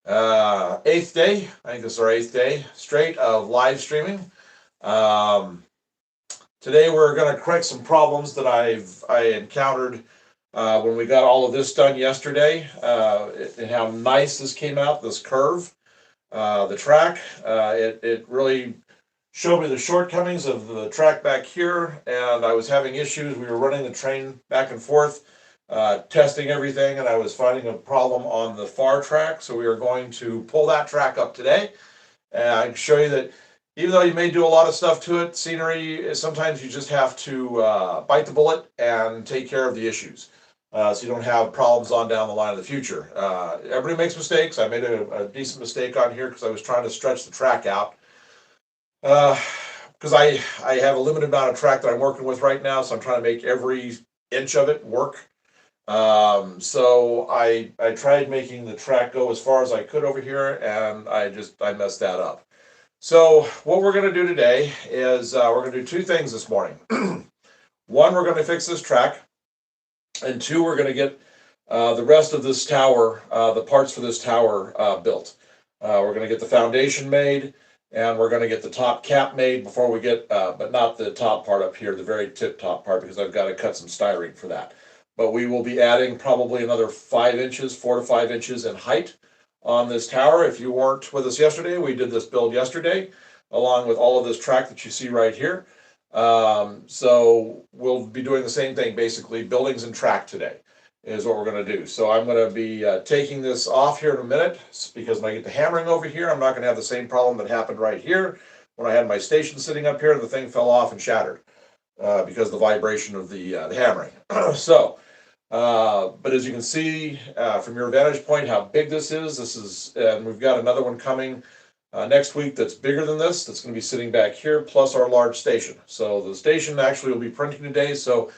Eighth day. I think this is our eighth day straight of live streaming. Um, Today we're going to correct some problems that I encountered when we got all of this done yesterday. And how nice this came out. This curve, the track. It really showed me the shortcomings of the track back here, and I was having issues. We were running the train back and forth, testing everything, and I was finding a problem on the far track. So we are going to pull that track up today, and I can show you that even though you may do a lot of stuff to it, scenery, sometimes you just have to bite the bullet and take care of the issues. So you don't have problems on down the line in the future. Everybody makes mistakes. I made a decent mistake on here because I was trying to stretch the track out. Because I have a limited amount of track that I'm working with right now, so I'm trying to make every inch of it work. So I tried making the track go as far as I could over here, and I messed that up. So what we're going to do today is we're going to do two things this morning. One, we're going to fix this track, and two, we're going to get the rest of this tower, the parts for this tower built. We're going to get the foundation made, and we're going to get the top cap made before we get, but not the top part up here, the very tip top part, because I've got to cut some styrene for that. But we will be adding probably another 5 inches, 4 to 5 inches in height on this tower. If you weren't with us yesterday, we did this build yesterday, along with all of this track that you see right here. So we'll be doing the same thing, basically buildings and track today is what we're going to do. So I'm going to be taking this off here in a minute, because when I get the hammering over here, I'm not going to have the same problem that happened right here when I had my station sitting up here and the thing fell off and shattered because of the vibration of the hammering. But as you can see from your vantage point how big this is, and we've got another one coming next week that's bigger than this, that's going to be sitting back here, plus our large station. So the station actually will be printing today, so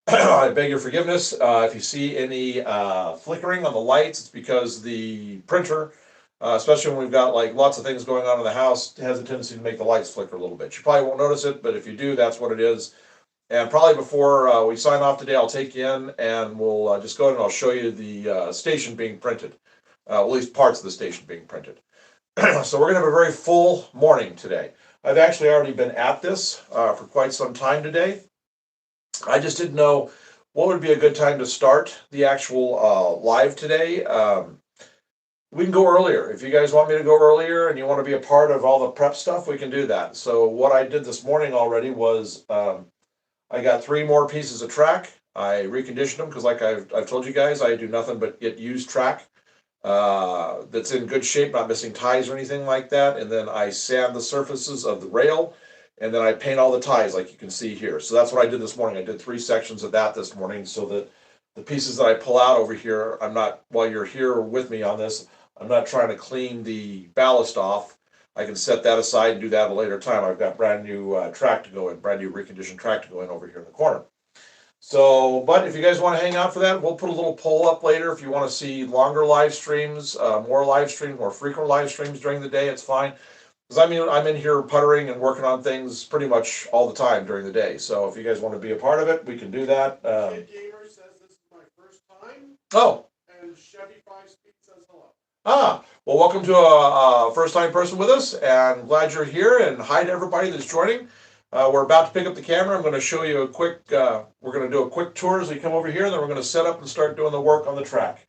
I beg your forgiveness. If you see any flickering on the lights, it's because the printer, especially when we've got like lots of things going on in the house, has a tendency to make the lights flicker a little bit. You probably won't notice it, but if you do, that's what it is. And probably before we sign off today, I'll take you in and we'll just go ahead and I'll show you the station being printed, at least parts of the station being printed. So we're going to have a very full morning today. I've actually already been at this for quite some time today. I just didn't know what would be a good time to start the actual live today. We can go earlier. If you guys want me to go earlier and you want to be a part of all the prep stuff, we can do that. So what I did this morning already was I got 3 more pieces of track. I reconditioned them because like I've told you guys, I do nothing but get used track that's in good shape, not missing ties or anything like that. And then I sand the surfaces of the rail, and then I paint all the ties like you can see here. So that's what I did this morning. I did 3 sections of that this morning so that the pieces that I pull out over here, I'm not, while you're here with me on this, I'm not trying to clean the ballast off. I can set that aside and do that at a later time. I've got brand new track to go in, brand new reconditioned track to go in over here in the corner. So, but if you guys want to hang out for that, we'll put a little poll up later. If you want to see longer live streams, more frequent live streams during the day, it's fine. Because I'm in here puttering and working on things pretty much all the time during the day. So if you guys want to be a part of it, we can do that. Gamer says this is my first time. Oh. And Chevy 5-Speed says hello. Well, welcome to a first-time person with us, and glad you're here, and hi to everybody that's joining. We're about to pick up the camera. I'm going to show you a quick, we're going to do a quick tour as we come over here, and then we're going to set up and start doing the work on the track.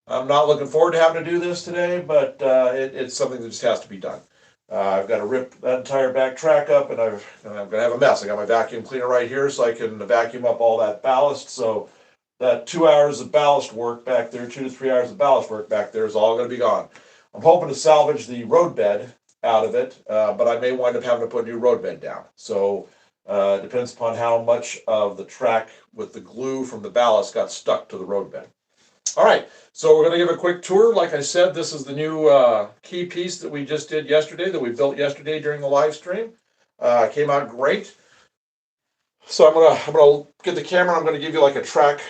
I'm not looking forward to having to do this today, but it's something that just has to be done. I've got to rip that entire back track up, and I'm going to have a mess. I got my vacuum cleaner right here so I can vacuum up all that ballast, so that 2 hours of ballast work back there, 2 to 3 hours of ballast work back there is all going to be gone. I'm hoping to salvage the road bed out of it, but I may wind up having to put a new road bed down. So it depends upon how much of the track with the glue from the ballast got stuck to the road bed. All right, so we're going to give a quick tour. Like I said, this is the new key piece that we just did yesterday, that we built yesterday during the live stream. Came out great. So I'm gonna get the camera. I'm going to give you like a track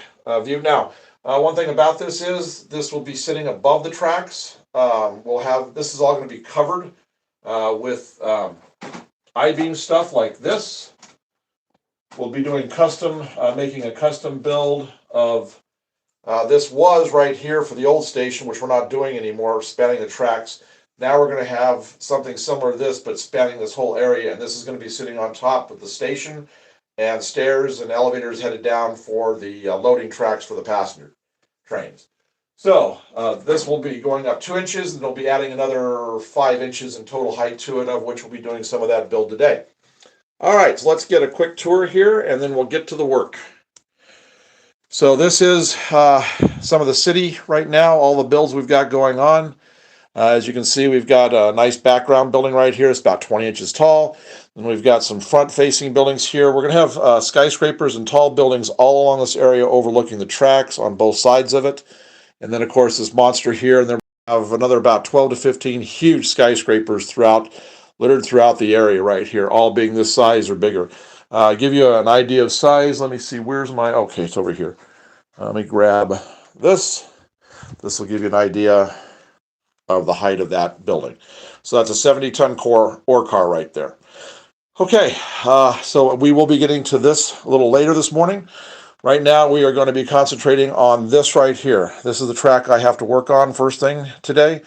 view. Now, one thing about this is this will be sitting above the tracks. This is all going to be covered with I-beam stuff like this. We'll be doing making a custom build of This was right here for the old station, which we're not doing anymore, spanning the tracks. Now we're going to have something similar to this, but spanning this whole area. And this is going to be sitting on top of the station, and stairs and elevators headed down for the loading tracks for the passenger trains. So this will be going up 2 inches, and they'll be adding another 5 inches in total height to it, of which we'll be doing some of that build today. All right, so let's get a quick tour here, and then we'll get to the work. So this is some of the city right now, all the builds we've got going on. As you can see, we've got a nice background building right here. It's about 20 inches tall. And we've got some front-facing buildings here. We're going to have skyscrapers and tall buildings all along this area overlooking the tracks on both sides of it. And then, of course, this monster here. And then we have another about 12 to 15 huge skyscrapers littered throughout the area right here, all being this size or bigger. Give you an idea of size. Let me see. Where's my... Okay, it's over here. Let me grab this. This will give you an idea of the height of that building. So that's a 70-ton ore car right there. Okay, so we will be getting to this a little later this morning. Right now we are going to be concentrating on this right here. This is the track I have to work on first thing today.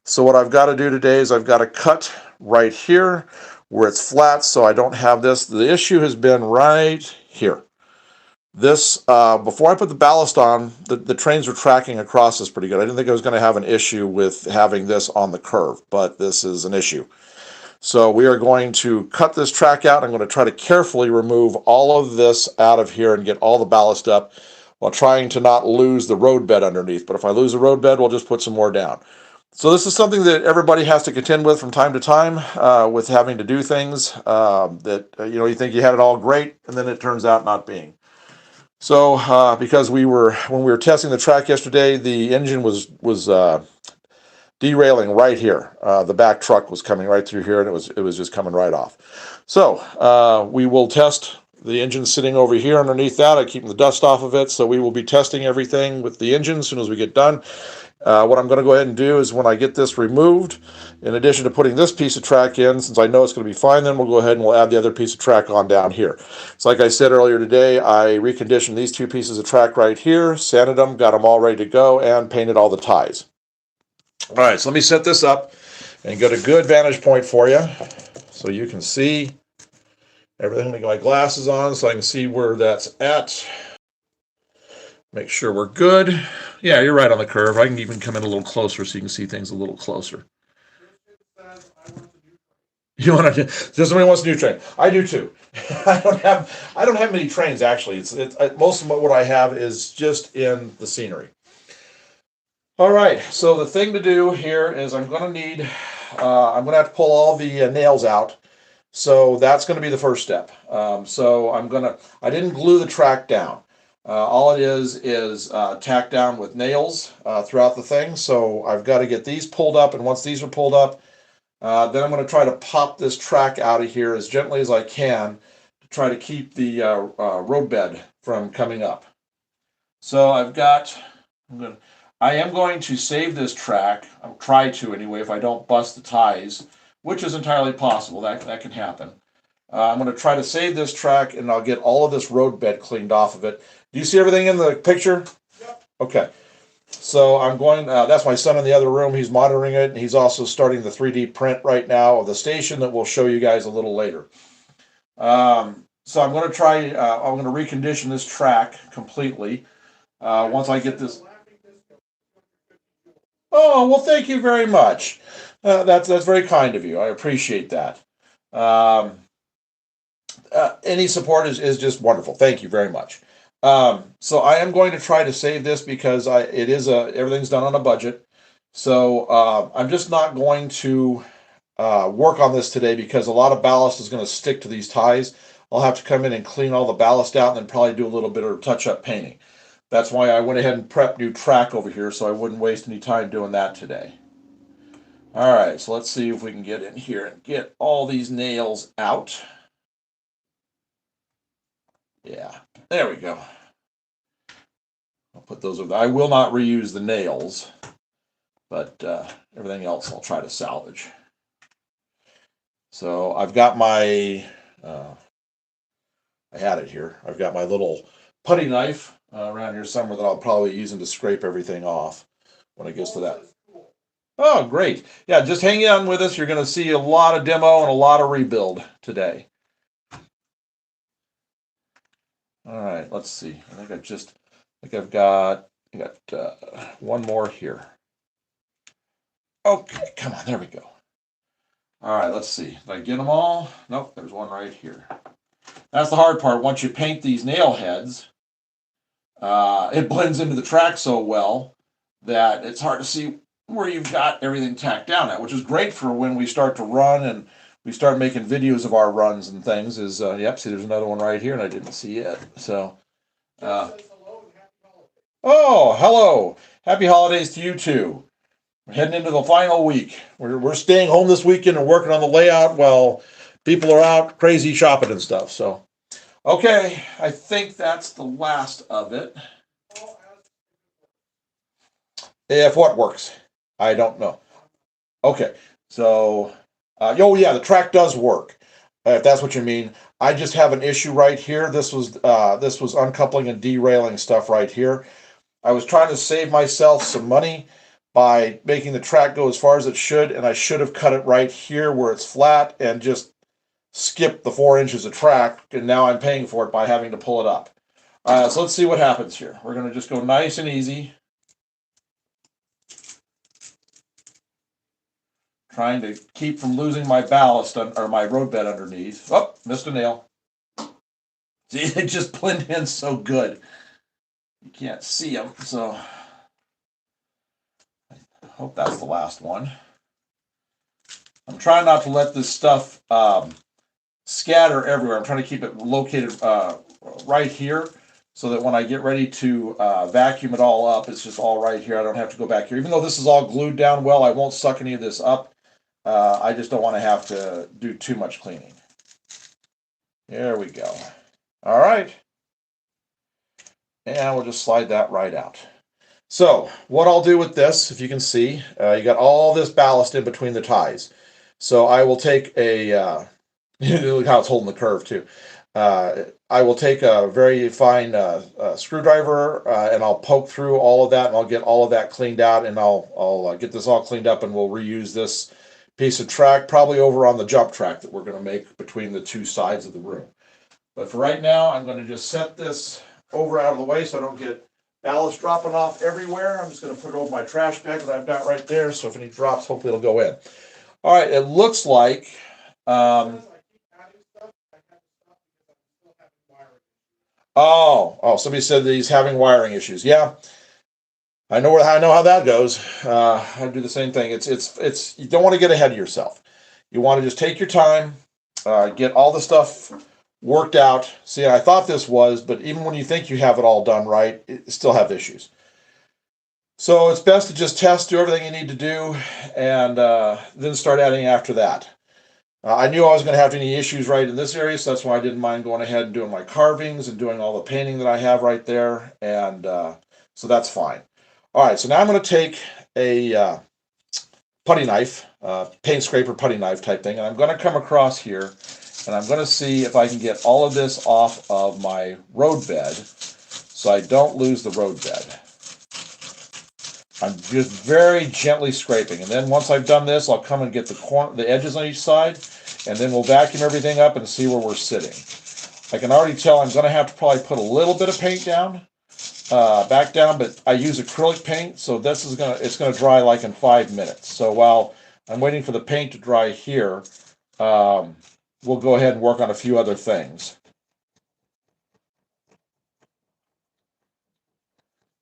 So what I've got to do today is I've got to cut right here where it's flat so I don't have this. The issue has been right here. This, before I put the ballast on, the trains were tracking across this pretty good. I didn't think I was going to have an issue with having this on the curve, but this is an issue. So we are going to cut this track out. I'm going to try to carefully remove all of this out of here and get all the ballast up while trying to not lose the roadbed underneath. But if I lose the roadbed, we'll just put some more down. So this is something that everybody has to contend with from time to time, with having to do things that, you think you had it all great, and then it turns out not being. So, because when we were testing the track yesterday, the engine was derailing right here. The back truck was coming right through here, and it was just coming right off. So, we will test the engine sitting over here underneath that. I'm keeping the dust off of it, so we will be testing everything with the engine as soon as we get done. What I'm going to go ahead and do is when I get this removed, in addition to putting this piece of track in, since I know it's going to be fine, then we'll go ahead and we'll add the other piece of track on down here. So like I said earlier today, I reconditioned these 2 pieces of track right here, sanded them, got them all ready to go, and painted all the ties. All right, so let me set this up and get a good vantage point for you so you can see everything. Let me get my glasses on so I can see where that's at. Make sure we're good. Yeah, you're right on the curve. I can even come in a little closer so you can see things a little closer. You want to? Somebody wants a new train. I do too. I don't have many trains actually. Most of what I have is just in the scenery. All right. So the thing to do here is I'm going to have to pull all the nails out. So that's going to be the first step. I didn't glue the track down. All it is tacked down with nails throughout the thing. So I've got to get these pulled up, and once these are pulled up, then I'm going to try to pop this track out of here as gently as I can to try to keep the roadbed from coming up. So I am going to save this track. I'll try to anyway if I don't bust the ties, which is entirely possible. That can happen. I'm going to try to save this track, and I'll get all of this roadbed cleaned off of it. Do you see everything in the picture? Yep. Okay. So I'm going, that's my son in the other room. He's monitoring it, and he's also starting the 3D print right now of the station that we'll show you guys a little later. So I'm going to I'm going to recondition this track completely once I get this. Oh, well, thank you very much. That's very kind of you. I appreciate that. Any support is just wonderful. Thank you very much. So I am going to try to save this because everything's done on a budget. So I'm just not going to work on this today because a lot of ballast is going to stick to these ties. I'll have to come in and clean all the ballast out and then probably do a little bit of touch-up painting. That's why I went ahead and prepped new track over here so I wouldn't waste any time doing that today. All right, so let's see if we can get in here and get all these nails out. Yeah, there we go. I'll put those over. I will not reuse the nails, but everything else I'll try to salvage. So I've got my, I had it here. I've got my little putty knife around here somewhere that I'll probably be using to scrape everything off when it gets to that. Says cool. Oh, great. Yeah, just hang on with us. You're going to see a lot of demo and a lot of rebuild today. All right, let's see. I think I've got one more here. Okay, come on, there we go. All right, let's see. Did I get them all? Nope, there's one right here. That's the hard part. Once you paint these nail heads, it blends into the track so well that it's hard to see where you've got everything tacked down at, which is great for when we start to run and we start making videos of our runs and things. Yep, see, there's another one right here and I didn't see it. So, Jeff says hello and happy holidays. oh, hello. Happy holidays to you too. We're heading into the final week. We're staying home this weekend and working on the layout while people are out crazy shopping and stuff. So, okay, I think that's the last of it. Paul asks, If what works, I don't know. Okay, so, oh yeah, the track does work. If that's what you mean, I just have an issue right here. This was uncoupling and derailing stuff right here. I was trying to save myself some money by making the track go as far as it should, and I should have cut it right here where it's flat and just skipped the 4 inches of track, and now I'm paying for it by having to pull it up. So let's see what happens here. We're going to just go nice and easy. Trying to keep from losing my ballast or my roadbed underneath. Oh, missed a nail. See, they just blend in so good. You can't see them, so I hope that's the last one. I'm trying not to let this stuff scatter everywhere. I'm trying to keep it located right here so that when I get ready to vacuum it all up, it's just all right here. I don't have to go back here. Even though this is all glued down well, I won't suck any of this up. I just don't want to have to do too much cleaning. There we go. All right. And we'll just slide that right out. So what I'll do with this, if you can see, you got all this ballast in between the ties. So I will take a, look how it's holding the curve too. I will take a very fine screwdriver and I'll poke through all of that and I'll get all of that cleaned out and I'll get this all cleaned up and we'll reuse this piece of track probably over on the jump track that we're going to make between the two sides of the room. But for right now, I'm going to just set this over out of the way so I don't get ballast dropping off everywhere. I'm just going to put it over my trash bag that I've got right there. So if any drops, hopefully it'll go in. All right, it looks like. says I keep adding stuff. I have to stop because I'm still having wiring. Somebody said that he's having wiring issues. Yeah, I know how that goes. I do the same thing. It's you don't want to get ahead of yourself. You want to just take your time, get all the stuff worked out. See, I thought this was, but even when you think you have it all done right, it still have issues. So it's best to just test, do everything you need to do, and then start adding after that. I knew I was going to have any issues right in this area, so that's why I didn't mind going ahead and doing my carvings and doing all the painting that I have right there, and so that's fine. All right, so now I'm going to take a putty knife, paint scraper putty knife type thing, and I'm going to come across here, and I'm going to see if I can get all of this off of my roadbed so I don't lose the roadbed. I'm just very gently scraping, and then once I've done this, I'll come and get the edges on each side, and then we'll vacuum everything up and see where we're sitting. I can already tell I'm going to have to probably put a little bit of paint down, back down, but I use acrylic paint, so it's gonna dry like in 5 minutes. So while I'm waiting for the paint to dry here, we'll go ahead and work on a few other things.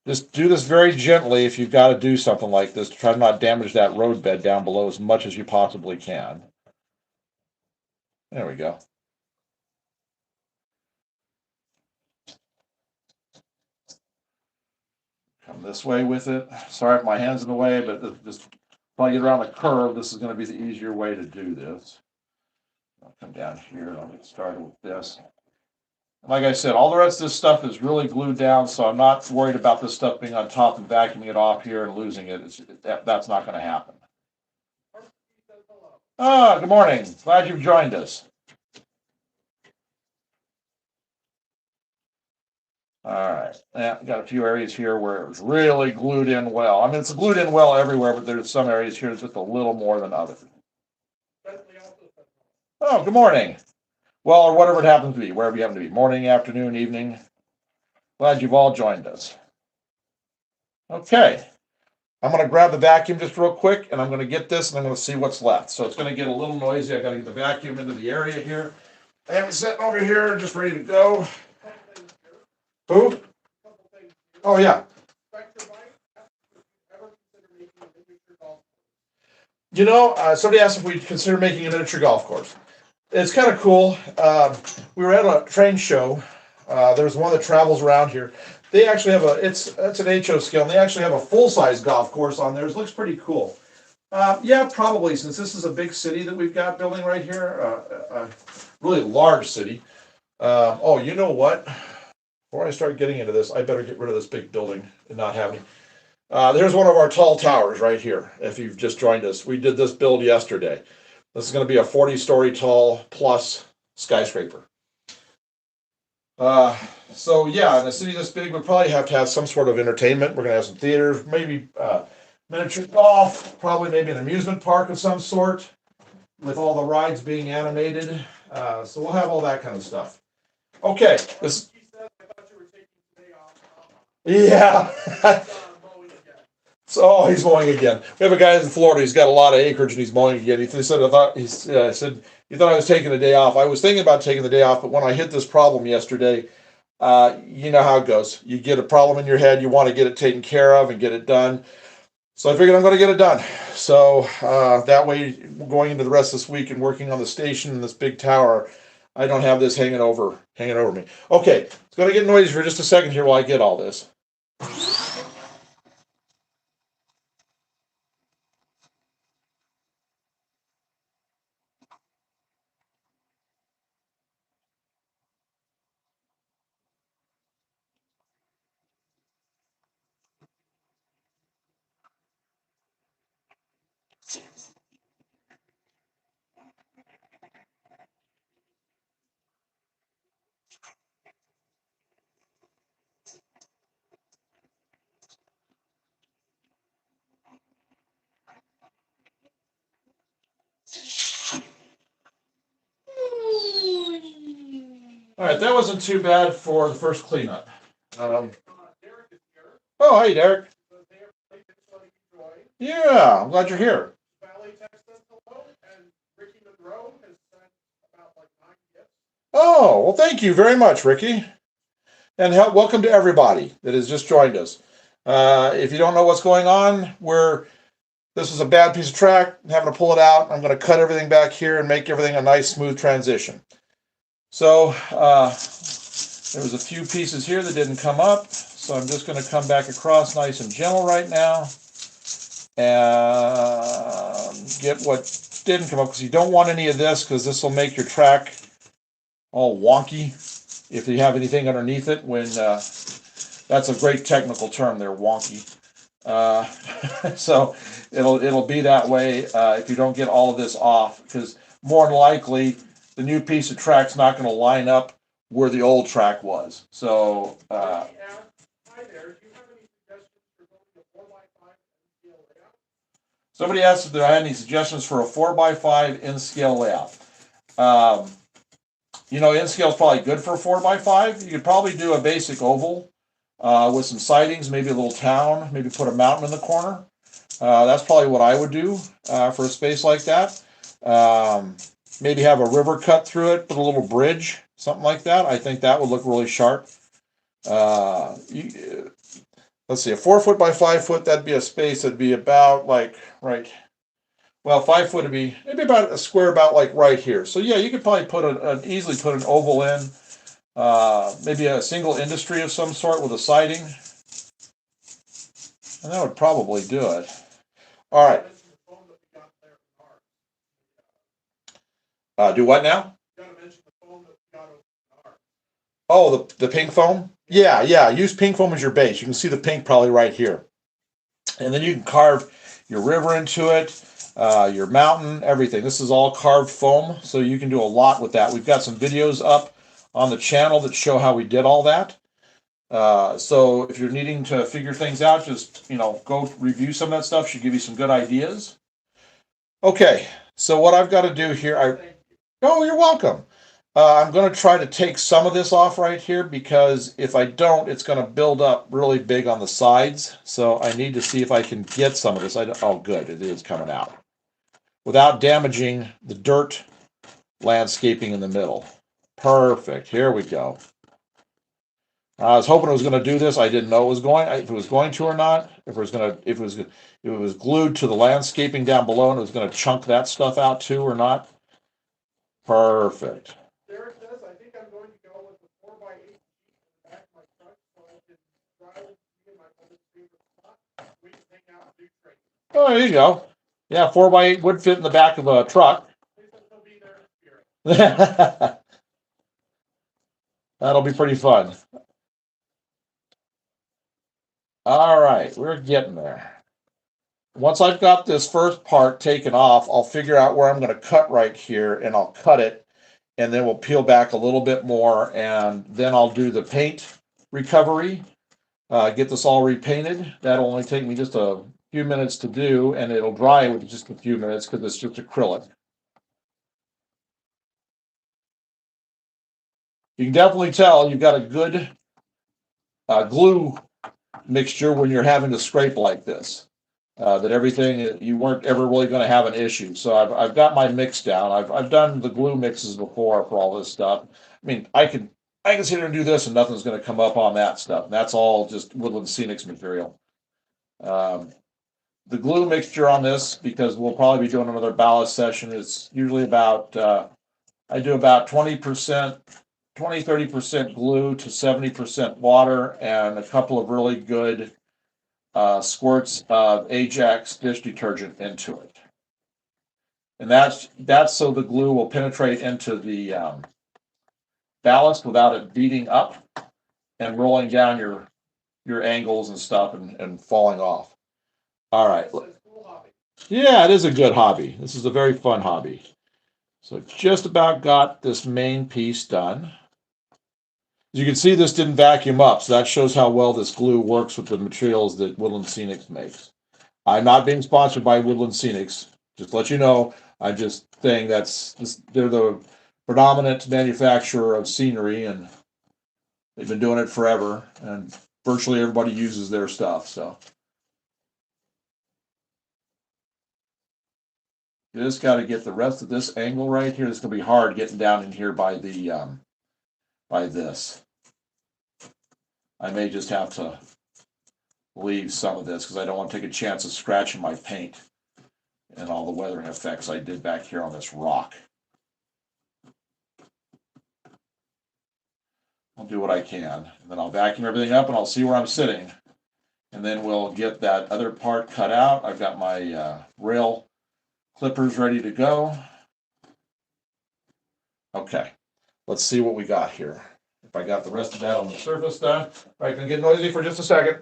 Just do this very gently if you've got to do something like this to try to not damage that roadbed down below as much as you possibly can. There we go. Come this way with it. Sorry if my hand's in the way, but just if I get around the curve, this is going to be the easier way to do this. I'll come down here. I'll get started with this. Like I said, all the rest of this stuff is really glued down, so I'm not worried about this stuff being on top and vacuuming it off here and losing it. That's not going to happen. He says hello. Ah, good morning. Glad you've joined us. All right, yeah, got a few areas here where it was really glued in well. I mean, it's glued in well everywhere, but there's some areas here that's just a little more than others. Oh, good morning. Well, or whatever it happens to be, wherever you happen to be, morning, afternoon, evening. Glad you've all joined us. Okay, I'm gonna grab the vacuum just real quick, and I'm gonna get this, and I'm gonna see what's left. So it's gonna get a little noisy. I gotta get the vacuum into the area here. I have it sitting over here, just ready to go. Who? Oh, yeah. Somebody asked if we'd consider making a miniature golf course. It's kind of cool. We were at a train show. There's one that travels around here. They actually have it's an HO scale, and they actually have a full-size golf course on theirs. Looks pretty cool. Yeah, probably, since this is a big city that we've got building right here, a really large city. Oh, you know what? Before I start getting into this, I better get rid of this big building and not have any. There's one of our tall towers right here. If you've just joined us, we did this build yesterday. This is going to be a 40-story tall plus skyscraper. So yeah, in a city this big, we probably have to have some sort of entertainment. We're going to have some theaters, maybe miniature golf, probably maybe an amusement park of some sort, with all the rides being animated. So we'll have all that kind of stuff. Okay, this. Yeah. So he's mowing again. We have a guy in Florida. He's got a lot of acreage and he's mowing again. He said, I said, you thought I was taking the day off. I was thinking about taking the day off, but when I hit this problem yesterday, you know how it goes. You get a problem in your head, you want to get it taken care of and get it done. So I figured I'm going to get it done. So that way, going into the rest of this week and working on the station in this big tower, I don't have this hanging over me. Okay, it's going to get noisy for just a second here while I get all this. All right, that wasn't too bad for the first cleanup. Oh, hey, Derek. Yeah, I'm glad you're here. Oh, well, thank you very much, Ricky. And welcome to everybody that has just joined us. If you don't know what's going on, this is a bad piece of track. I'm having to pull it out. I'm going to cut everything back here and make everything a nice, smooth transition. So there was a few pieces here that didn't come up. So I'm just going to come back across nice and gentle right now and get what didn't come up, because you don't want any of this, because this will make your track all wonky if you have anything underneath it. When that's a great technical term there, wonky. So it'll be that way if you don't get all of this off, because more than likely the new piece of track's not going to line up where the old track was. So somebody asked if there are any suggestions for a 4x5 in scale layout. In scale is probably good for a 4x5. You could probably do a basic oval with some sidings, maybe a little town, maybe put a mountain in the corner. That's probably what I would do for a space like that. Maybe have a river cut through it, put a little bridge, something like that. I think that would look really sharp. Let's see, a 4 foot by 5 foot, that'd be a space that'd be about like right. Well, 5 foot would be maybe about a square about like right here. So yeah, you could probably easily put an oval in. Maybe a single industry of some sort with a siding. And that would probably do it. All right. Do what now? Oh, the pink foam? Yeah. Use pink foam as your base. You can see the pink probably right here. And then you can carve your river into it, your mountain, everything. This is all carved foam, so you can do a lot with that. We've got some videos up on the channel that show how we did all that. So if you're needing to figure things out, just, go review some of that stuff. Should give you some good ideas. Okay, so what I've got to do here, oh, you're welcome. I'm going to try to take some of this off right here because if I don't, it's going to build up really big on the sides. So I need to see if I can get some of this. Oh, good, it is coming out without damaging the dirt landscaping in the middle. Perfect. Here we go. I was hoping it was going to do this. I didn't know it was going. If it was going to or not. If it was glued to the landscaping down below and it was going to chunk that stuff out too or not. Perfect. There it says, I think I'm going to go with the 4x8 sheet in the back of my truck so I can drive it to my other favorite spot. We can hang out and do trade. Oh, there you go. Yeah, 4x8 would fit in the back of a truck. At least it'll be there in spirit. That'll be pretty fun. All right, we're getting there. Once I've got this first part taken off, I'll figure out where I'm going to cut right here and I'll cut it and then we'll peel back a little bit more and then I'll do the paint recovery, get this all repainted. That'll only take me just a few minutes to do and it'll dry with just a few minutes because it's just acrylic. You can definitely tell you've got a good glue mixture when you're having to scrape like this. That everything you weren't ever really going to have an issue. So I've got my mix down. I've done the glue mixes before for all this stuff. I mean, I can sit here and do this and nothing's going to come up on that stuff. And that's all just Woodland Scenics material. The glue mixture on this, because we'll probably be doing another ballast session, is usually about I do about 20%, 30% glue to 70% water and a couple of really good squirts of Ajax dish detergent into it. And that's so the glue will penetrate into the ballast without it beating up and rolling down your angles and stuff and falling off. All right. Yeah, it is a good hobby. This is a very fun hobby. So just about got this main piece done. As you can see, this didn't vacuum up, so that shows how well this glue works with the materials that Woodland Scenics makes. I'm not being sponsored by Woodland Scenics. Just to let you know, I'm just saying they're the predominant manufacturer of scenery, and they've been doing it forever, and virtually everybody uses their stuff. So you just got to get the rest of this angle right here. It's going to be hard getting down in here by this. I may just have to leave some of this because I don't want to take a chance of scratching my paint and all the weathering effects I did back here on this rock. I'll do what I can, and then I'll vacuum everything up and I'll see where I'm sitting. And then we'll get that other part cut out. I've got my rail clippers ready to go. Okay, let's see what we got here. If I got the rest of that on the surface done. All right, gonna get noisy for just a second.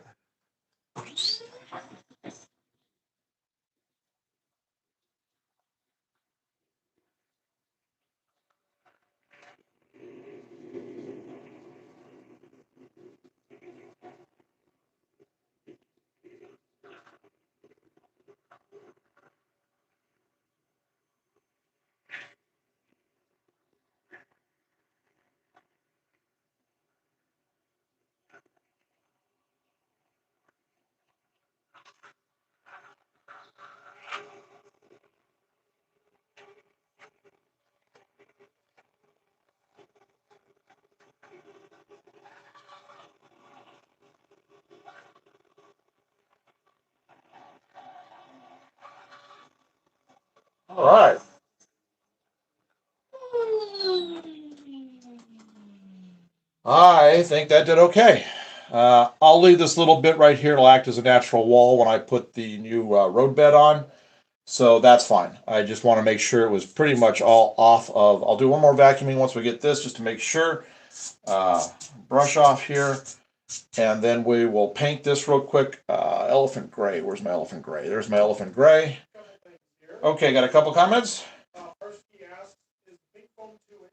All right. I think that did okay. I'll leave this little bit right here. It'll act as a natural wall when I put the new road bed on. So that's fine. I just want to make sure it was pretty much all off of. I'll do one more vacuuming once we get this just to make sure. Brush off here. And then we will paint this real quick. Elephant gray. Where's my elephant gray? There's my elephant gray. Okay, got a couple comments. First, he asked, is pink foam 2-inch?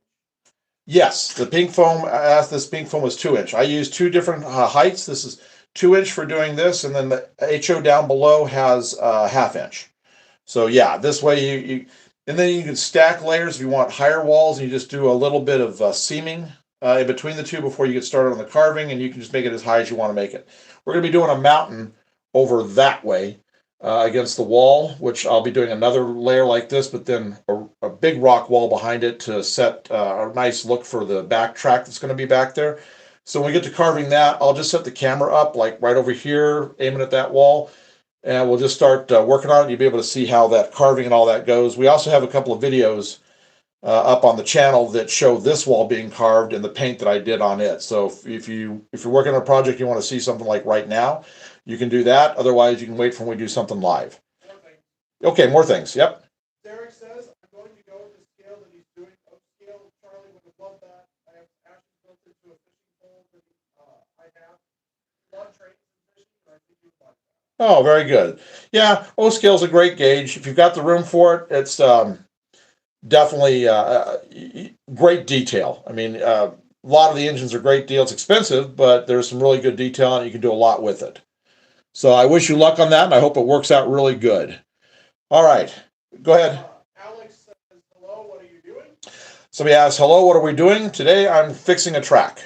Yes, the pink foam, I asked this pink foam was 2 inch. I used two different heights. This is 2 inch for doing this, and then the HO down below has 1/2 inch. So yeah, this way and then you can stack layers if you want higher walls, and you just do a little bit of seaming in between the two before you get started on the carving, and you can just make it as high as you want to make it. We're going to be doing a mountain over that way against the wall, which I'll be doing another layer like this, but then a big rock wall behind it to set a nice look for the back track that's going to be back there. So when we get to carving that, I'll just set the camera up like right over here, aiming at that wall, and we'll just start working on it. You'll be able to see how that carving and all that goes. We also have a couple of videos up on the channel that show this wall being carved and the paint that I did on it. So if you're working on a project, you want to see something like right now, you can do that. Otherwise, you can wait for when we do something live. Okay, more things. Yep. Derek says, I'm going to go with the scale that he's doing, upscale. Charlie would have loved that. I have actually built into a fishing pole that I have. Love training and fishing, and I think you'd like that. Oh, very good. Yeah, O scale is a great gauge. If you've got the room for it, it's definitely great detail. I mean, a lot of the engines are great deal. It's expensive, but there's some really good detail, and you can do a lot with it. So I wish you luck on that, and I hope it works out really good. All right, go ahead. Alex says, hello, what are you doing? Somebody asks, hello, what are we doing? Today I'm fixing a track.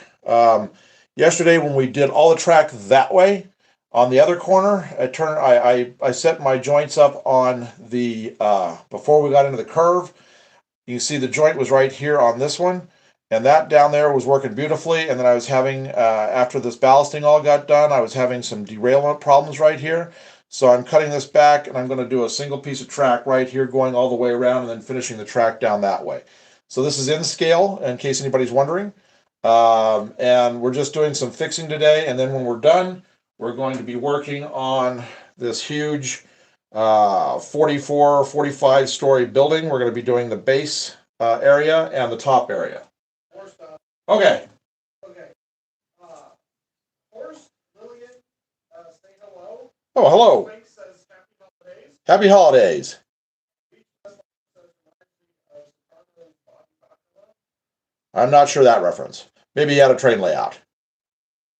Yesterday when we did all the track that way, on the other corner, I set my joints up on the, before we got into the curve. You can see the joint was right here on this one, and that down there was working beautifully. And then I was having, after this ballasting all got done, I was having some derailment problems right here. So I'm cutting this back, and I'm going to do a single piece of track right here going all the way around and then finishing the track down that way. So this is in scale, in case anybody's wondering. And we're just doing some fixing today, and then when we're done, we're going to be working on this huge 44, 45 story building. We're going to be doing the base area and the top area. More stuff. Okay. Okay. Horst, Lillian, say hello. Oh, hello. Frank says happy holidays. Happy holidays. I'm not sure that reference. Maybe you had a train layout.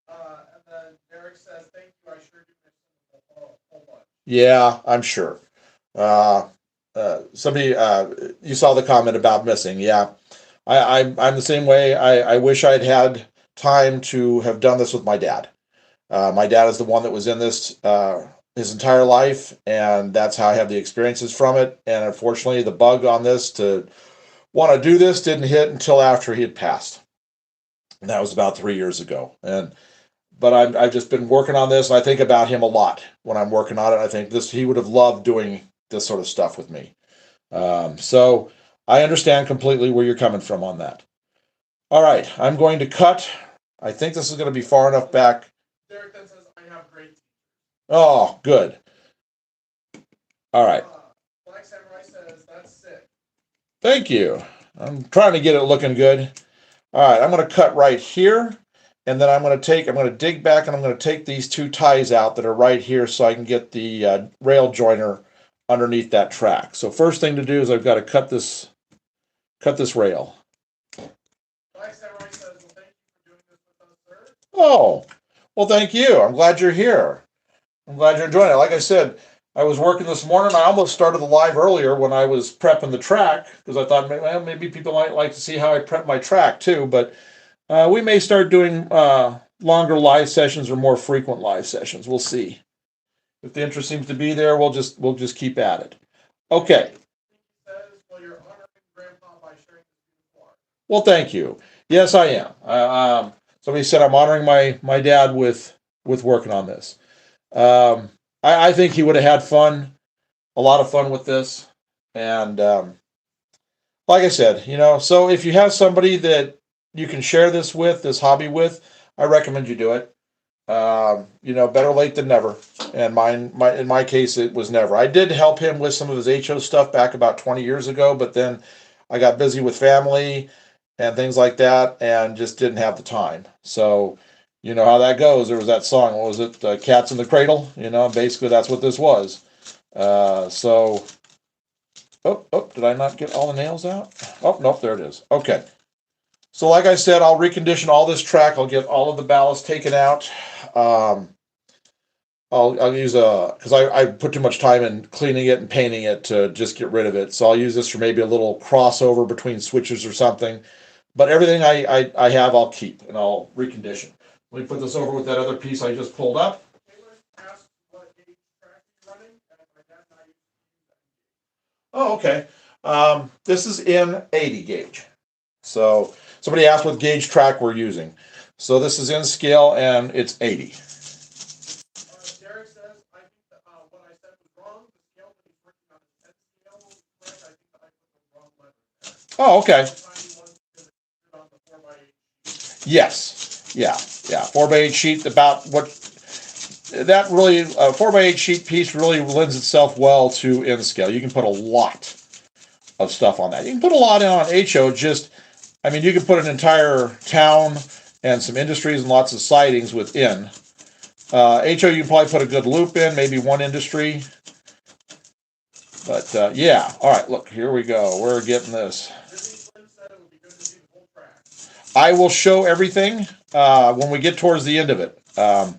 And then Derek says, thank you, I sure do miss a whole bunch. Yeah, I'm sure. Somebody, you saw the comment about missing. Yeah, I'm the same way. I wish I'd had time to have done this with my dad. My dad is the one that was in this his entire life, and that's how I have the experiences from it. And unfortunately, the bug on this to want to do this didn't hit until after he had passed. And that was about 3 years ago. But I've just been working on this, and I think about him a lot when I'm working on it. I think he would have loved doing this sort of stuff with me. So I understand completely where you're coming from on that. All right, I'm going to cut. I think this is going to be far enough back. Derek then says, I have great teachers. Oh, good. All right. Black Samurai says, that's sick. Thank you. I'm trying to get it looking good. All right, I'm going to cut right here, and then I'm going to dig back, and I'm going to take these two ties out that are right here so I can get the rail joiner underneath that track. So first thing to do is I've got to cut this rail. Black Samurai says, well, thank you for doing this with us, sir. Oh, well, thank you. I'm glad you're here. I'm glad you're enjoying it. Like I said, I was working this morning. I almost started the live earlier when I was prepping the track because I thought, well, maybe people might like to see how I prep my track too. But we may start doing longer live sessions or more frequent live sessions. We'll see. If the interest seems to be there, we'll just keep at it. Okay. He says, well, you're honoring Grandpa by sharing this before. Well, thank you. Yes, I am. Somebody said I'm honoring my dad with working on this. I think he would have had fun, a lot of fun with this. And like I said, so if you have somebody that you can share this with, this hobby with, I recommend you do it. Better late than never. And in my case, it was never. I did help him with some of his HO stuff back about 20 years ago, but then I got busy with family and things like that and just didn't have the time. So, you know how that goes. There was that song, what was it? Cats in the Cradle, basically that's what this was. Did I not get all the nails out? Oh, nope, there it is. Okay. So like I said, I'll recondition all this track. I'll get all of the ballast taken out. I'll use because I put too much time in cleaning it and painting it to just get rid of it. So I'll use this for maybe a little crossover between switches or something. But everything I have, I'll keep and I'll recondition. Let me put this over with that other piece I just pulled up. Oh, okay. This is in 80 gauge. So somebody asked what gauge track we're using. So this is in scale and it's 80. Derek says, I think that what I said was wrong. The scale that he's working on is 10 scale, correct? I think that I put the wrong letter there. Oh, okay. On the 4x8. Yes. Yeah. 4x8 sheet, about what that really, 4x8 sheet piece really lends itself well to in scale. You can put a lot of stuff on that. You can put a lot in on HO, I mean, you can put an entire town and some industries and lots of sidings within. HO, you can probably put a good loop in, maybe one industry. But yeah, all right, look, here we go. We're getting this. I will show everything when we get towards the end of it. Well,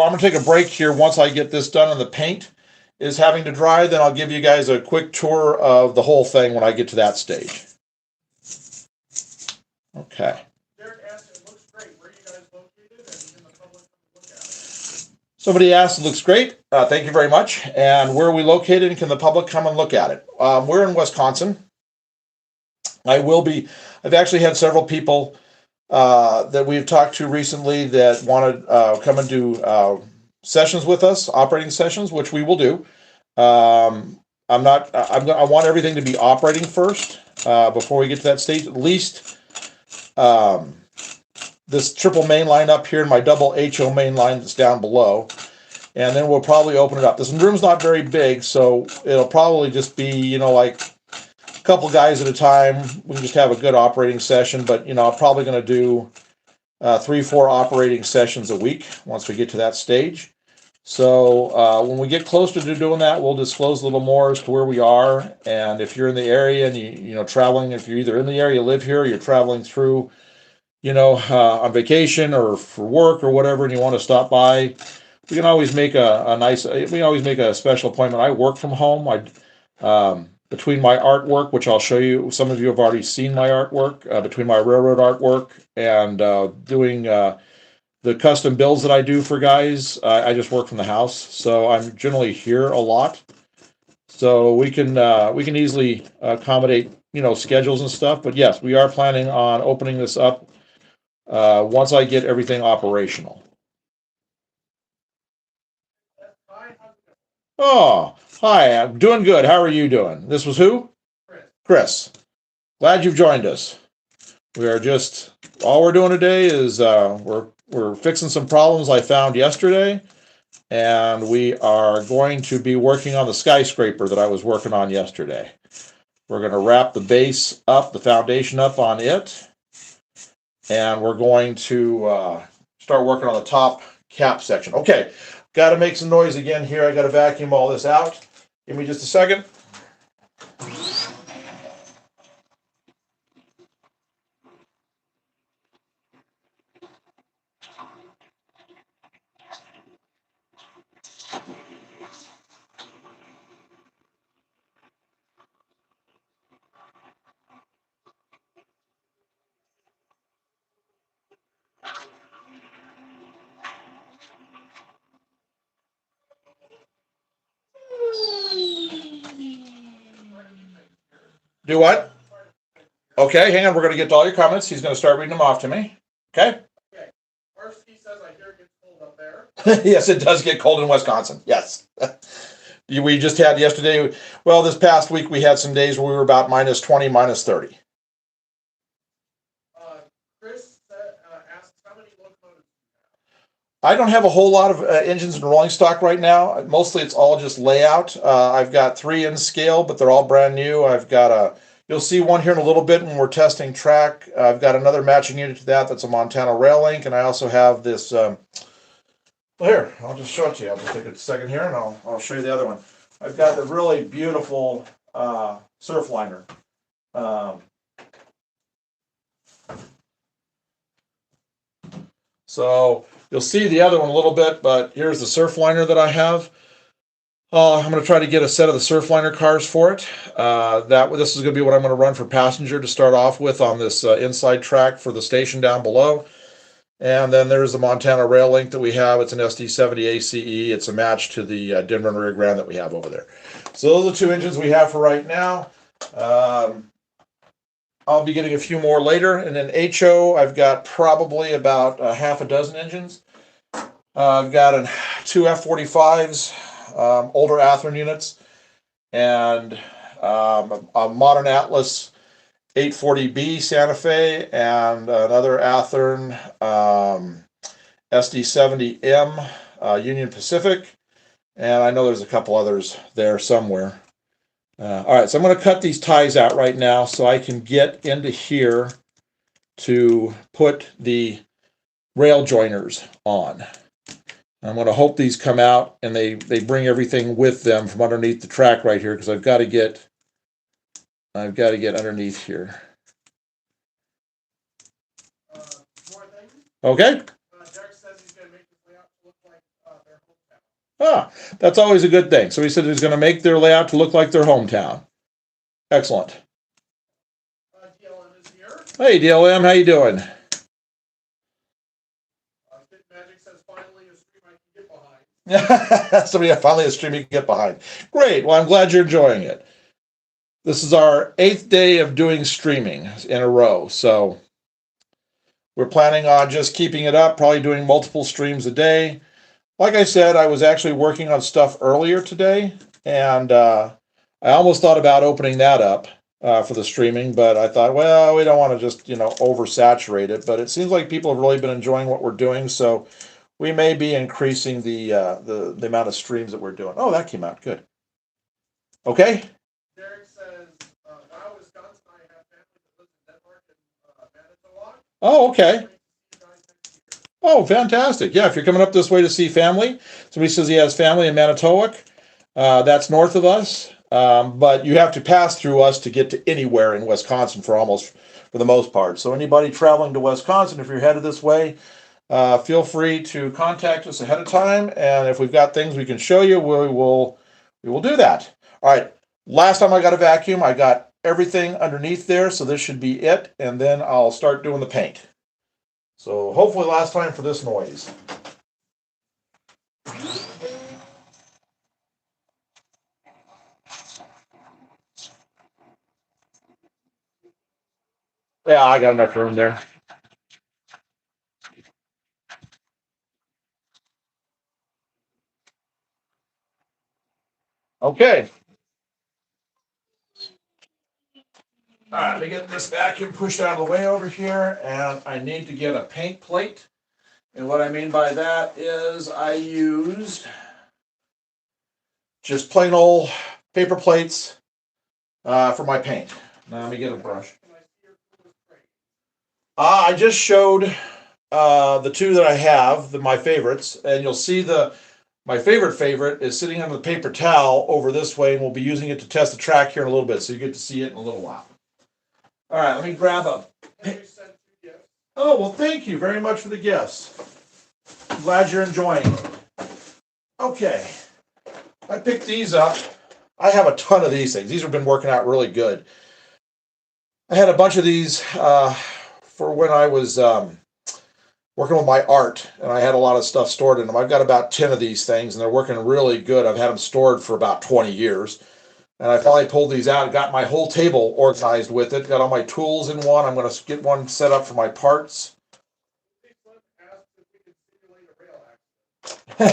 I'm going to take a break here once I get this done and the paint is having to dry. Then I'll give you guys a quick tour of the whole thing when I get to that stage. Okay. Derek asked, it looks great. Where are you guys located? And can the public look at it? Somebody asked, it looks great. Thank you very much. And where are we located? And can the public come and look at it? We're in Wisconsin. I've actually had several people that we've talked to recently that want to come and do sessions with us, operating sessions, which we will do. I want everything to be operating first before we get to that stage. At least this triple main line up here and my double HO main line that's down below. And then we'll probably open it up. This room's not very big, so it'll probably just be, like a couple guys at a time. We can just have a good operating session, but, I'm probably going to do 3-4 operating sessions a week once we get to that stage. So when we get closer to doing that, we'll disclose a little more as to where we are. And if you're in the area and you traveling, if you're either in the area, live here, or you're traveling through, on vacation or for work or whatever, and you want to stop by, we can always make a special appointment. I work from home. Between my artwork, which I'll show you, some of you have already seen my artwork, between my railroad artwork and doing the custom builds that I do for guys, I just work from the house, so I'm generally here a lot. So we can easily accommodate schedules and stuff. But yes, we are planning on opening this up once I get everything operational. Oh, hi, I'm doing good. How are you doing? This was who? Chris. Glad you've joined us. We are just, all we're doing today is we're fixing some problems I found yesterday, and we are going to be working on the skyscraper that I was working on yesterday. We're going to wrap the base up, the foundation up on it, and we're going to start working on the top cap section. Okay, got to make some noise again here. I got to vacuum all this out. Give me just a second. Do what? Okay, hang on. We're going to get to all your comments. He's going to start reading them off to me. Okay? First, he says, I hear it gets cold up there. Yes, it does get cold in Wisconsin. Yes. We just had yesterday, well, this past week we had some days where we were about minus 20, minus 30. Chris asks, how many locomotives? I don't have a whole lot of engines in rolling stock right now. Mostly it's all just layout. I've got 3 in scale, but they're all brand new. You'll see one here in a little bit when we're testing track. I've got another matching unit to that's a Montana Rail Link, and I also have this, well, here, I'll just show it to you. I'll just take a second here and I'll show you the other one. I've got the really beautiful Surfliner. So you'll see the other one a little bit, but here's the Surfliner that I have. I'm going to try to get a set of the Surfliner cars for it. This is going to be what I'm going to run for passenger to start off with on this inside track for the station down below. And then there's the Montana Rail Link that we have. It's an SD70 ACE. It's a match to the Denver and Rio Grande that we have over there. So those are the two engines we have for right now. I'll be getting a few more later. And then HO, I've got probably about half a dozen engines. I've got two F45s, older Athearn units, and a modern Atlas 840B Santa Fe, and another Athearn SD70M Union Pacific, and I know there's a couple others there somewhere. All right, so I'm going to cut these ties out right now so I can get into here to put the rail joiners on. I'm going to hope these come out and they bring everything with them from underneath the track right here, because I've got to get underneath here. More things. Okay. Derek says he's going to make this layout look like their hometown. Ah, that's always a good thing. So he said he's going to make their layout to look like their hometown. Excellent. DLM is here. Hey, DLM, how you doing? Magic says finally a stream I can get behind. Somebody finally a stream you can get behind. Great. Well, I'm glad you're enjoying it. This is our 8th day of doing streaming in a row. So we're planning on just keeping it up, probably doing multiple streams a day. Like I said, I was actually working on stuff earlier today, and I almost thought about opening that up for the streaming, but I thought, well, we don't want to just, oversaturate it. But it seems like people have really been enjoying what we're doing, so we may be increasing the amount of streams that we're doing. Oh, that came out good. Okay. Derek says, wow, Wisconsin, I have family that lives in Denmark and Manitowoc. Oh, okay. Oh, fantastic. Yeah, if you're coming up this way to see family, somebody says he has family in Manitowoc. That's north of us. But you have to pass through us to get to anywhere in Wisconsin for the most part. So anybody traveling to Wisconsin, if you're headed this way, feel free to contact us ahead of time. And if we've got things we can show you, we will do that. All right. Last time I got a vacuum, I got everything underneath there. So this should be it. And then I'll start doing the paint. So hopefully last time for this noise. Yeah, I got enough room there. Okay. All right, let me get this vacuum pushed out of the way over here, and I need to get a paint plate. And what I mean by that is I used just plain old paper plates for my paint. Now let me get a brush. I just showed the two that I have, my favorites, and you'll see my favorite is sitting on the paper towel over this way, and we'll be using it to test the track here in a little bit, so you get to see it in a little while. All right, let me grab a. Oh, well, thank you very much for the gifts. I'm glad you're enjoying it. Okay, I picked these up. I have a ton of these things. These have been working out really good. I had a bunch of these for when I was working with my art, and I had a lot of stuff stored in them. I've got about 10 of these things, and they're working really good. I've had them stored for about 20 years. And I finally pulled these out, got my whole table organized with it, got all my tools in one. I'm going to get one set up for my parts.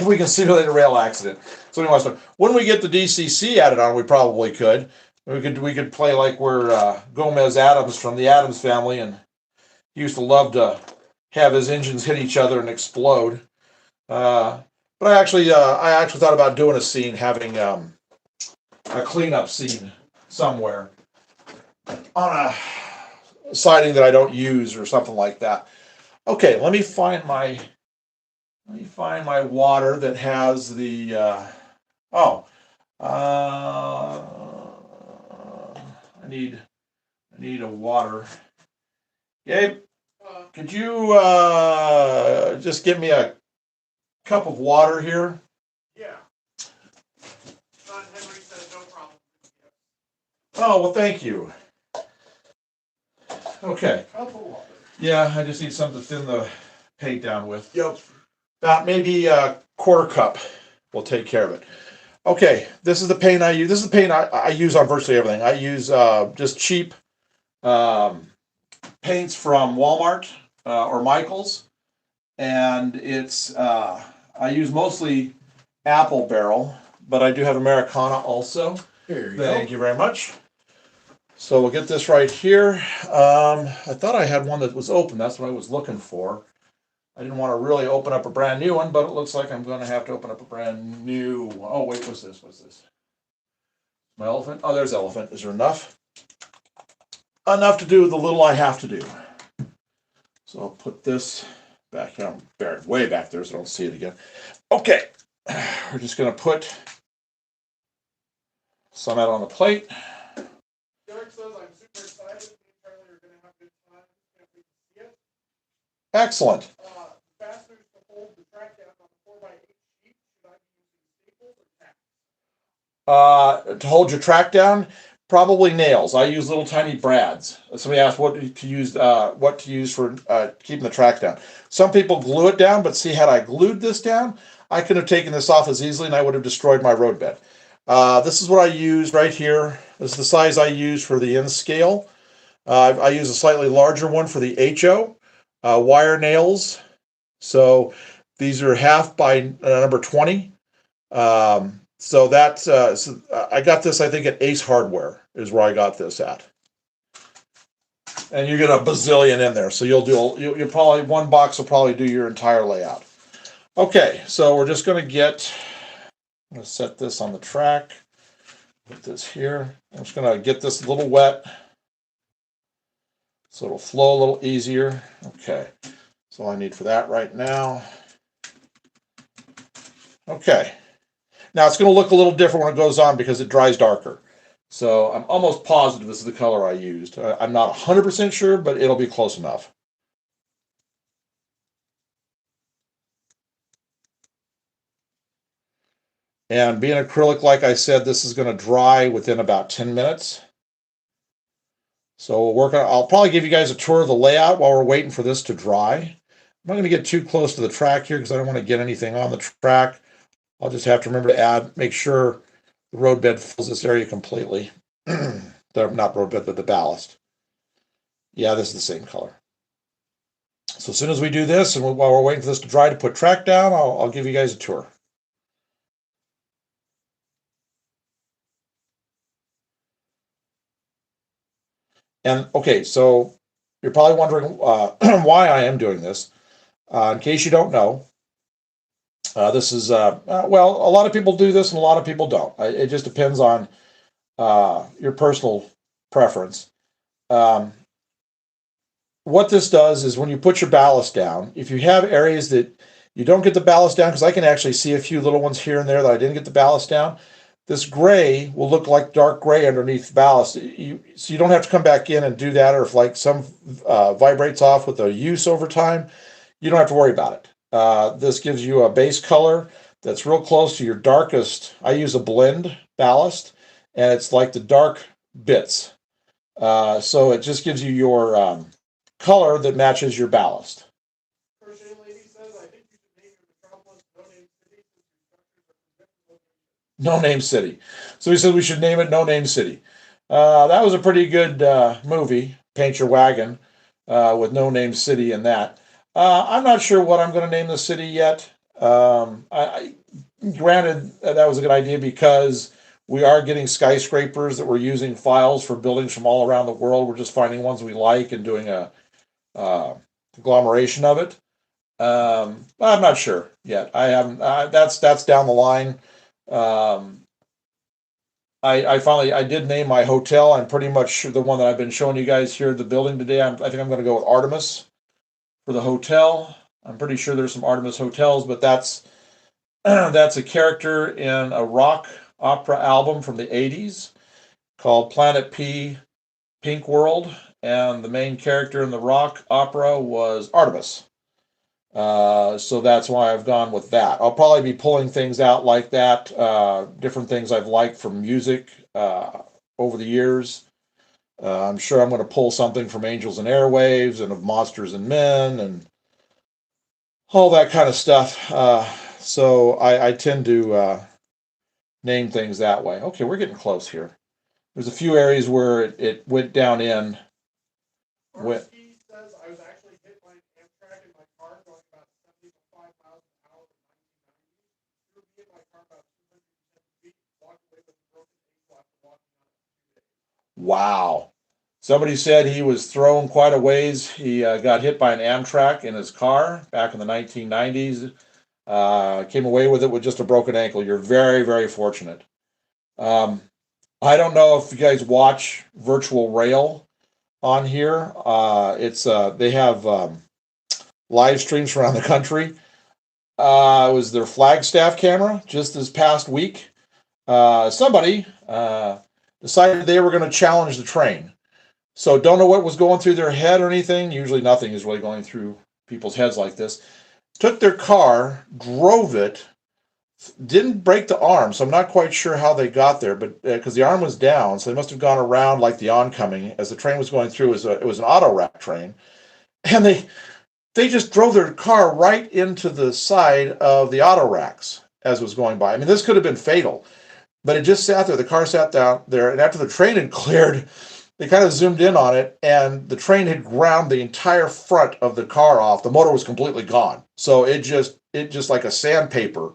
We can simulate a rail accident. So anyway, when we get the DCC added on, we probably could. We could play like we're Gomez Adams from the Addams Family, and he used to love to have his engines hit each other and explode. But I actually thought about doing a scene, having a cleanup scene somewhere on a siding that I don't use or something like that. Okay, let me find my water that has the I need a water. Gabe, could you just give me a cup of water here? Yeah. Son Henry said no problem. Oh, well, thank you. Okay. Cup of water. Yeah, I just need something to thin the paint down with. Yep. About maybe a quarter cup will take care of it. Okay, this is the paint I use. This is the paint I use on virtually everything. I use just cheap paints from Walmart or Michaels, and it's I use mostly Apple Barrel, but I do have Americana also. Here you Thank you very much. So we'll get this right here. I thought I had one that was open. That's what I was looking for. I didn't want to really open up a brand new one, but it looks like I'm going to have to open up a brand new one. Oh, wait, what's this? What's this? My elephant? Oh, there's elephant. Is there enough? Enough to do the little I have to do. So I'll put this back here. I'm buried way back there, so I don't see it again. Okay, we're just going to put some out on the plate. Derek says I'm super excited. Me and Charlie are going to have a good time. Can't wait to see it. Excellent. Fasteners to hold the track down on the 4x8 sheet. Should I be using staples or tacks? To hold your track down, probably nails. I use little tiny brads. Somebody asked what to use for keeping the track down. Some people glue it down, but see, had I glued this down, I could have taken this off as easily and I would have destroyed my roadbed. This is what I use right here. This is the size I use for the end scale. I use a slightly larger one for the HO. Wire nails. So these are half by number 20. So that's I got this, I think, at Ace Hardware is where I got this at. And you get a bazillion in there, so you'll probably, one box will probably do your entire layout. Okay, so we're just going to set this on the track. Put this here. I'm just going to get this a little wet so it'll flow a little easier. Okay, that's all I need for that right now. Okay. Now it's going to look a little different when it goes on because it dries darker. So I'm almost positive this is the color I used. I'm not 100% sure, but it'll be close enough. And being acrylic, like I said, this is going to dry within about 10 minutes. So I'll probably give you guys a tour of the layout while we're waiting for this to dry. I'm not going to get too close to the track here because I don't want to get anything on the track. I'll just have to remember to make sure the roadbed fills this area completely. Not roadbed, but the ballast. Yeah, this is the same color. So as soon as we do this, and while we're waiting for this to dry to put track down, I'll give you guys a tour. And okay, so you're probably wondering why I am doing this. In case you don't know, this is, well, a lot of people do this and a lot of people don't. It just depends on your personal preference. What this does is when you put your ballast down, if you have areas that you don't get the ballast down, because I can actually see a few little ones here and there that I didn't get the ballast down, this gray will look like dark gray underneath the ballast. So you don't have to come back in and do that, or if like some vibrates off with the use over time, you don't have to worry about it. This gives you a base color that's real close to your darkest. I use a blend ballast, and it's like the dark bits. So it just gives you your color that matches your ballast. Crochet Lady says, I think you should name your metropolis No Name City since your structures are predictable. No Name City. So he said we should name it No Name City. That was a pretty good movie, Paint Your Wagon, with No Name City in that. I'm not sure what I'm going to name the city yet. Granted, that was a good idea because we are getting skyscrapers that we're using files for buildings from all around the world. We're just finding ones we like and doing a conglomeration of it. I'm not sure yet. I haven't. That's down the line. I did name my hotel. I'm pretty much the one that I've been showing you guys here at the building today. I think I'm going to go with Artemis for the hotel. I'm pretty sure there's some Artemis hotels, but that's that's a character in a rock opera album from the 80s called Planet P Pink World, and the main character in the rock opera was Artemis. So that's why I've gone with that. I'll probably be pulling things out like that, different things I've liked from music over the years. I'm sure I'm going to pull something from Angels and Airwaves and of Monsters and Men and all that kind of stuff. So I tend to name things that way. Okay, we're getting close here. There's a few areas where it went down in. Went, He says I was actually hit by an Amtrak in my car going about 75 miles an hour in 1990. Threw me in my car about 210 feet, walked away with a broken ankle after walking on it for 2 days. wow. Somebody said he was thrown quite a ways. He got hit by an Amtrak in his car back in the 1990s. Came away with it with just a broken ankle. You're very, very fortunate. Um, I don't know if you guys watch Virtual Rail on here. It's they have live streams from around the country. It was their Flagstaff camera just this past week. Somebody decided they were going to challenge the train. So don't know what was going through their head or anything. Usually nothing is really going through people's heads like this. Took their car, drove it, didn't break the arm, so I'm not quite sure how they got there, but because the arm was down, so they must have gone around like the oncoming as the train was going through. It was an auto rack train, and they just drove their car right into the side of the auto racks as it was going by. I mean, this could have been fatal, but it just sat there. The car sat down there, and after the train had cleared, they kind of zoomed in on it, and the train had ground the entire front of the car off. The motor was completely gone, so it just like a sandpaper.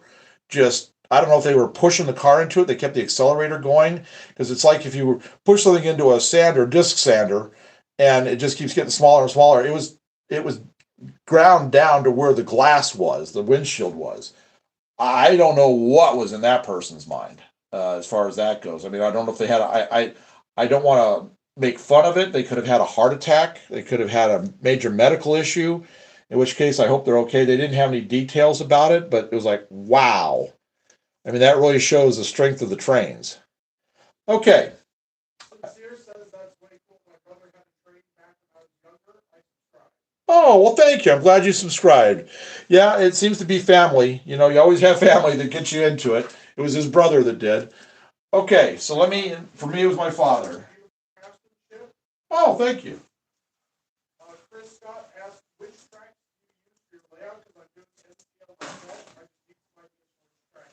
Just I don't know if they were pushing the car into it. They kept the accelerator going because it's like if you push something into a sander, disc sander, and it just keeps getting smaller and smaller. It was ground down to where the glass was, the windshield was. I don't know what was in that person's mind as far as that goes. I mean, I don't know if they had. I don't want to make fun of it. They could have had a heart attack. They could have had a major medical issue. In which case, I hope they're okay. They didn't have any details about it, but it was like, wow. I mean, that really shows the strength of the trains. Okay. Sincere says that's way cool. My brother had a train back when I was younger. I subscribed. Oh, well, thank you. I'm glad you subscribed. Yeah, it seems to be family. You know, you always have family that gets you into it. It was his brother that did. Okay, so for me, it was my father. Craftsmanship. Oh, thank you. Chris Scott asked which tracks do you use for your layout because I'm doing NCL myself. I just need some ideas for which track.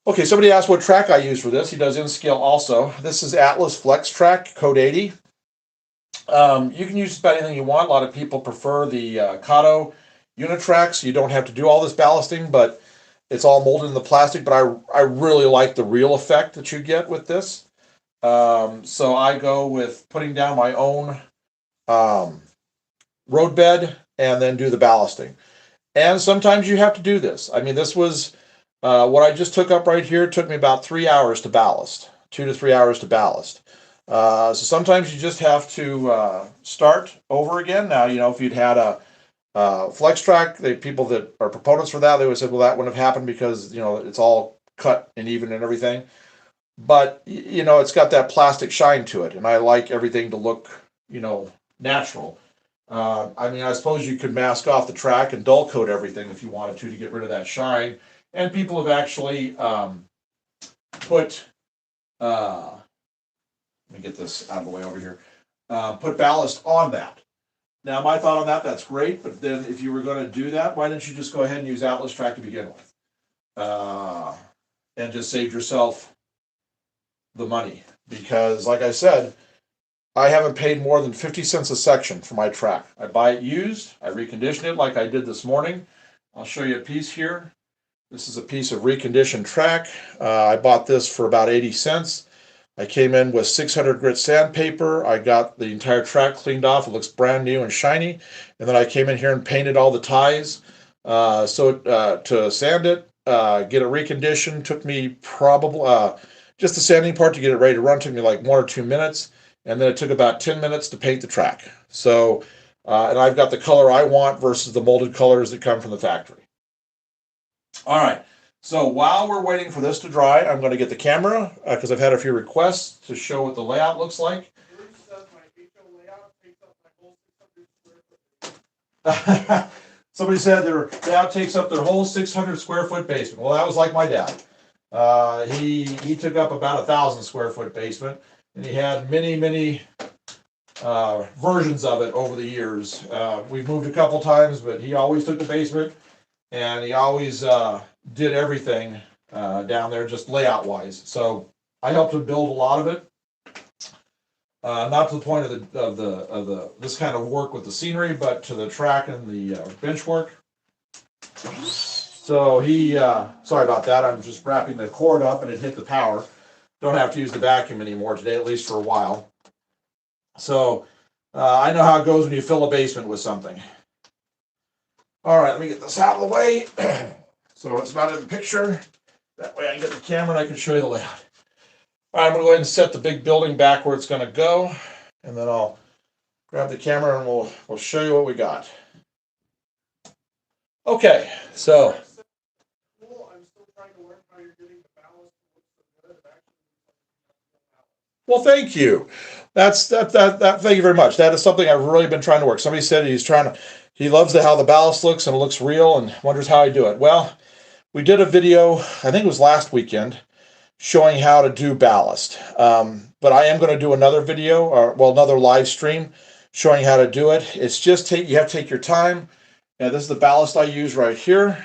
Okay, somebody asked what track I use for this. He does InScale also. This is Atlas Flex Track, code 80. You can use just about anything you want. A lot of people prefer the Kato Unitrack, so you don't have to do all this ballasting, but it's all molded in the plastic. But I really like the reel effect that you get with this. So I go with putting down my own roadbed and then do the ballasting. And sometimes you have to do this. I mean, this was what I just took up right here. It took me about 3 hours to ballast, 2 to 3 hours to ballast. So sometimes you just have to start over again. Now, you know, if you'd had a flex track, people that are proponents for that, they would say, well, that wouldn't have happened because, you know, it's all cut and even and everything. But, you know, it's got that plastic shine to it. And I like everything to look, you know, natural. I mean, I suppose you could mask off the track and dull coat everything if you wanted to get rid of that shine. And people have actually put, let me get this out of the way over here, put ballast on that. Now, my thought on that, that's great, but then if you were going to do that, why didn't you just go ahead and use Atlas Track to begin with? And just save yourself the money. Because, like I said, I haven't paid more than 50 cents a section for my track. I buy it used, I recondition it like I did this morning. I'll show you a piece here. This is a piece of reconditioned track. I bought this for about 80 cents. I came in with 600 grit sandpaper. I got the entire track cleaned off. It looks brand new and shiny. And then I came in here and painted all the ties. To sand it, get it reconditioned, took me probably, just the sanding part to get it ready to run took me like 1 or 2 minutes. And then it took about 10 minutes to paint the track. So, and I've got the color I want versus the molded colors that come from the factory. All right. So while we're waiting for this to dry, I'm going to get the camera because I've had a few requests to show what the layout looks like. Bruce says Somebody said their dad takes up their whole 600 square foot basement. Well, that was like my dad. He took up about 1,000 square foot basement, and he had many versions of it over the years. We've moved a couple times, but he always took the basement, and he always did everything down there, just layout wise. So I helped him build a lot of it. Not to the point of the this kind of work with the scenery, but to the track and the bench work. So he, sorry about that. I'm just wrapping the cord up and it hit the power. Don't have to use the vacuum anymore today, at least for a while. So I know how it goes when you fill a basement with something. All right, let me get this out of the way. So it's not in the picture. That way I can get the camera and I can show you the layout. All right, I'm gonna go ahead and set the big building back where it's gonna go, and then I'll grab the camera and we'll show you what we got. Okay, so. I'm still trying to learn how you're getting the ballast to look so good. Well, thank you. That. Thank you very much. That is something I've really been trying to work. Somebody said he loves how the ballast looks and it looks real, and wonders how I do it. Well, we did a video, I think it was last weekend, showing how to do ballast. But I am going to do another video, or another live stream, showing how to do it. It's just you have to take your time. And this is the ballast I use right here.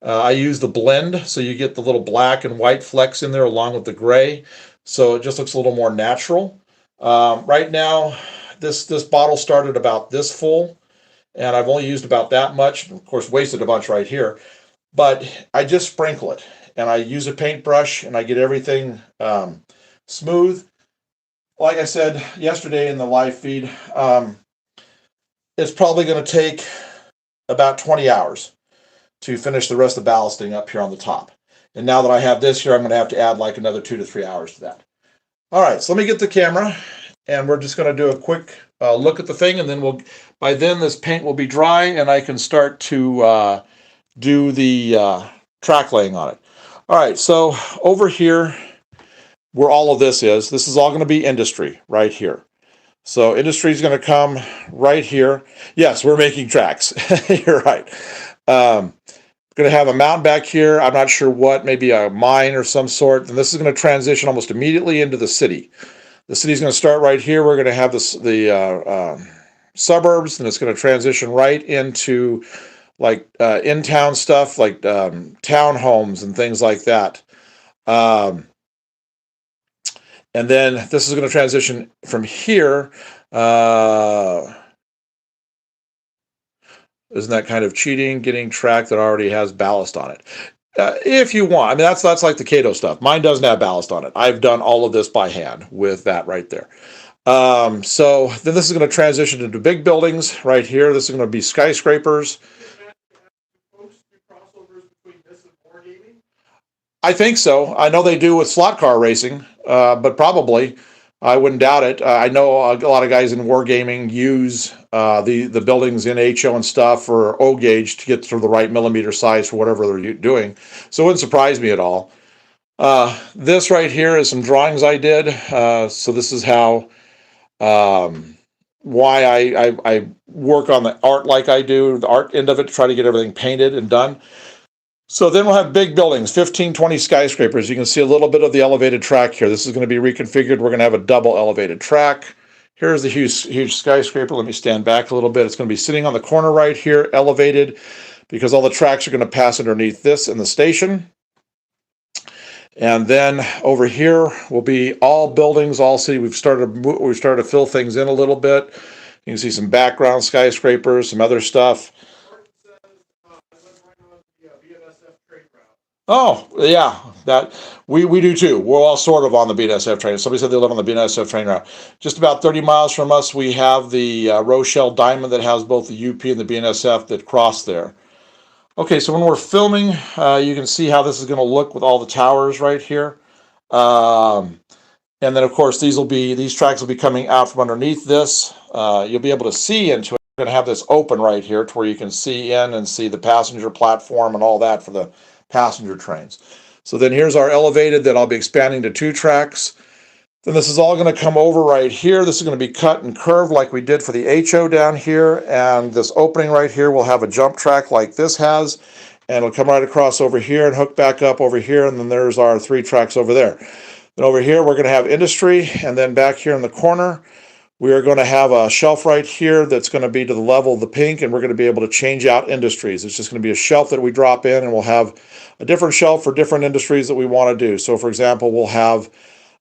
I use the blend, so you get the little black and white flecks in there along with the gray, so it just looks a little more natural. Right now, this bottle started about this full, and I've only used about that much. Of course, wasted a bunch right here, but I just sprinkle it, and I use a paintbrush, and I get everything smooth. Like I said yesterday in the live feed, it's probably going to take about 20 hours to finish the rest of the ballasting up here on the top. And now that I have this here, I'm going to have to add like another 2 to 3 hours to that. All right, so let me get the camera, and we're just going to do a quick look at the thing, and then by then this paint will be dry, and I can start to do the track laying on it. All right, so over here, where all of this is all going to be industry right here. So industry is going to come right here. Yes, we're making tracks. You're right. Going to have a mountain back here. I'm not sure what, maybe a mine or some sort. And this is going to transition almost immediately into the city. The city's going to start right here. We're going to have the suburbs, and it's going to transition right into like in-town stuff, like townhomes and things like that. And then this is going to transition from here. Isn't that kind of cheating, getting track that already has ballast on it? If you want. I mean, that's like the Cato stuff. Mine doesn't have ballast on it. I've done all of this by hand with that right there. So then this is going to transition into big buildings right here. This is going to be skyscrapers. I think so. I know they do with slot car racing, but probably. I wouldn't doubt it. I know a lot of guys in wargaming use the buildings in HO and stuff for O gauge to get to the right millimeter size for whatever they're doing. So it wouldn't surprise me at all. This right here is some drawings I did. So this is how why I work on the art like I do, the art end of it, to try to get everything painted and done. So then we'll have big buildings, 15, 20 skyscrapers. You can see a little bit of the elevated track here. This is going to be reconfigured. We're going to have a double elevated track. Here's the huge skyscraper. Let me stand back a little bit. It's going to be sitting on the corner right here, elevated, because all the tracks are going to pass underneath this in the station. And then over here will be all buildings, all city. We've started to fill things in a little bit. You can see some background skyscrapers, some other stuff. Oh, yeah, that we do too. We're all sort of on the BNSF train. Somebody said they live on the BNSF train route. Just about 30 miles from us, we have the Rochelle Diamond that has both the UP and the BNSF that cross there. Okay, so when we're filming, you can see how this is going to look with all the towers right here. And then, of course, these tracks will be coming out from underneath this. You'll be able to see into it. We're going to have this open right here to where you can see in and see the passenger platform and all that for the passenger trains. So then here's our elevated that I'll be expanding to 2 tracks. Then this is all going to come over right here. This is going to be cut and curved like we did for the HO down here. And this opening right here will have a jump track like this has. And it'll come right across over here and hook back up over here. And then there's our 3 tracks over there. Then over here, we're going to have industry. And then back here in the corner, we are going to have a shelf right here that's going to be to the level of the pink. And we're going to be able to change out industries. It's just going to be a shelf that we drop in, and we'll have a different shelf for different industries that we want to do. So for example, we'll have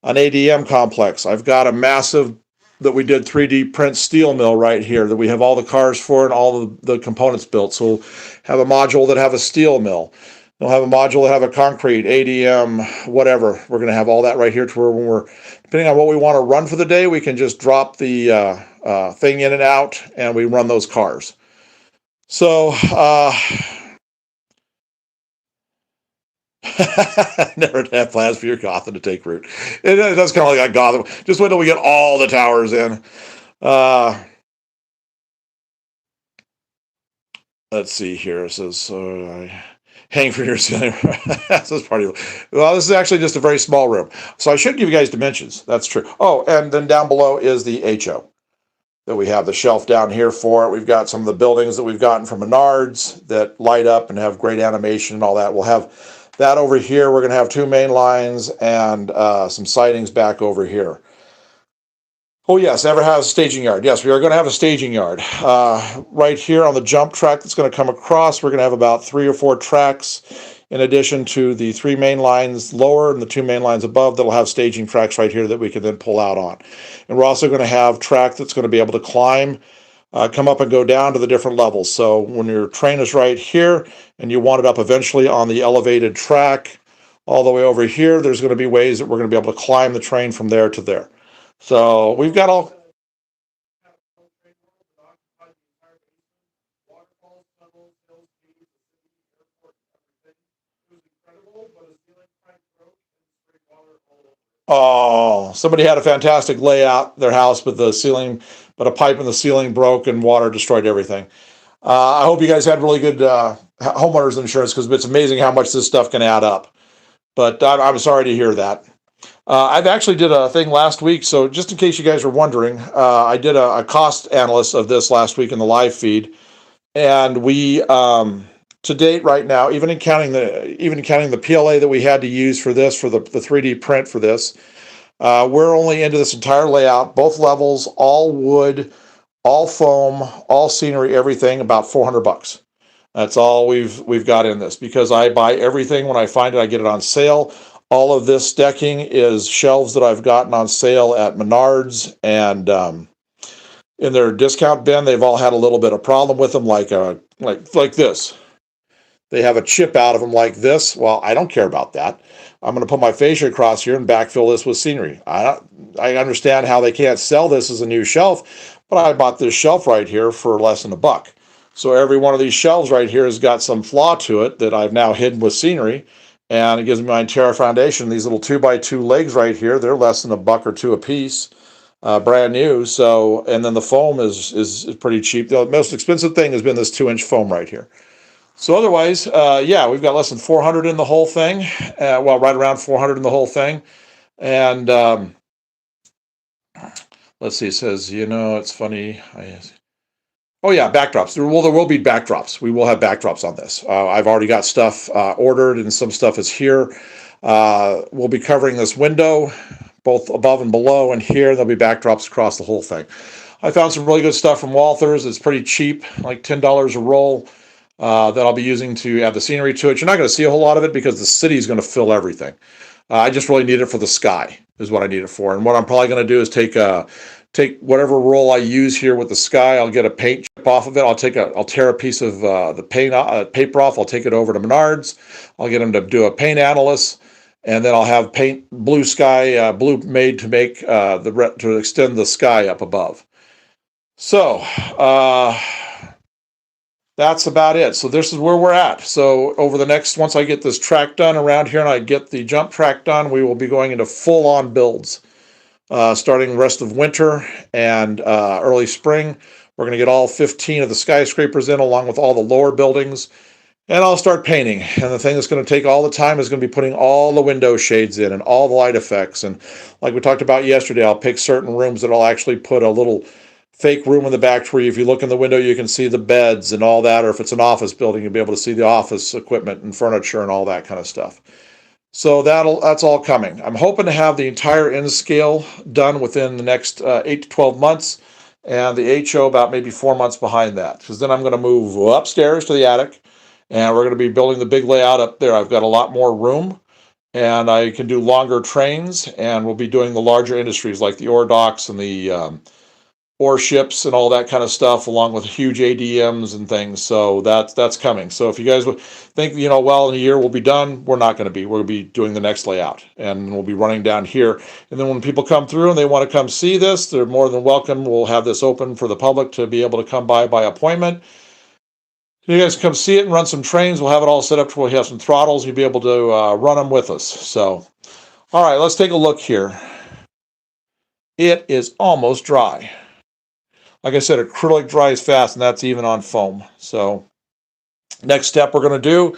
an ADM complex. I've got a massive that we did 3D print steel mill right here that we have all the cars for and all the components built. So we'll have a module that have a steel mill. We'll have a module that have a concrete, ADM, whatever. We're going to have all that right here to where when we're, depending on what we want to run for the day, we can just drop the thing in and out and we run those cars. So, never have plans for your Gotham to take root. It does kind of like Gotham. Just wait till we get all the towers in. Let's see here. It says, hang for your ceiling. This is part of, well, this is actually just a very small room. So I should give you guys dimensions. That's true. Oh, and then down below is the HO that we have the shelf down here for it. We've got some of the buildings that we've gotten from Menards that light up and have great animation and all that. We'll have that over here. We're going to have 2 main lines and some sidings back over here. Oh yes, ever has a staging yard. Yes, we are going to have a staging yard. Right here on the jump track that's going to come across, we're going to have about 3 or 4 tracks in addition to the 3 main lines lower and the 2 main lines above that'll have staging tracks right here that we can then pull out on. And we're also going to have track that's going to be able to climb, come up and go down to the different levels. So when your train is right here and you want it up eventually on the elevated track all the way over here, there's going to be ways that we're going to be able to climb the train from there to there. So we've got all. Oh, somebody had a fantastic layout, their house, but the ceiling, but a pipe in the ceiling broke and water destroyed everything. I hope you guys had really good homeowners insurance, because it's amazing how much this stuff can add up. But I'm sorry to hear that. I've actually did a thing last week, so just in case you guys were wondering, I did a cost analysis of this last week in the live feed, and we, to date right now, even counting the PLA that we had to use for this, for the 3D print for this, we're only into this entire layout, both levels, all wood, all foam, all scenery, everything, about $400. That's all we've got in this, because I buy everything when I find it. I get it on sale. All of this decking is shelves that I've gotten on sale at Menards, and in their discount bin, they've all had a little bit of problem with them, like this. They have a chip out of them like this. Well, I don't care about that. I'm going to put my fascia across here and backfill this with scenery. I understand how they can't sell this as a new shelf, but I bought this shelf right here for less than $1. So every one of these shelves right here has got some flaw to it that I've now hidden with scenery, and it gives me my entire foundation. These little 2x2 legs right here, they're less than $1 or $2 a piece, brand new. So, and then the foam is pretty cheap. The most expensive thing has been this 2-inch foam right here. So otherwise, yeah, we've got less than 400 in the whole thing. Well, right around 400 in the whole thing. And let's see, it says, it's funny. Oh yeah, backdrops. There will be backdrops. We will have backdrops on this. I've already got stuff ordered, and some stuff is here. We'll be covering this window, both above and below, and here there'll be backdrops across the whole thing. I found some really good stuff from Walthers. It's pretty cheap, like $10 a roll, that I'll be using to add the scenery to it. You're not going to see a whole lot of it because the city is going to fill everything. I just really need it for the sky, is what I need it for. And what I'm probably going to do is take whatever roll I use here with the sky. I'll get a paint chip off of it. I'll tear a piece of the paper off. I'll take it over to Menards. I'll get them to do a paint analysis, and then I'll have blue sky made to make to extend the sky up above. So that's about it. So this is where we're at. So over the next, once I get this track done around here and I get the jump track done, we will be going into full-on builds. Starting the rest of winter and early spring. We're going to get all 15 of the skyscrapers in, along with all the lower buildings. And I'll start painting. And the thing that's going to take all the time is going to be putting all the window shades in and all the light effects. And like we talked about yesterday, I'll pick certain rooms that I'll actually put a little fake room in the back where if you look in the window, you can see the beds and all that. Or if it's an office building, you'll be able to see the office equipment and furniture and all that kind of stuff. So that's all coming. I'm hoping to have the entire N scale done within the next 8 to 12 months, and the HO about maybe 4 months behind that. Because then I'm going to move upstairs to the attic, and we're going to be building the big layout up there. I've got a lot more room, and I can do longer trains, and we'll be doing the larger industries like the ore docks and the ore ships and all that kind of stuff, along with huge ADMs and things. So that's coming. So if you guys would think, well, in a year we'll be done, we're not going to be. We'll be doing the next layout, and we'll be running down here. And then when people come through and they want to come see this, they're more than welcome. We'll have this open for the public to be able to come by appointment. You guys come see it and run some trains. We'll have it all set up to where we have some throttles. You'll be able to run them with us. So, all right, let's take a look here. It is almost dry. Like I said, acrylic dries fast, and that's even on foam. So next step we're going to do,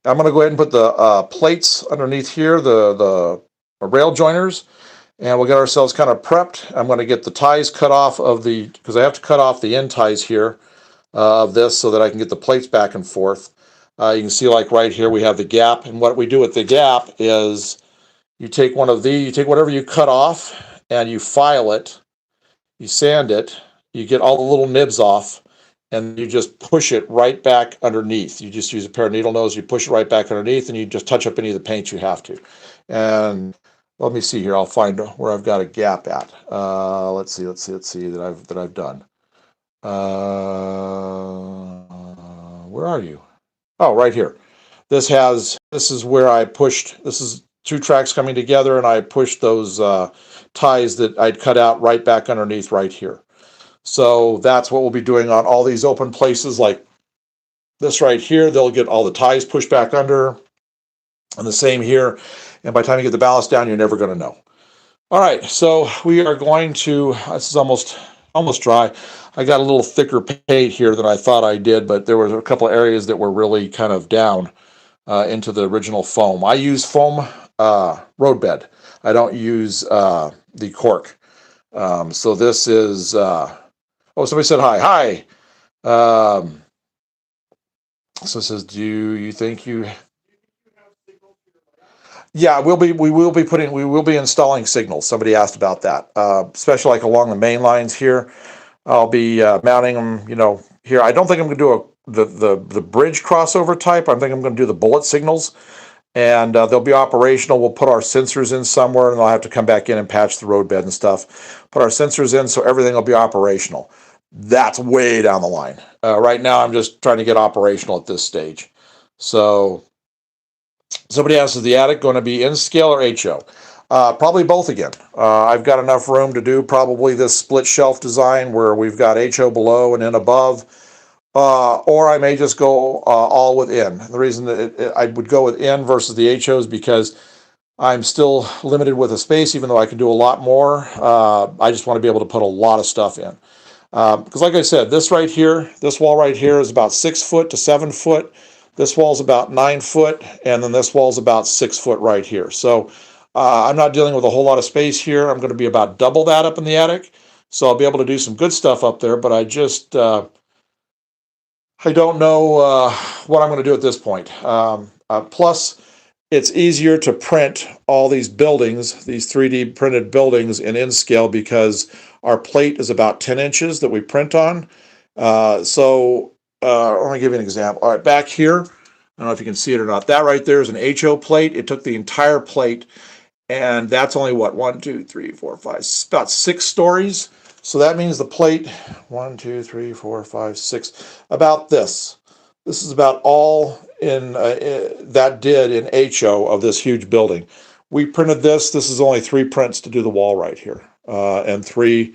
I'm going to go ahead and put the plates underneath here, the rail joiners, and we'll get ourselves kind of prepped. I'm going to get the ties cut off because I have to cut off the end ties here of this so that I can get the plates back and forth. You can see like right here we have the gap, and what we do with the gap is you take whatever you cut off and you file it, you sand it, you get all the little nibs off, and you just push it right back underneath. You just use a pair of needle nose, you push it right back underneath, and you just touch up any of the paint you have to. And let me see here, I'll find where I've got a gap at. Let's see that I've done. Where are you? Oh, right here. This is where I pushed, this is 2 tracks coming together, and I pushed those ties that I'd cut out right back underneath right here. So that's what we'll be doing on all these open places like this right here. They'll get all the ties pushed back under, and the same here. And by the time you get the ballast down, you're never going to know. All right, so we are going to, this is almost dry. I got a little thicker paint here than I thought I did, but there were a couple of areas that were really kind of down into the original foam. I use foam roadbed. I don't use the cork. So this is... Oh, somebody said hi. Hi. So it says, do you think you... Yeah, we will be installing signals. Somebody asked about that, especially like along the main lines here. I'll be mounting them, here. I don't think I'm going to do the bridge crossover type. I think I'm going to do the bullet signals, and they'll be operational. We'll put our sensors in somewhere, and they'll have to come back in and patch the roadbed and stuff. Put our sensors in so everything will be operational. That's way down the line. Right now, I'm just trying to get operational at this stage. So somebody asks, is the attic going to be in scale or HO? Probably both again. I've got enough room to do probably this split shelf design where we've got HO below and then above. Or I may just go all within. The reason that I would go within versus the HO is because I'm still limited with the space, even though I can do a lot more. I just want to be able to put a lot of stuff in. Because like I said, this wall right here is about 6 foot to 7 foot. This wall's about 9 foot, and then this wall's about 6 foot right here. So I'm not dealing with a whole lot of space here. I'm going to be about double that up in the attic. So I'll be able to do some good stuff up there, but I just, I don't know what I'm going to do at this point. Plus, it's easier to print all these buildings, these 3D printed buildings in scale because our plate is about 10 inches that we print on. Let me give you an example. All right, back here, I don't know if you can see it or not. That right there is an HO plate. It took the entire plate, and that's only what, 1, 2, 3, 4, 5, about 6 stories. So that means the plate, 1, 2, 3, 4, 5, 6, about this. This is about all in that did in HO of this huge building. We printed this. This is only 3 prints to do the wall right here, and 3.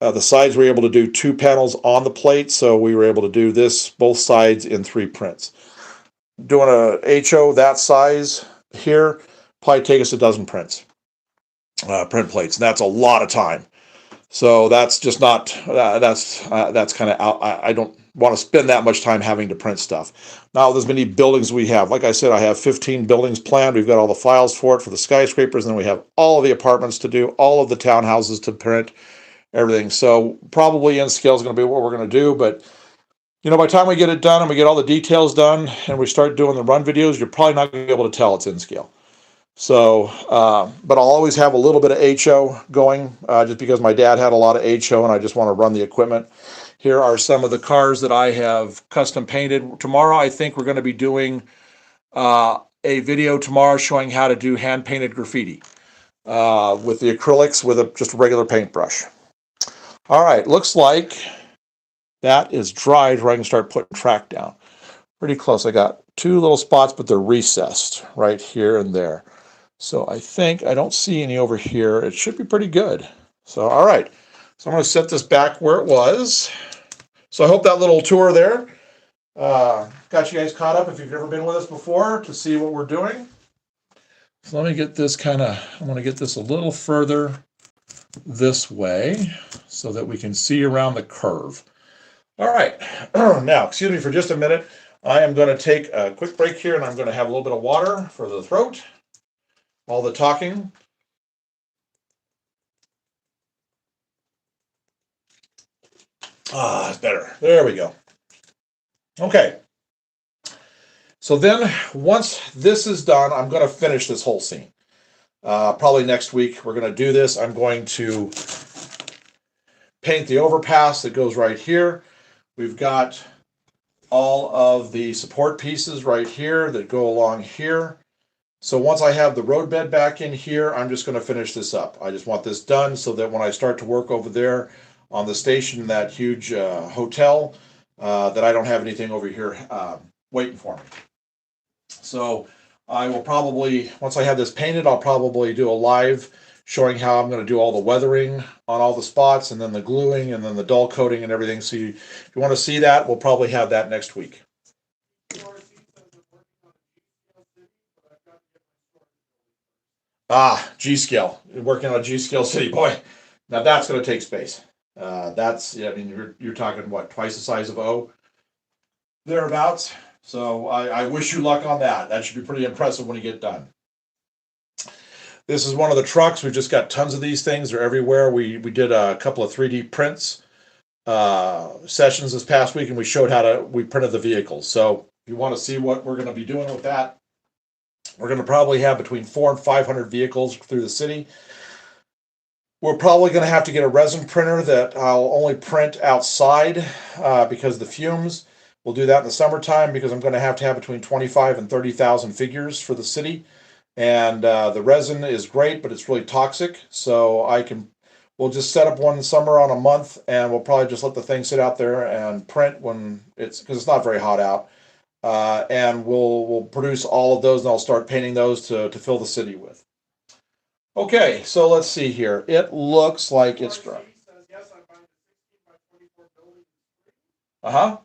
The sides we were able to do 2 panels on the plate, so we were able to do this both sides in 3 prints. Doing a HO that size here probably take us a dozen prints, print plates, and that's a lot of time. So that's just not that's kind of out. I don't want to spend that much time having to print stuff. Now, there's many buildings we have. Like I said, I have 15 buildings planned. We've got all the files for it for the skyscrapers, and then we have all of the apartments to do, all of the townhouses to print, everything. So probably N scale is going to be what we're going to do, but by the time we get it done and we get all the details done and we start doing the run videos, you're probably not going to be able to tell it's in scale. So, but I'll always have a little bit of HO going, just because my dad had a lot of HO and I just want to run the equipment. Here are some of the cars that I have custom painted. Tomorrow, I think we're going to be doing a video tomorrow showing how to do hand painted graffiti with the acrylics with just a regular paintbrush. All right, looks like that is dried where I can start putting track down. Pretty close. I got 2 little spots, but they're recessed right here and there. So I think I don't see any over here. It should be pretty good. So, all right. So I'm going to set this back where it was. So I hope that little tour there got you guys caught up if you've never been with us before to see what we're doing. So let me get this I'm going to get this a little further this way so that we can see around the curve. All right. Now, excuse me for just a minute. I am going to take a quick break here and I'm going to have a little bit of water for the throat. All the talking. It's better. There we go. Okay. So then once this is done, I'm going to finish this whole scene. Probably next week we're going to do this. I'm going to paint the overpass that goes right here. We've got all of the support pieces right here that go along here. So once I have the roadbed back in here, I'm just going to finish this up. I just want this done so that when I start to work over there on the station, that huge hotel, that I don't have anything over here waiting for me. So I will probably, once I have this painted, I'll probably do a live showing how I'm going to do all the weathering on all the spots and then the gluing and then the dull coating and everything. So if you want to see that, we'll probably have that next week. G-Scale. Working on a G-Scale city. Boy, now that's going to take space. You're talking, what, twice the size of O? Thereabouts. So I wish you luck on that. That should be pretty impressive when you get done. This is one of the trucks. We've just got tons of these things. They're everywhere. We did a couple of 3D prints sessions this past week, and we showed how we printed the vehicles. So if you want to see what we're going to be doing with that, we're going to probably have between 400 and 500 vehicles through the city. We're probably going to have to get a resin printer that I'll only print outside because of the fumes. We'll do that in the summertime because I'm going to have between 25 and 30,000 figures for the city. And the resin is great, but it's really toxic. So we'll just set up one in summer on a month, and we'll probably just let the thing sit out there and print because it's not very hot out. And we'll produce all of those, and I'll start painting those to fill the city with. Okay, so let's see here. It looks like it's dry. Uh-huh.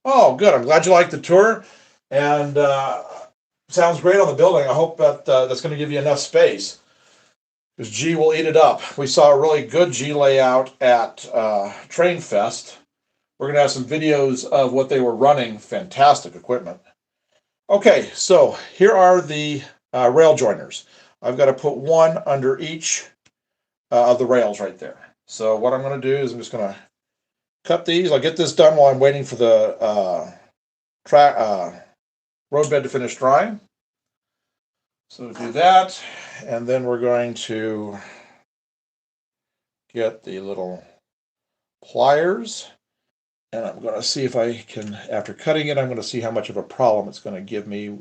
Oh, good. I'm glad you liked the tour. And sounds great on the building. I hope that that's going to give you enough space, because G will eat it up. We saw a really good G layout at Train Fest. We're going to have some videos of what they were running. Fantastic equipment. Okay, so here are the rail joiners. I've got to put one under each of the rails right there. So what I'm going to do is I'm just going to cut these. I'll get this done while I'm waiting for the roadbed to finish drying. So do that, and then we're going to get the little pliers, and I'm going to see if I can, after cutting it, I'm going to see how much of a problem it's going to give me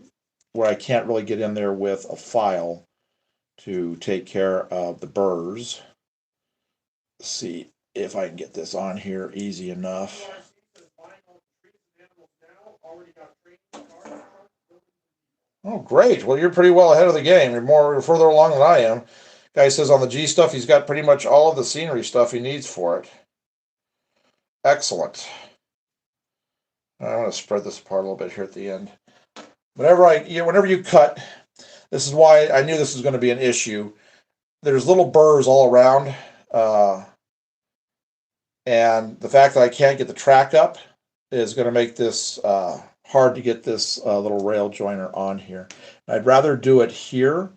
where I can't really get in there with a file to take care of the burrs. Let's see if I can get this on here easy enough. Oh, great. Well, you're pretty well ahead of the game. You're further along than I am. Guy says on the G stuff, he's got pretty much all of the scenery stuff he needs for it. Excellent. I'm going to spread this apart a little bit here at the end. Whenever you cut, this is why I knew this was going to be an issue. There's little burrs all around, And the fact that I can't get the track up is going to make this hard to get this little rail joiner on here. I'd rather do it here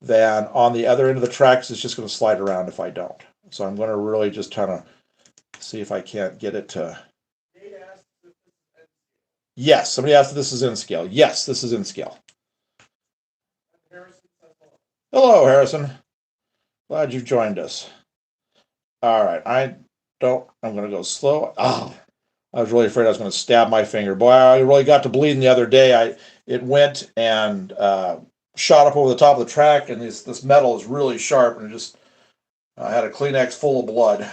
than on the other end of the tracks. It's just going to slide around if I don't. So I'm going to really just kind of see if I can't get it to. Yes, somebody asked if this is in scale. Yes, this is in scale. Hello, Harrison. Glad you joined us. All right, I'm going to go slow. Oh, I was really afraid I was going to stab my finger. Boy, I really got to bleeding the other day. It went and shot up over the top of the track, and this metal is really sharp, and I had a Kleenex full of blood.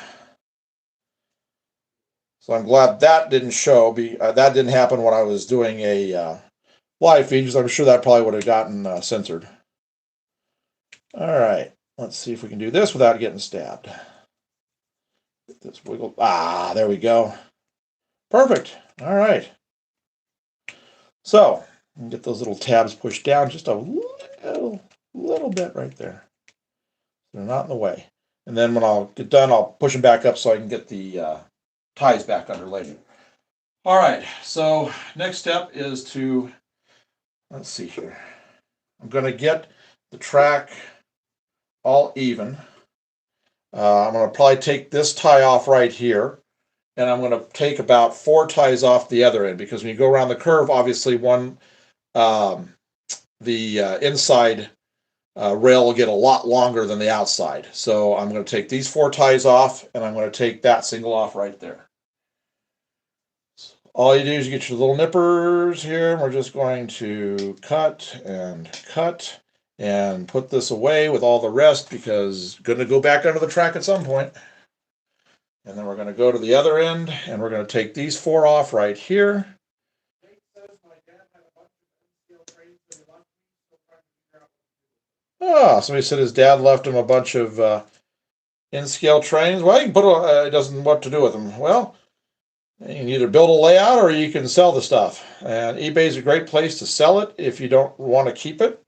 So I'm glad that didn't show. That didn't happen when I was doing a live feed, because I'm sure that probably would have gotten censored. All right, let's see if we can do this without getting stabbed. Get this wiggle. There we go. Perfect. All right. So get those little tabs pushed down just a little bit right there. They're not in the way. And then when I'll get done, I'll push them back up so I can get the ties back under later. All right, so next step is to, let's see here. I'm going to get the track all even. I'm going to probably take this tie off right here, and I'm going to take about 4 ties off the other end, because when you go around the curve, obviously the inside rail will get a lot longer than the outside. So I'm going to take these 4 ties off, and I'm going to take that single off right there. All you do is you get your little nippers here, and we're just going to cut and put this away with all the rest, because I'm going to go back under the track at some point. And then we're going to go to the other end, and we're going to take these 4 off right here. Somebody said his dad left him a bunch of in-scale trains. Well, you can put it doesn't know what to do with them. Well, you can either build a layout or you can sell the stuff. And eBay is a great place to sell it if you don't want to keep it.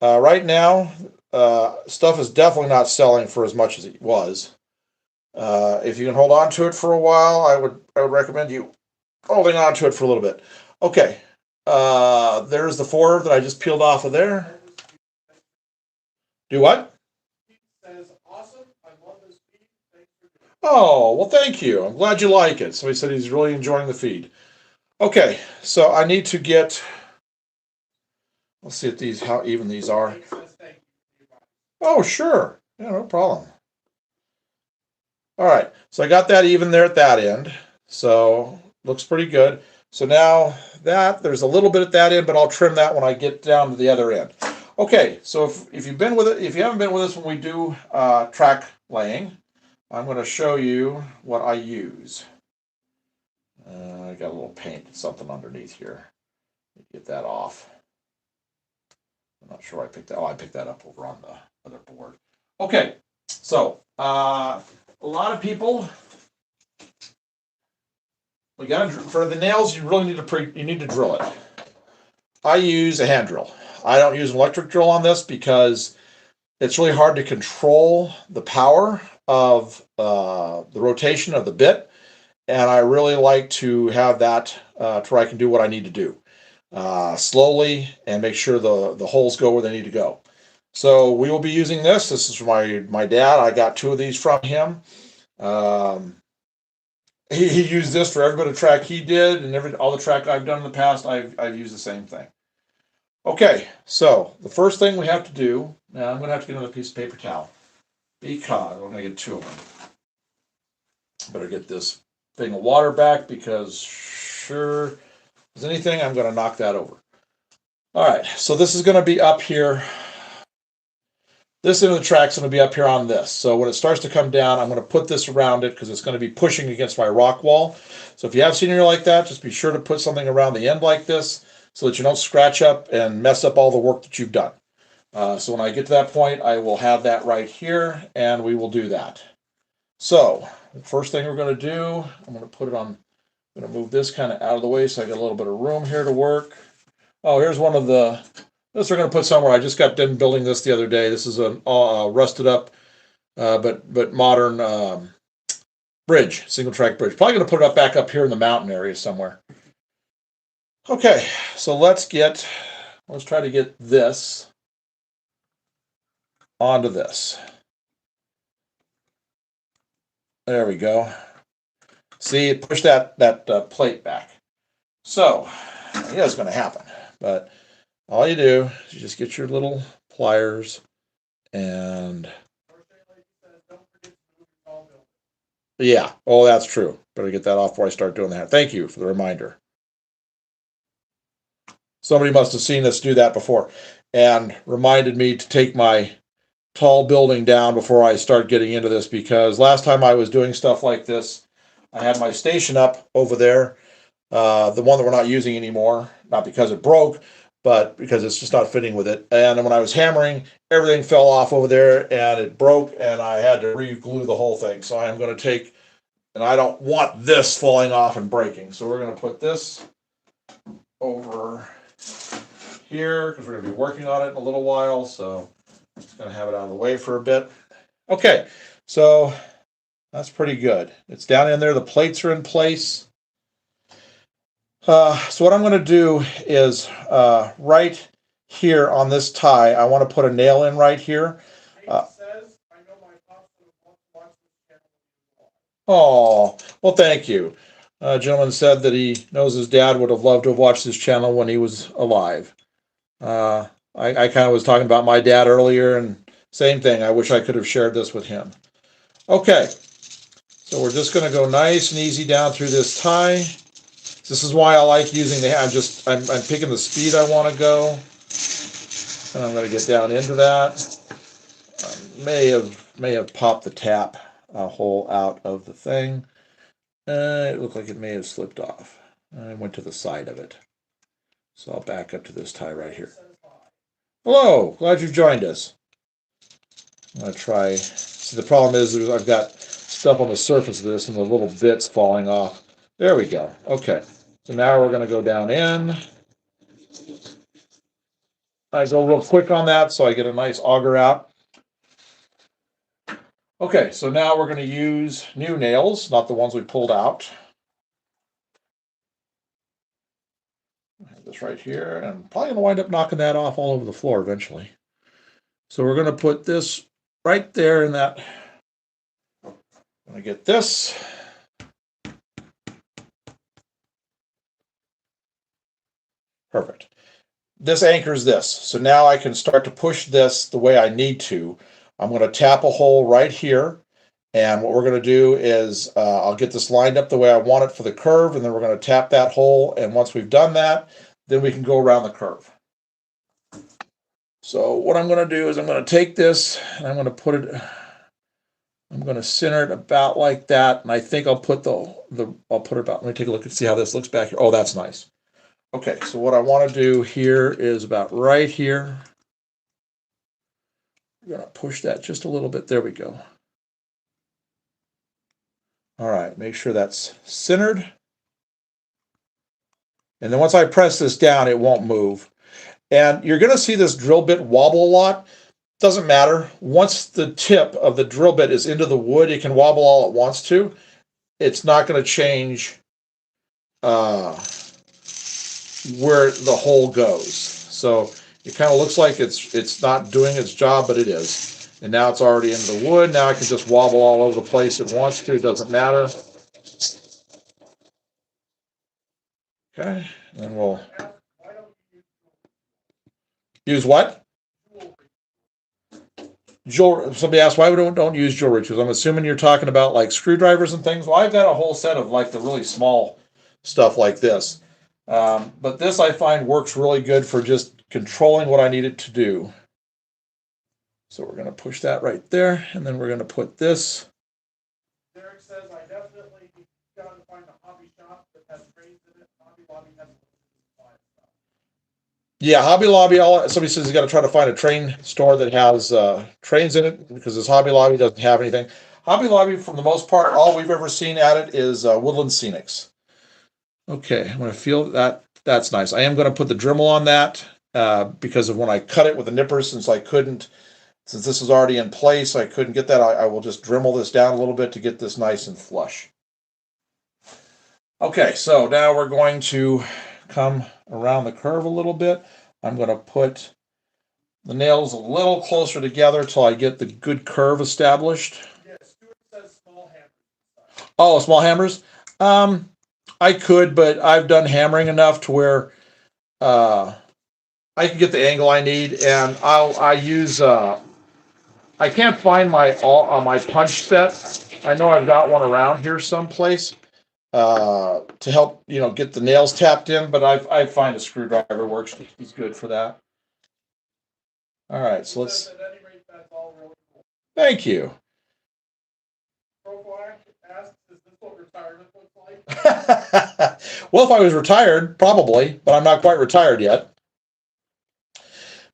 Right now, stuff is definitely not selling for as much as it was. If you can hold on to it for a while, I would recommend you holding on to it for a little bit. Okay, there's the 4 that I just peeled off of there. Do what? Oh, well, thank you. I'm glad you like it. Somebody said he's really enjoying the feed. Okay, so I need to get, let's see if how even these are. Oh, sure. Yeah, no problem. All right, so I got that even there at that end. So looks pretty good. So now there's a little bit at that end, but I'll trim that when I get down to the other end. Okay, so if you've been with it, if you haven't been with us when we do track laying, I'm going to show you what I use. I got a little paint, something underneath here. Get that off. I'm not sure I picked that. Oh, I picked that up over on the other board. Okay, so a lot of people, for the nails, you really need to drill it. I use a hand drill. I don't use an electric drill on this because it's really hard to control the power of the rotation of the bit, and I really like to have that to where I can do what I need to do slowly and make sure the holes go where they need to go. So we will be using this. This is from my dad. I got 2 of these from him. He used this for every bit of track he did, and all the track I've done in the past, I've used the same thing. Okay, so the first thing we have to do, now I'm going to have to get another piece of paper towel, because I'm going to get 2 of them. Better get this thing of water back, because sure as anything, I'm going to knock that over. All right, so this is going to be up here. This end of the track's going to be up here on this. So when it starts to come down, I'm going to put this around it, because it's going to be pushing against my rock wall. So if you have scenery like that, just be sure to put something around the end like this, so that you don't scratch up and mess up all the work that you've done. So when I get to that point, I will have that right here, and we will do that. So the first thing we're going to do, I'm going to put it on, I'm going to move this kind of out of the way so I got a little bit of room here to work. Oh, here's one of the, this we're going to put somewhere. I just got done building this the other day. This is a rusted up but modern bridge, single track bridge. Probably going to put it back up here in the mountain area somewhere. Okay, so let's try to get this onto this. There we go. See, it pushed that plate back. So, yeah, it's going to happen. But all you do is you just get your little pliers and yeah. Oh, that's true. Better get that off before I start doing that. Thank you for the reminder. Somebody must have seen us do that before and reminded me to take my tall building down before I start getting into this, because last time I was doing stuff like this, I had my station up over there, the one that we're not using anymore, not because it broke, but because it's just not fitting with it. And when I was hammering, everything fell off over there and it broke, and I had to re-glue the whole thing. So I'm going to take, and I don't want this falling off and breaking. So we're going to put this over here because we're going to be working on it in a little while. So I'm just going to have it out of the way for a bit. Okay, so that's pretty good. It's down in there. The plates are in place. So what I'm going to do is right here on this tie, I want to put a nail in right here. Oh, well, thank you. A gentleman said that he knows his dad would have loved to have watched this channel when he was alive. I kind of was talking about my dad earlier, and same thing. I wish I could have shared this with him. Okay, so we're just going to go nice and easy down through this tie. This is why I like using the hand. I'm picking the speed I want to go, and I'm going to get down into that. May have popped the tap hole out of the thing. It looked like it may have slipped off. I went to the side of it. So I'll back up to this tie right here. Hello, glad you've joined us. I'm going to try. See, the problem is I've got stuff on the surface of this and the little bits falling off. There we go. Okay. So now we're going to go down in. I go real quick on that so I get a nice auger out. Okay, so now we're going to use new nails, not the ones we pulled out. I have this right here, and I'm probably going to wind up knocking that off all over the floor eventually. So we're going to put this right there in that. I'm going to get this. Perfect. This anchors this. So now I can start to push this the way I need to. I'm going to tap a hole right here. And what we're going to do is I'll get this lined up the way I want it for the curve, and then we're going to tap that hole. And once we've done that, then we can go around the curve. So what I'm going to do is I'm going to take this and I'm going to put it, I'm going to center it about like that. And I think I'll put I'll put it about, let me take a look and see how this looks back here. Oh, that's nice. Okay, so what I want to do here is about right here. We're going to push that just a little bit. There we go. All right, make sure that's centered. And then once I press this down, it won't move. And you're going to see this drill bit wobble a lot. Doesn't matter. Once the tip of the drill bit is into the wood, it can wobble all it wants to. It's not going to change where the hole goes. So it kind of looks like it's not doing its job, but it is. And now it's already into the wood. Now I can just wobble all over the place it wants to. It doesn't matter. Okay, and we'll use what? Jewelry. Somebody asked why we don't use jewelry tools. I'm assuming you're talking about like screwdrivers and things. Well, I've got a whole set of like the really small stuff like this. But this I find works really good for just controlling what I need it to do. So we're going to push that right there, and then we're going to put this. Derek says, I definitely got to find a hobby shop that has trains in it. Hobby Lobby has stuff. Yeah, Hobby Lobby. Somebody says you got to try to find a train store that has trains in it, because this Hobby Lobby doesn't have anything. Hobby Lobby, for the most part, all we've ever seen at it is Woodland Scenics. Okay, I'm going to feel that. That's nice. I am going to put the Dremel on that because of when I cut it with the nippers, since I couldn't Since this is already in place, I couldn't get that. I will just Dremel this down a little bit to get this nice and flush. Okay, so now we're going to come around the curve a little bit. I'm going to put the nails a little closer together till I get the good curve established. Yeah, Stuart says small hammers. Oh, small hammers? I could, but I've done hammering enough to where I can get the angle I need, and I use I can't find my my punch set. I know I've got one around here someplace to help get the nails tapped in, but I find a screwdriver works. He's good for that. All right, so let's. At any rate, that's all really cool. Thank you. Profile asks, "Is this what retirement looks like?" Well, if I was retired, probably, but I'm not quite retired yet.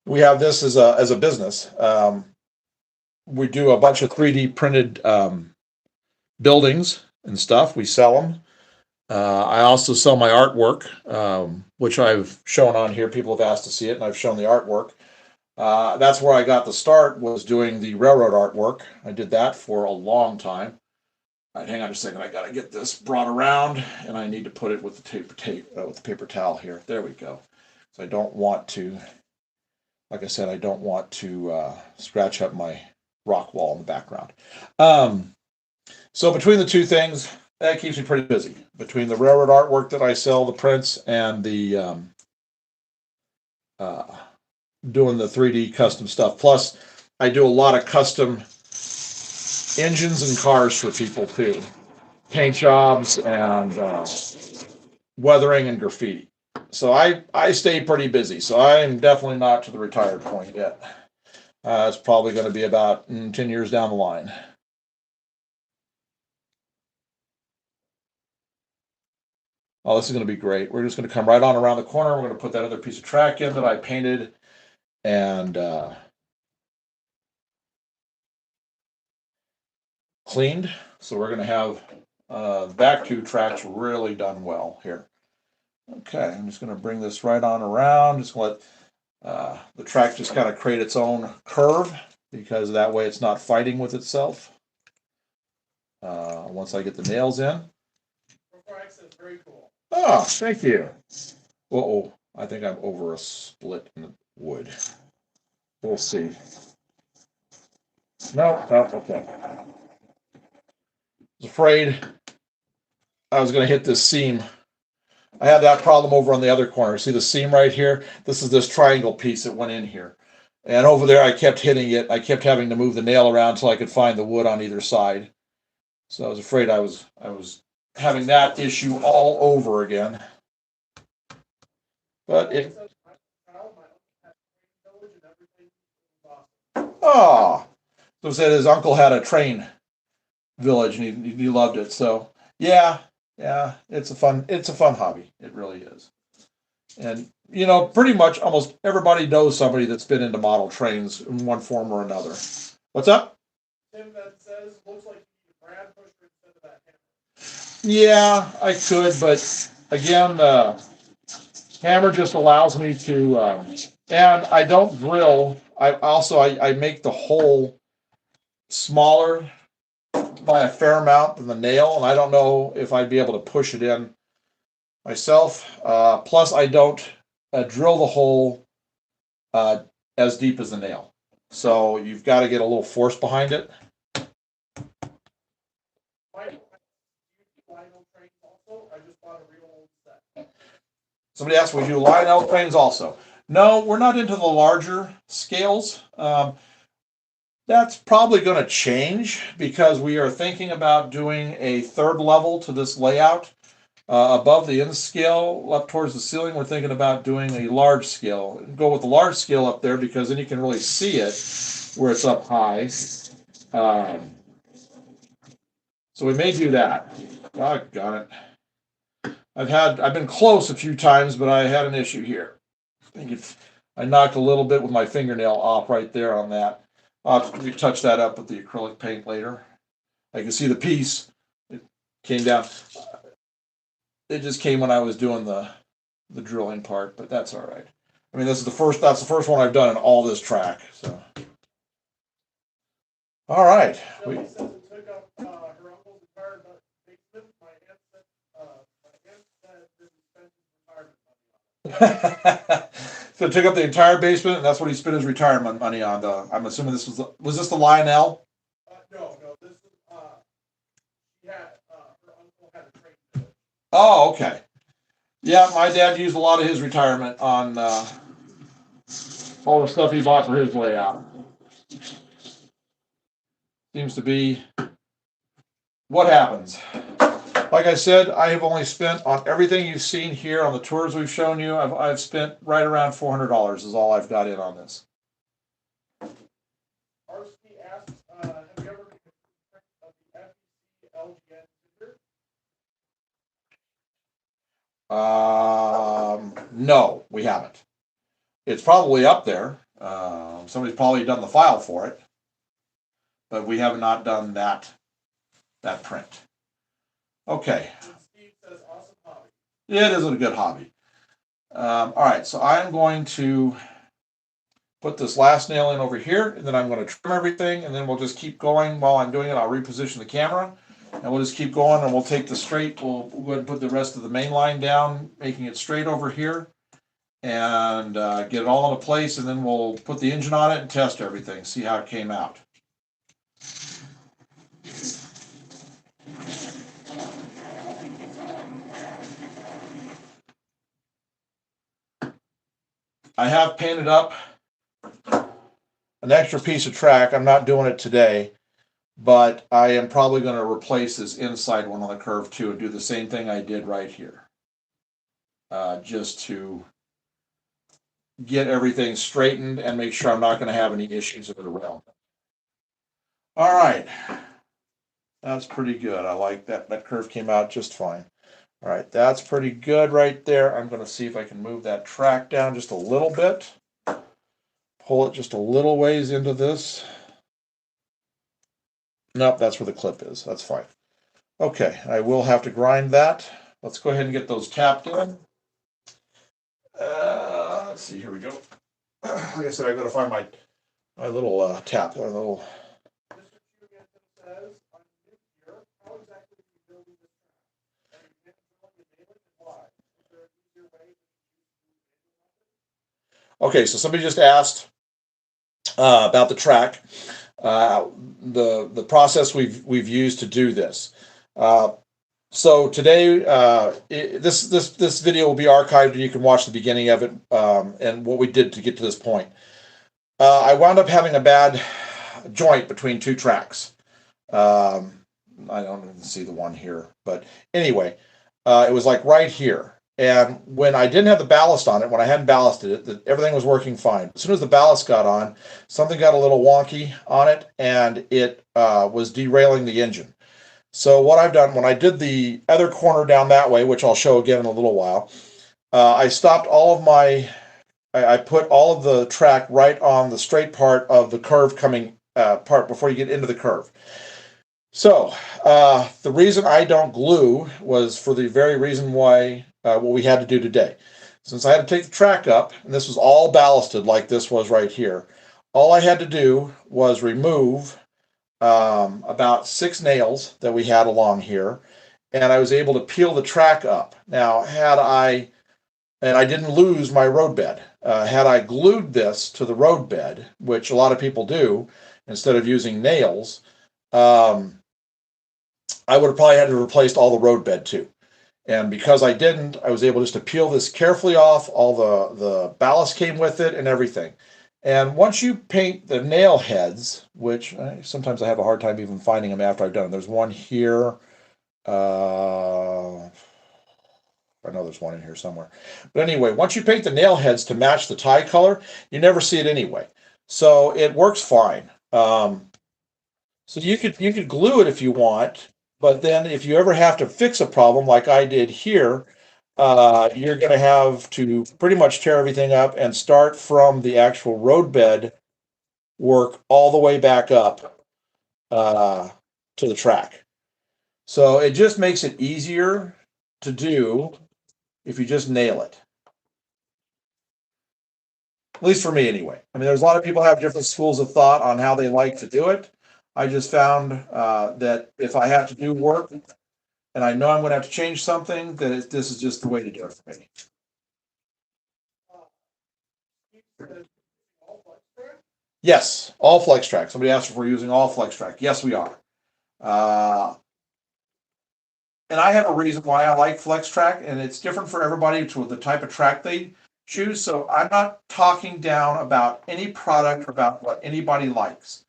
We have this as a business. We do a bunch of 3D printed buildings and stuff. We sell them. I also sell my artwork, which I've shown on here. People have asked to see it, and I've shown the artwork. That's where I got the start, was doing the railroad artwork. I did that for a long time. All right, hang on just a second. I got to get this brought around, and I need to put it with the paper towel here. There we go. So I don't want to, like I said, I don't want to scratch up my rock wall in the background. So between the two things, that keeps me pretty busy. Between the railroad artwork that I sell, the prints, and the doing the 3D custom stuff. Plus, I do a lot of custom engines and cars for people too. Paint jobs and weathering and graffiti. So I stay pretty busy. So I am definitely not to the retired point yet. It's probably going to be about 10 years down the line. Oh, this is going to be great. We're just going to come right on around the corner. We're going to put that other piece of track in that I painted and cleaned. So we're going to have back two tracks really done well here. Okay, I'm just going to bring this right on around. Just let the track just kind of create its own curve, because that way it's not fighting with itself. Once I get the nails in. Very cool. Oh, thank you. Uh-oh, I think I'm over a split in the wood. We'll see. No, okay. I was afraid I was going to hit this seam. I had that problem over on the other corner. See the seam right here? This is this triangle piece that went in here. And over there, I kept hitting it. I kept having to move the nail around until I could find the wood on either side. So I was afraid I was having that issue all over again. But it. Oh, so said his uncle had a train village and he loved it. So yeah, it's a fun hobby. It really is. And pretty much almost everybody knows somebody that's been into model trains in one form or another. What's up? Tim, that says looks like you need a brad pusher instead of that hammer. Yeah, I could, but again, hammer just allows me to, and I don't drill. I make the hole smaller by a fair amount than the nail, and I don't know if I'd be able to push it in myself. Plus, I don't drill the hole as deep as the nail, so you've got to get a little force behind it. Somebody asked, "We do Lionel trains also?" No, we're not into the larger scales. That's probably going to change because we are thinking about doing a third level to this layout. Above the end scale, up towards the ceiling, we're thinking about doing a large scale. Go with the large scale up there because then you can really see it where it's up high. So we may do that. Doggone it. I've been close a few times, but I had an issue here. I knocked a little bit with my fingernail off right there on that. I'll have to retouch that up with the acrylic paint later. I can see the piece. It came down. It just came when I was doing the drilling part, but that's all right. I mean, that's the first one I've done in all this track. So All right. Shelly says it took up her uncle's entire basement. My aunt said that he spent his retirement money on it. So it took up the entire basement, and that's what he spent his retirement money on. I'm assuming this was this the Lionel? No, this is she had her uncle had a train village. Oh, okay. Yeah, my dad used a lot of his retirement on all the stuff he bought for his layout. Seems to be what happens. Like I said, I have only spent on everything you've seen here on the tours we've shown you. I've spent right around $400 is all I've got in on this. Arsky asks, have you ever been a print of the FEC LGN tinder? No, we haven't. It's probably up there. Somebody's probably done the file for it, but we have not done that print. Okay. And Steve says, awesome hobby. It is a good hobby. All right, so I'm going to put this last nail in over here, and then I'm going to trim everything, and then we'll just keep going. While I'm doing it, I'll reposition the camera, and we'll just keep going, and we'll take the straight, we'll go ahead and put the rest of the main line down, making it straight over here, and get it all into place, and then we'll put the engine on it and test everything, see how it came out. I have painted up an extra piece of track. I'm not doing it today, but I am probably going to replace this inside one on the curve too and do the same thing I did right here. Just to get everything straightened and make sure I'm not going to have any issues with it around. All right. That's pretty good. I like that. That curve came out just fine. All right, that's pretty good right there. I'm going to see if I can move that track down just a little bit. Pull it just a little ways into this. Nope, that's where the clip is. That's fine. Okay, I will have to grind that. Let's go ahead and get those tapped in. Let's see, here we go. Like I said, I got to find my little tap, my little. Mr. Chuganton says, I'm new here. How exactly are you building this track? Are you hand-drilling and nailing and why? Is there an easier way to use the manual method? Okay, so somebody just asked about the track, the process we've used to do this. So today, this video will be archived, and you can watch the beginning of it and what we did to get to this point. I wound up having a bad joint between two tracks. I don't even see the one here, but anyway, it was like right here. And when I didn't have the ballast on it, when I hadn't ballasted it, everything was working fine. As soon as the ballast got on, something got a little wonky on it, and it was derailing the engine. So what I've done, when I did the other corner down that way, which I'll show again in a little while, I stopped all of my, I put all of the track right on the straight part of the curve coming part before you get into the curve. So the reason I don't glue was for the very reason why what we had to do today. Since I had to take the track up, and this was all ballasted like this was right here, all I had to do was remove about 6 nails that we had along here, and I was able to peel the track up. Now, and I didn't lose my roadbed. Had I glued this to the roadbed, which a lot of people do, instead of using nails, I would have probably had to replace all the roadbed too. And because I didn't, I was able just to peel this carefully off. All the ballast came with it and everything. And once you paint the nail heads, which sometimes I have a hard time even finding them after I've done them. There's one here. I know there's one in here somewhere. But anyway, once you paint the nail heads to match the tie color, you never see it anyway. So it works fine. So you could glue it if you want, but then if you ever have to fix a problem like I did here, you're going to have to pretty much tear everything up and start from the actual roadbed work all the way back up to the track. So it just makes it easier to do if you just nail it. At least for me anyway. I mean, there's a lot of people have different schools of thought on how they like to do it. I just found that if I have to do work and I know I'm going to have to change something, this is just the way to do it for me. Yes, all flex track. Somebody asked if we're using all flex track. Yes, we are. And I have a reason why I like flex track, and it's different for everybody to the type of track they choose. So I'm not talking down about any product or about what anybody likes.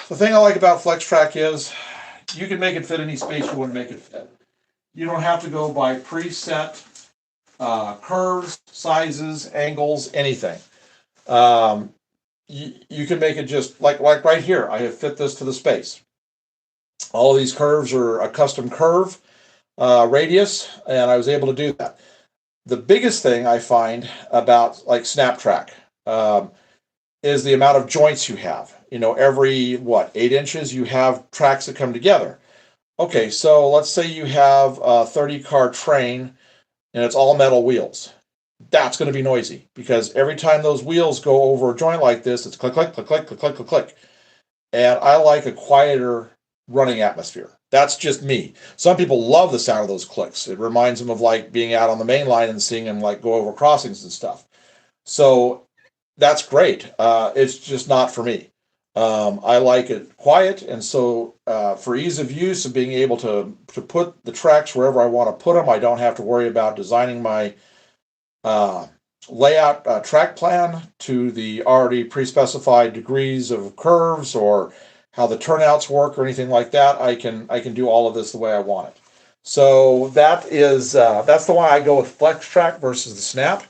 The thing I like about flex track is you can make it fit any space you want to make it fit. You don't have to go by preset curves, sizes, angles, anything. You can make it just like right here. I have fit this to the space. All of these curves are a custom curve radius, and I was able to do that. The biggest thing I find about like SnapTrack is the amount of joints you have. You know, every 8 inches you have tracks that come together. Okay, so let's say you have a 30-car train and it's all metal wheels. That's going to be noisy because every time those wheels go over a joint like this, it's click, click, click, click, click, click, click, click. And I like a quieter running atmosphere. That's just me. Some people love the sound of those clicks. It reminds them of like being out on the main line and seeing them like go over crossings and stuff. So that's great. It's just not for me. I like it quiet, and so for ease of use of being able to put the tracks wherever I want to put them, I don't have to worry about designing my uh, layout track plan to the already pre-specified degrees of curves or how the turnouts work or anything like that. I can do all of this the way I want it. So that's the why I go with Flex Track versus the Snap.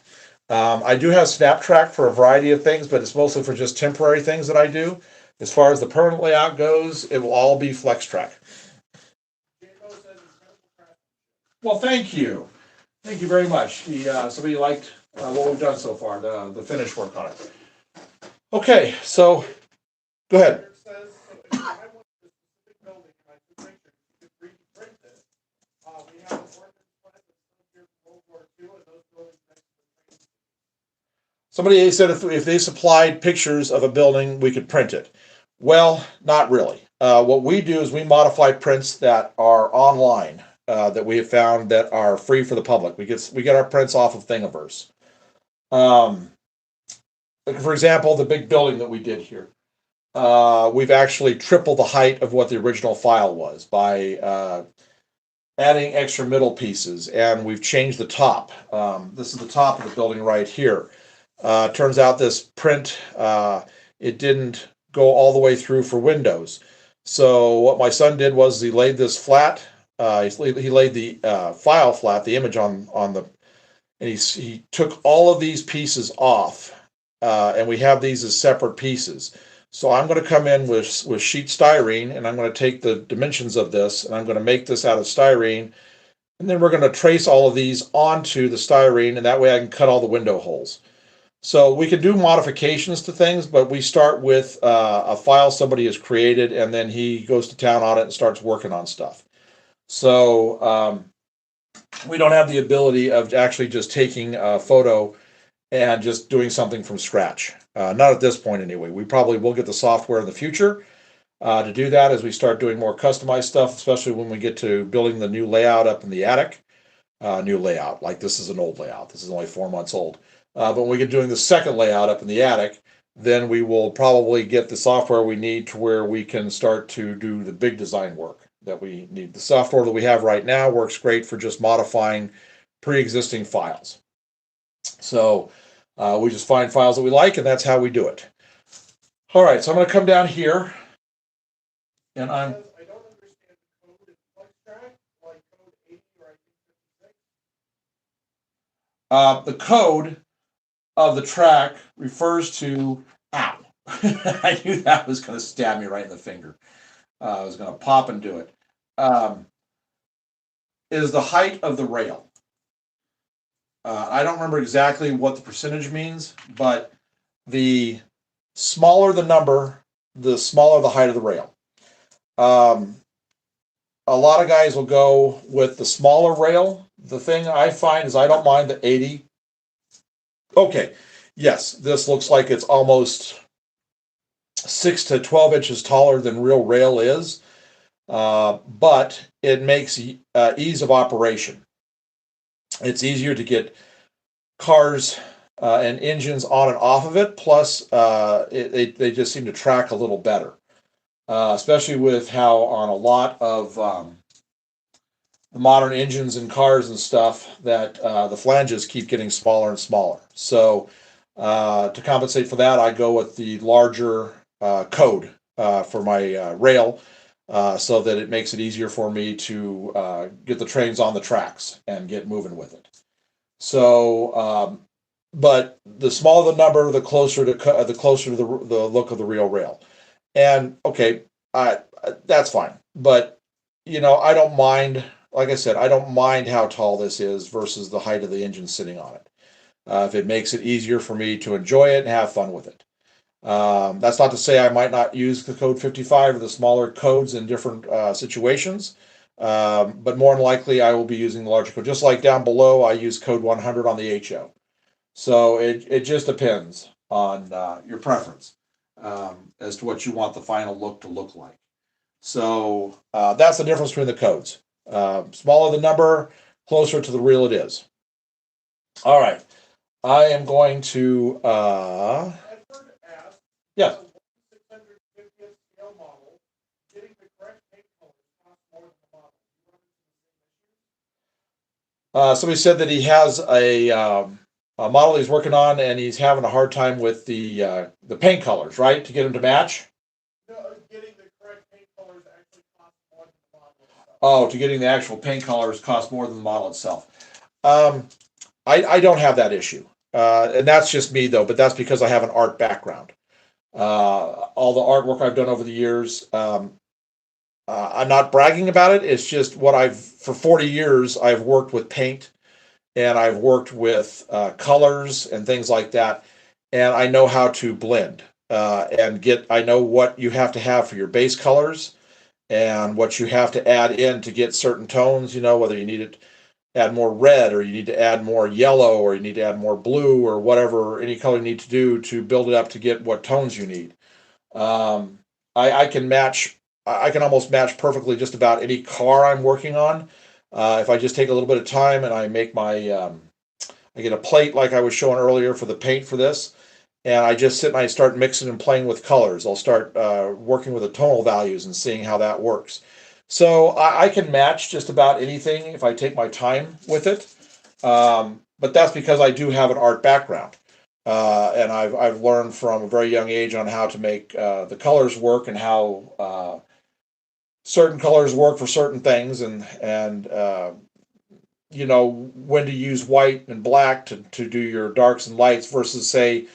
I do have SnapTrack for a variety of things, but it's mostly for just temporary things that I do. As far as the permanent layout goes, it will all be FlexTrack. Well, thank you. Thank you very much. Somebody liked what we've done so far, the finish work on it. Okay, so go ahead. It says, so if I went to a specific building and I took pictures, you could 3D print it. We have an ordinance plan that's still here from World War II, and those buildings next to the train. Somebody said if they supplied pictures of a building, we could print it. Well, not really. What we do is we modify prints that are online that we have found that are free for the public. We get our prints off of Thingiverse. Like for example, the big building that we did here. We've actually tripled the height of what the original file was by adding extra middle pieces, and we've changed the top. This is the top of the building right here. Turns out this print, it didn't go all the way through for Windows. So what my son did was he laid this flat. He laid the file flat, the image on the, and he took all of these pieces off, and we have these as separate pieces. So I'm going to come in with sheet styrene, and I'm going to take the dimensions of this, and I'm going to make this out of styrene, and then we're going to trace all of these onto the styrene, and that way I can cut all the window holes. So we can do modifications to things, but we start with a file somebody has created, and then he goes to town on it and starts working on stuff. So we don't have the ability of actually just taking a photo and just doing something from scratch. Not at this point anyway. We probably will get the software in the future to do that as we start doing more customized stuff, especially when we get to building the new layout up in the attic. New layout, like this is an old layout. This is only 4 months old. But when we get doing the second layout up in the attic, then we will probably get the software we need to where we can start to do the big design work that we need. The software that we have right now works great for just modifying pre-existing files. So we just find files that we like, and that's how we do it. All right, so I'm going to come down here, and I don't understand the code in FlexTrack, like code 80 or I think 56. the code of the track refers to, ow, I knew that was going to stab me right in the finger. I was going to pop and do it. Is the height of the rail. I don't remember exactly what the percentage means, but the smaller the number, the smaller the height of the rail. A lot of guys will go with the smaller rail. The thing I find is I don't mind the 80. Okay, yes, this looks like it's almost 6 to 12 inches taller than real rail is, but it makes ease of operation. It's easier to get cars and engines on and off of it. Plus, they just seem to track a little better, especially with how on a lot of the modern engines and cars and stuff that the flanges keep getting smaller and smaller. So to compensate for that, I go with the larger code for my rail. So that it makes it easier for me to get the trains on the tracks and get moving with it. So, but the smaller the number, the closer to the look of the real rail. And okay, that's fine. But I don't mind. Like I said, I don't mind how tall this is versus the height of the engine sitting on it. If it makes it easier for me to enjoy it and have fun with it. That's not to say I might not use the code 55 or the smaller codes in different situations, but more than likely I will be using the larger code. Just like down below, I use code 100 on the HO. So it just depends on your preference as to what you want the final look to look like. So that's the difference between the codes. Smaller the number, closer to the real it is. All right. I am going to, Edward asked, yeah. the 650th scale model, getting the correct paint colors costs more than the model. You run into the same issue? Somebody said that he has a model he's working on, and he's having a hard time with the paint colors, right, to get them to match. No, getting the correct paint colors actually costs more than the model itself. Oh, to getting the actual paint colors costs more than the model itself. Um, I don't have that issue, and that's just me though. But that's because I have an art background. All the artwork I've done over the years. I'm not bragging about it. It's just what for 40 years I've worked with paint and I've worked with colors and things like that, and I know how to blend I know what you have to have for your base colors and what you have to add in to get certain tones. Whether you need to add more red or you need to add more yellow or you need to add more blue or whatever any color you need to do to build it up to get what tones you need. Um, I can match. I can almost match perfectly just about any car I'm working on. If I just take a little bit of time and I make I get a plate like I was showing earlier for the paint for this, and I just sit and I start mixing and playing with colors. I'll start working with the tonal values and seeing how that works. So I can match just about anything if I take my time with it. But that's because I do have an art background. And I've learned from a very young age on how to make the colors work and how certain colors work for certain things, and when to use white and black to do your darks and lights versus say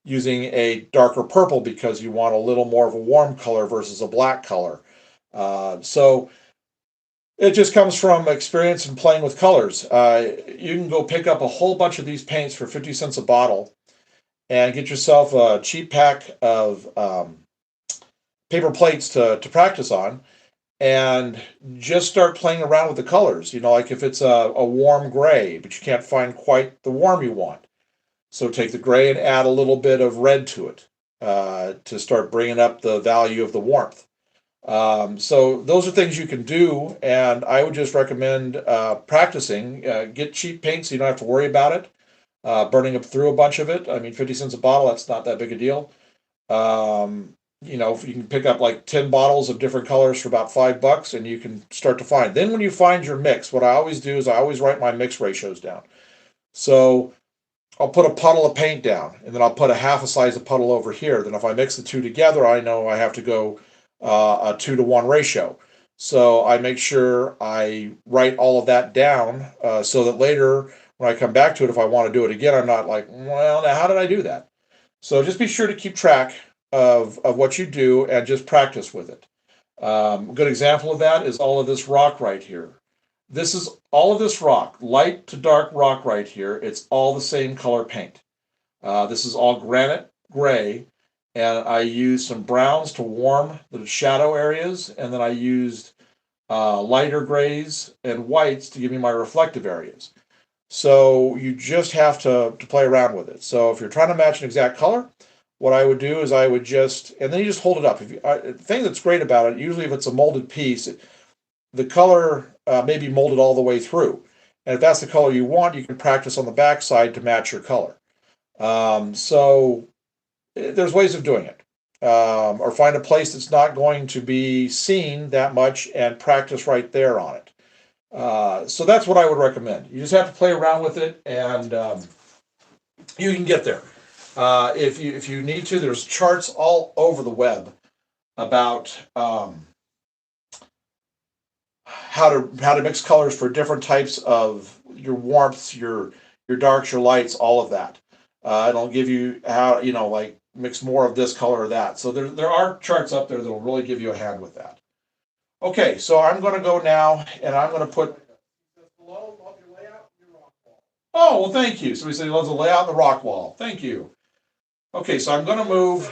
using a darker purple because you want a little more of a warm color versus a black color. So it just comes from experience and playing with colors. You can go pick up a whole bunch of these paints for 50 cents a bottle and get yourself a cheap pack of paper plates to practice on and just start playing around with the colors. Like if it's a warm gray, but you can't find quite the warm you want. So take the gray and add a little bit of red to it to start bringing up the value of the warmth. So those are things you can do, and I would just recommend practicing. Get cheap paint so you don't have to worry about it. Burning up through a bunch of it. I mean, 50 cents a bottle, that's not that big a deal. If you can pick up like 10 bottles of different colors for about $5 and you can start to find. Then when you find your mix, what I always do is I always write my mix ratios down. So I'll put a puddle of paint down and then I'll put a half a size of puddle over here. Then if I mix the two together, I know I have to go a 2-to-1 ratio. So I make sure I write all of that down so that later when I come back to it, if I want to do it again, I'm not like, well, now how did I do that? So just be sure to keep track of what you do and just practice with it. A good example of that is all of this rock right here. This is all of this rock, light to dark rock right here. It's all the same color paint. This is all granite gray, and I used some browns to warm the shadow areas, and then I used lighter grays and whites to give me my reflective areas. So you just have to play around with it. So if you're trying to match an exact color, what I would do is I would just, and then you just hold it up. The thing that's great about it, usually if it's a molded piece, the color may be molded all the way through. And if that's the color you want, you can practice on the backside to match your color. So there's ways of doing it. Or find a place that's not going to be seen that much and practice right there on it. So that's what I would recommend. You just have to play around with it, and you can get there. If you need to, there's charts all over the web about how to mix colors for different types of your warmths, your darks, your lights, all of that. It'll give you how, like mix more of this color or that. So there are charts up there that'll really give you a hand with that. Okay, so I'm going to go now, and I'm going to put. Oh, well, thank you. So we said he loves the layout and the rock wall. Thank you. Okay, so I'm going to move.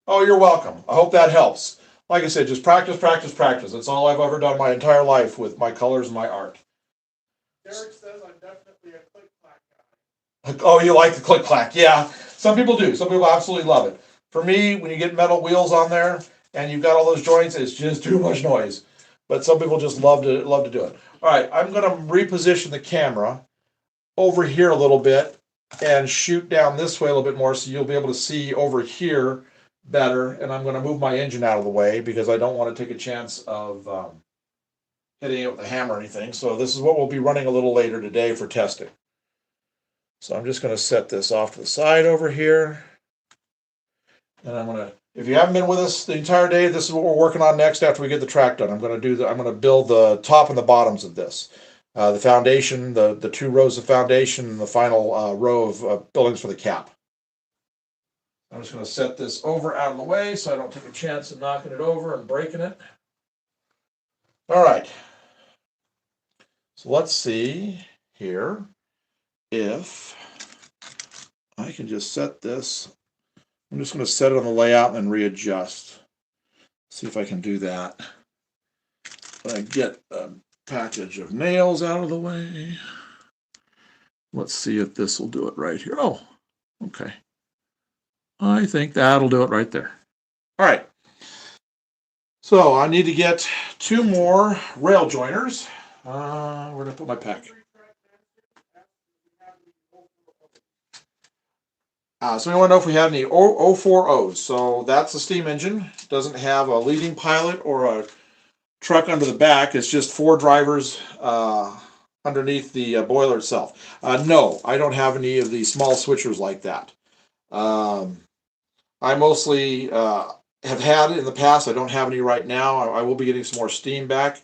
Oh, you're welcome. I hope that helps. Like I said, just practice, practice, practice. That's all I've ever done my entire life with my colors and my art. Derek says I'm definitely a click-clack guy. Oh, you like the click-clack. Yeah, some people do. Some people absolutely love it. For me, when you get metal wheels on there and you've got all those joints, it's just too much noise. But some people just love to do it. All right, I'm going to reposition the camera over here a little bit and shoot down this way a little bit more so you'll be able to see over here better. And I'm going to move my engine out of the way because I don't want to take a chance of hitting it with a hammer or anything. So this is what we'll be running a little later today for testing. So I'm just going to set this off to the side over here. And I'm going to, if you haven't been with us the entire day, this is what we're working on next after we get the track done. I'm going to build the top and the bottoms of this. The foundation, the 2 rows of foundation, and the final row of buildings for the cap. I'm just going to set this over out of the way so I don't take a chance of knocking it over and breaking it. All right. So let's see here if I can just set this. I'm just going to set it on the layout and then readjust. See if I can do that. I get a package of nails out of the way. Let's see if this will do it right here. Oh, okay. I think that'll do it right there. All right. So I need to get 2 more rail joiners. Where did I put my pack? So we want to know if we have any 040s. So that's a steam engine. It doesn't have a leading pilot or a truck under the back. It's just 4 drivers underneath the boiler itself. No, I don't have any of the small switchers like that. I mostly have had in the past. I don't have any right now. I will be getting some more steam back.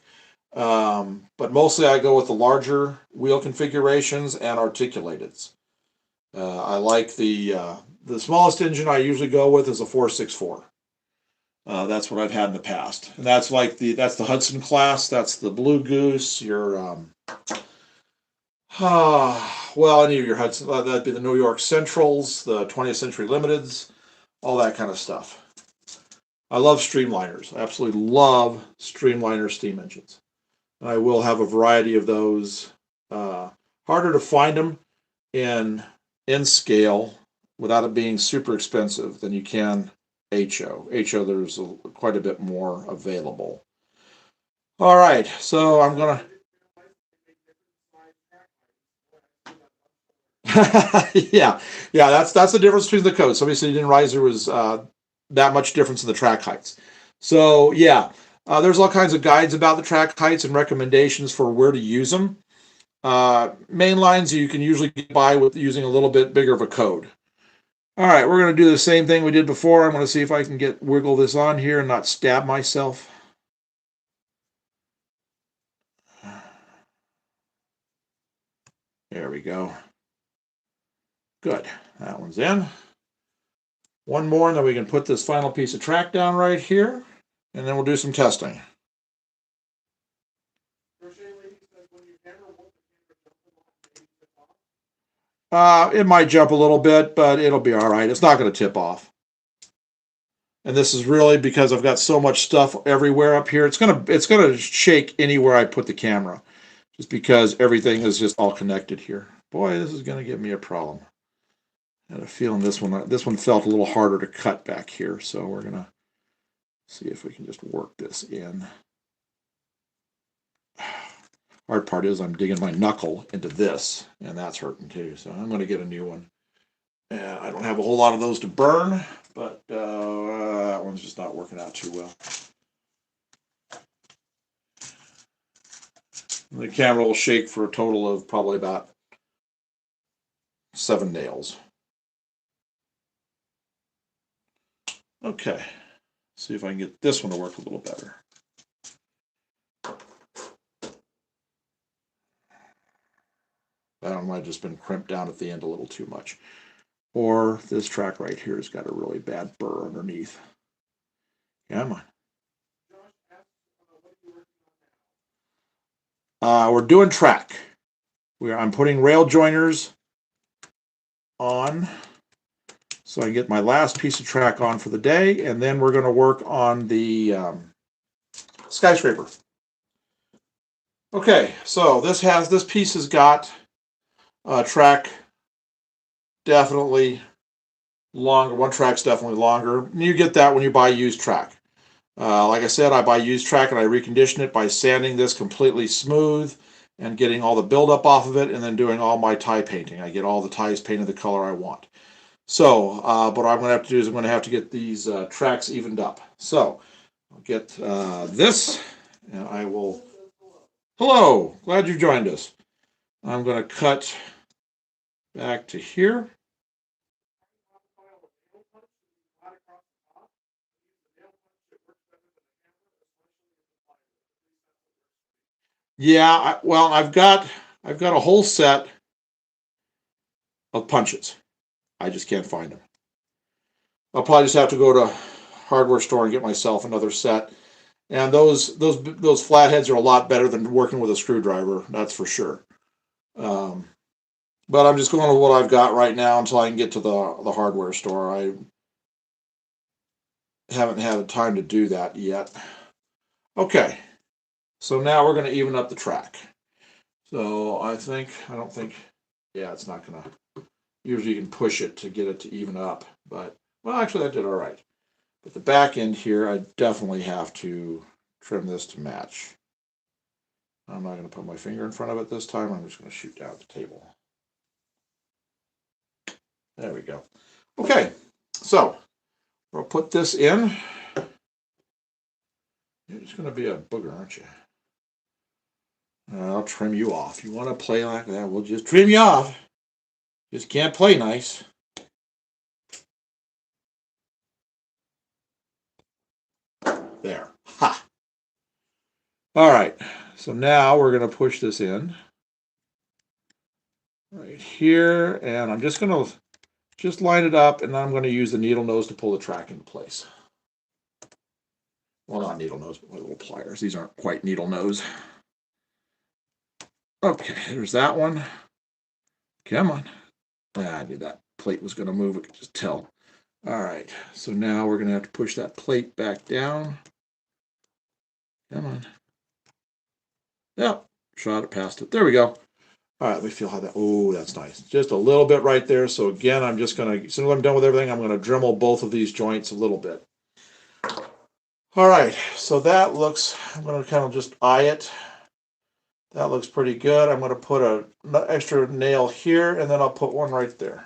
But mostly I go with the larger wheel configurations and articulateds. I like the smallest engine I usually go with is a 464. That's what I've had in the past, and that's the Hudson class. That's the Blue Goose. Your well, any of your Hudson. That'd be the New York Centrals, the 20th Century Limiteds, all that kind of stuff. I love streamliners. I absolutely love streamliner steam engines. I will have a variety of those. Harder to find them in scale without it being super expensive than you can HO. HO, there's quite a bit more available. All right, so I'm gonna. yeah, that's the difference between the codes. Somebody said you didn't realize there was that much difference in the track heights. So yeah, there's all kinds of guides about the track heights and recommendations for where to use them. Main lines you can usually get by with using a little bit bigger of a code. All right, we're going to do the same thing we did before. I'm going to see if I can wiggle this on here and not stab myself. There we go. Good. That one's in. One more, and then we can put this final piece of track down right here, and then we'll do some testing. It might jump a little bit, but it'll be all right. It's not going to tip off. And this is really because I've got so much stuff everywhere up here. It's gonna shake anywhere I put the camera, just because everything is just all connected here. Boy, this is gonna give me a problem. I had a feeling this one felt a little harder to cut back here, so we're gonna see if we can just work this in. Hard part is I'm digging my knuckle into this, and that's hurting too. So I'm going to get a new one. And I don't have a whole lot of those to burn, but that one's just not working out too well. The camera will shake for a total of probably about 7 nails. Okay, see if I can get this one to work a little better. That one might have just been crimped down at the end a little too much. Or this track right here has got a really bad burr underneath. Come on. We're doing track. I'm putting rail joiners on so I get my last piece of track on for the day, and then we're going to work on the Skyscraper. Okay, so this piece has got track definitely longer. One track's definitely longer. You get that when you buy used track. Like I said, I buy used track and I recondition it by sanding this completely smooth and getting all the buildup off of it, and then doing all my tie painting. I get all the ties painted the color I want. So, what I'm going to have to do is I'm going to have to get these tracks evened up. So, I'll get this, and I will. Hello, glad you joined us. I'm going to cut back to here. Yeah, well, I've got a whole set of punches. I just can't find them. I'll probably just have to go to a hardware store and get myself another set. And those flatheads are a lot better than working with a screwdriver. That's for sure. But I'm just going with what I've got right now until I can get to the hardware store. I haven't had time to do that yet. Okay, so now we're going to even up the track. So yeah, it's not going to. Usually you can push it to get it to even up, but well, actually that did all right. But the back end here, I definitely have to trim this to match. I'm not going to put my finger in front of it this time. I'm just going to shoot down at the table. There we go. Okay, so we'll put this in. You're just going to be a booger, aren't you? I'll trim you off. You want to play like that, we'll just trim you off. Just can't play nice. There. Ha! All right, so now we're going to push this in right here, and I'm just going to line it up, and I'm going to use the needle nose to pull the track into place. Well, not needle nose, but my little pliers. These aren't quite needle nose. Okay, there's that one. Come on. I knew that plate was going to move. I could just tell. All right, so now we're going to have to push that plate back down. Come on. Yep, shot it past it. There we go. All right, let me feel how that. Oh, that's nice. Just a little bit right there. So again, I'm just going to, as soon as I'm done with everything, I'm going to Dremel both of these joints a little bit. All right, so that looks, I'm going to kind of just eye it. That looks pretty good. I'm going to put an extra nail here, and then I'll put one right there.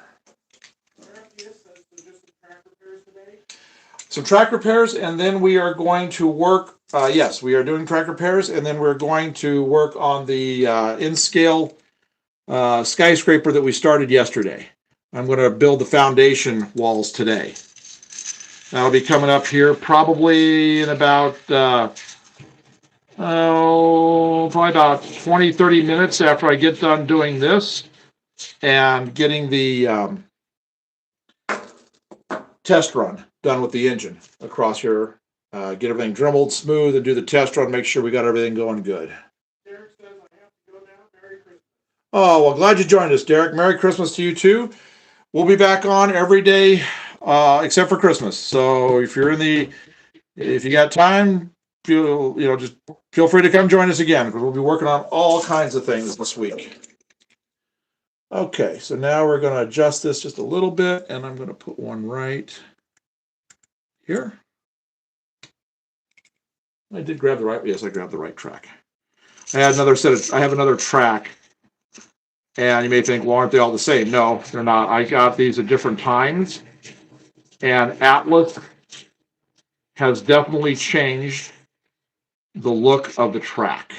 Some track repairs, and then we are going to work, yes, we are doing track repairs, and then we're going to work on the in-scale skyscraper that we started yesterday. I'm going to build the foundation walls today. That'll be coming up here probably in about, probably about 20, 30 minutes after I get done doing this and getting the test run done with the engine across here. Get everything dremeled smooth and do the test run, make sure we got everything going good. Derek says I have to go now. Merry Christmas. Oh, well, glad you joined us, Derek. Merry Christmas to you too. We'll be back on every day except for Christmas. So if you got time, just feel free to come join us again, because we'll be working on all kinds of things this week. Okay, so now we're going to adjust this just a little bit, and I'm going to put one right here. I did grab the right, yes, I grabbed the right track. I have another track, and you may think, well, aren't they all the same? No, they're not. I got these at different times, and Atlas has definitely changed the look of the track.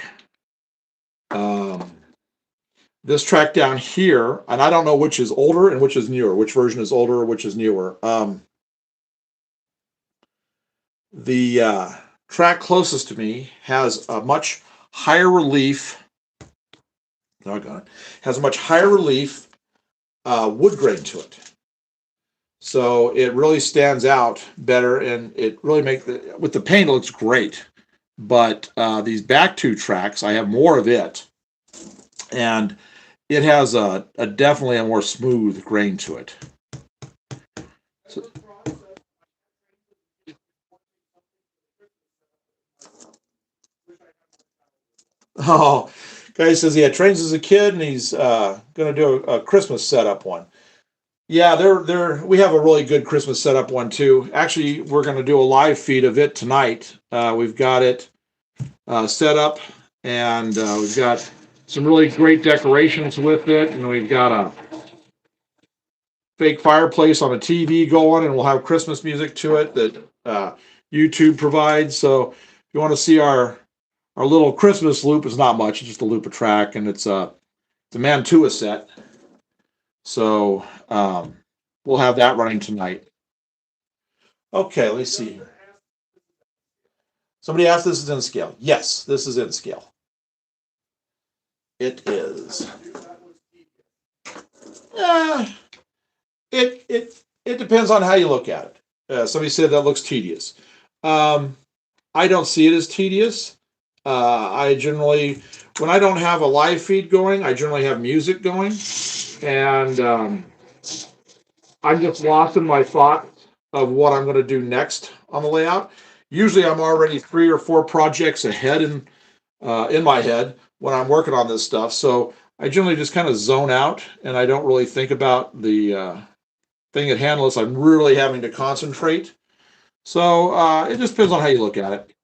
This track down here, and I don't know which is older and which is newer, which version is older or which is newer. The track closest to me has a much higher relief. Doggone it, has a much higher relief wood grain to it. So it really stands out better, and it really with the paint it looks great. But these back two tracks, I have more of it, and it has a definitely a more smooth grain to it. So, oh, guy says he had trains as a kid, and he's going to do a Christmas setup one. Yeah, we have a really good Christmas setup one too. Actually, we're going to do a live feed of it tonight. We've got it set up, and we've got some really great decorations with it, and we've got a fake fireplace on a TV going, and we'll have Christmas music to it that YouTube provides. So if you want to see our little Christmas loop, is not much; it's just a loop of track, and it's a Mantua set. So we'll have that running tonight. Okay, let's see. Somebody asked, this is in scale. Yes, this is in scale. It is. It depends on how you look at it. Somebody said that looks tedious. I don't see it as tedious. I generally, when I don't have a live feed going, I generally have music going, and I'm just lost in my thoughts of what I'm going to do next on the layout. Usually, I'm already 3 or 4 projects ahead in my head when I'm working on this stuff. So I generally just kind of zone out, and I don't really think about the thing at hand unless I'm really having to concentrate. So it just depends on how you look at it.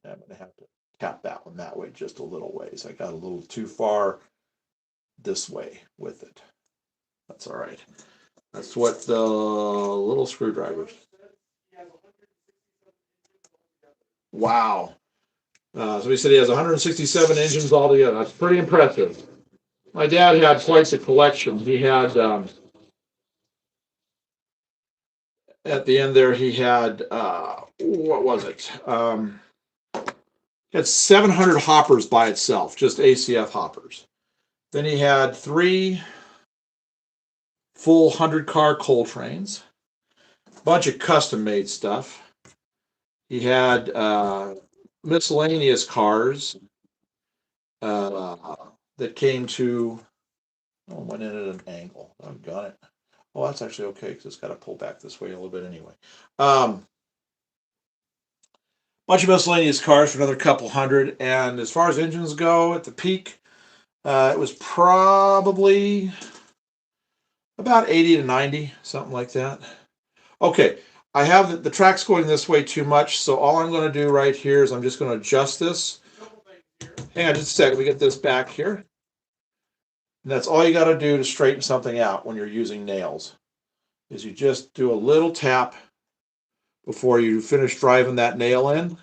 I'm going to have to tap that one that way just a little ways. I got a little too far this way with it. That's all right. That's what the little screwdrivers. Wow. So he said he has 167 engines altogether. That's pretty impressive. My dad had quite a collection. He had, at the end there, he had, what was it? He had 700 hoppers by itself, just ACF hoppers. Then he had 3 full 100-car coal trains, a bunch of custom-made stuff. He had miscellaneous cars that came to, went in at an angle. I've got it. Oh, that's actually okay because it's got to pull back this way a little bit anyway. Bunch of miscellaneous cars for another couple hundred. And as far as engines go, at the peak, it was probably about 80 to 90, something like that. Okay, I have the track's going this way too much, so all I'm going to do right here is I'm just going to adjust this. Hang on just a second, we get this back here. And that's all you got to do to straighten something out when you're using nails, is you just do a little tap before you finish driving that nail in.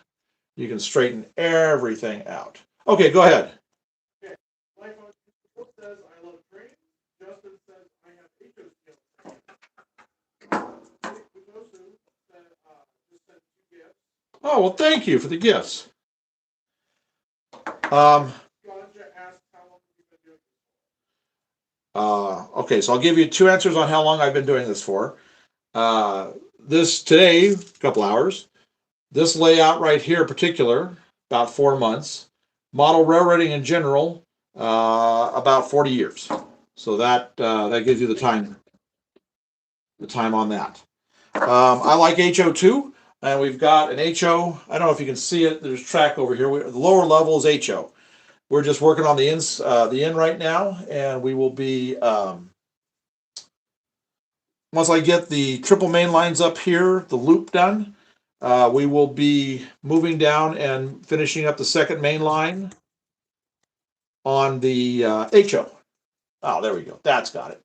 You can straighten everything out. Okay, go ahead. Okay, like on says, I love trains. Justin says, I have HO skills. Said, just sent 2 gifts. Oh, well, thank you for the gifts. Ganja asked how long have you been doing this for? Okay, so I'll give you 2 answers on how long I've been doing this for. This today, a couple hours. This layout right here in particular, about 4 months. Model railroading in general, about 40 years. So that gives you the time on that. I like HO2. And we've got an HO. I don't know if you can see it. There's track over here. The lower level is HO. We're just working on the in right now, and we will be once I get the triple main lines up here, the loop done. We will be moving down and finishing up the second main line on the HO. Oh, there we go. That's got it.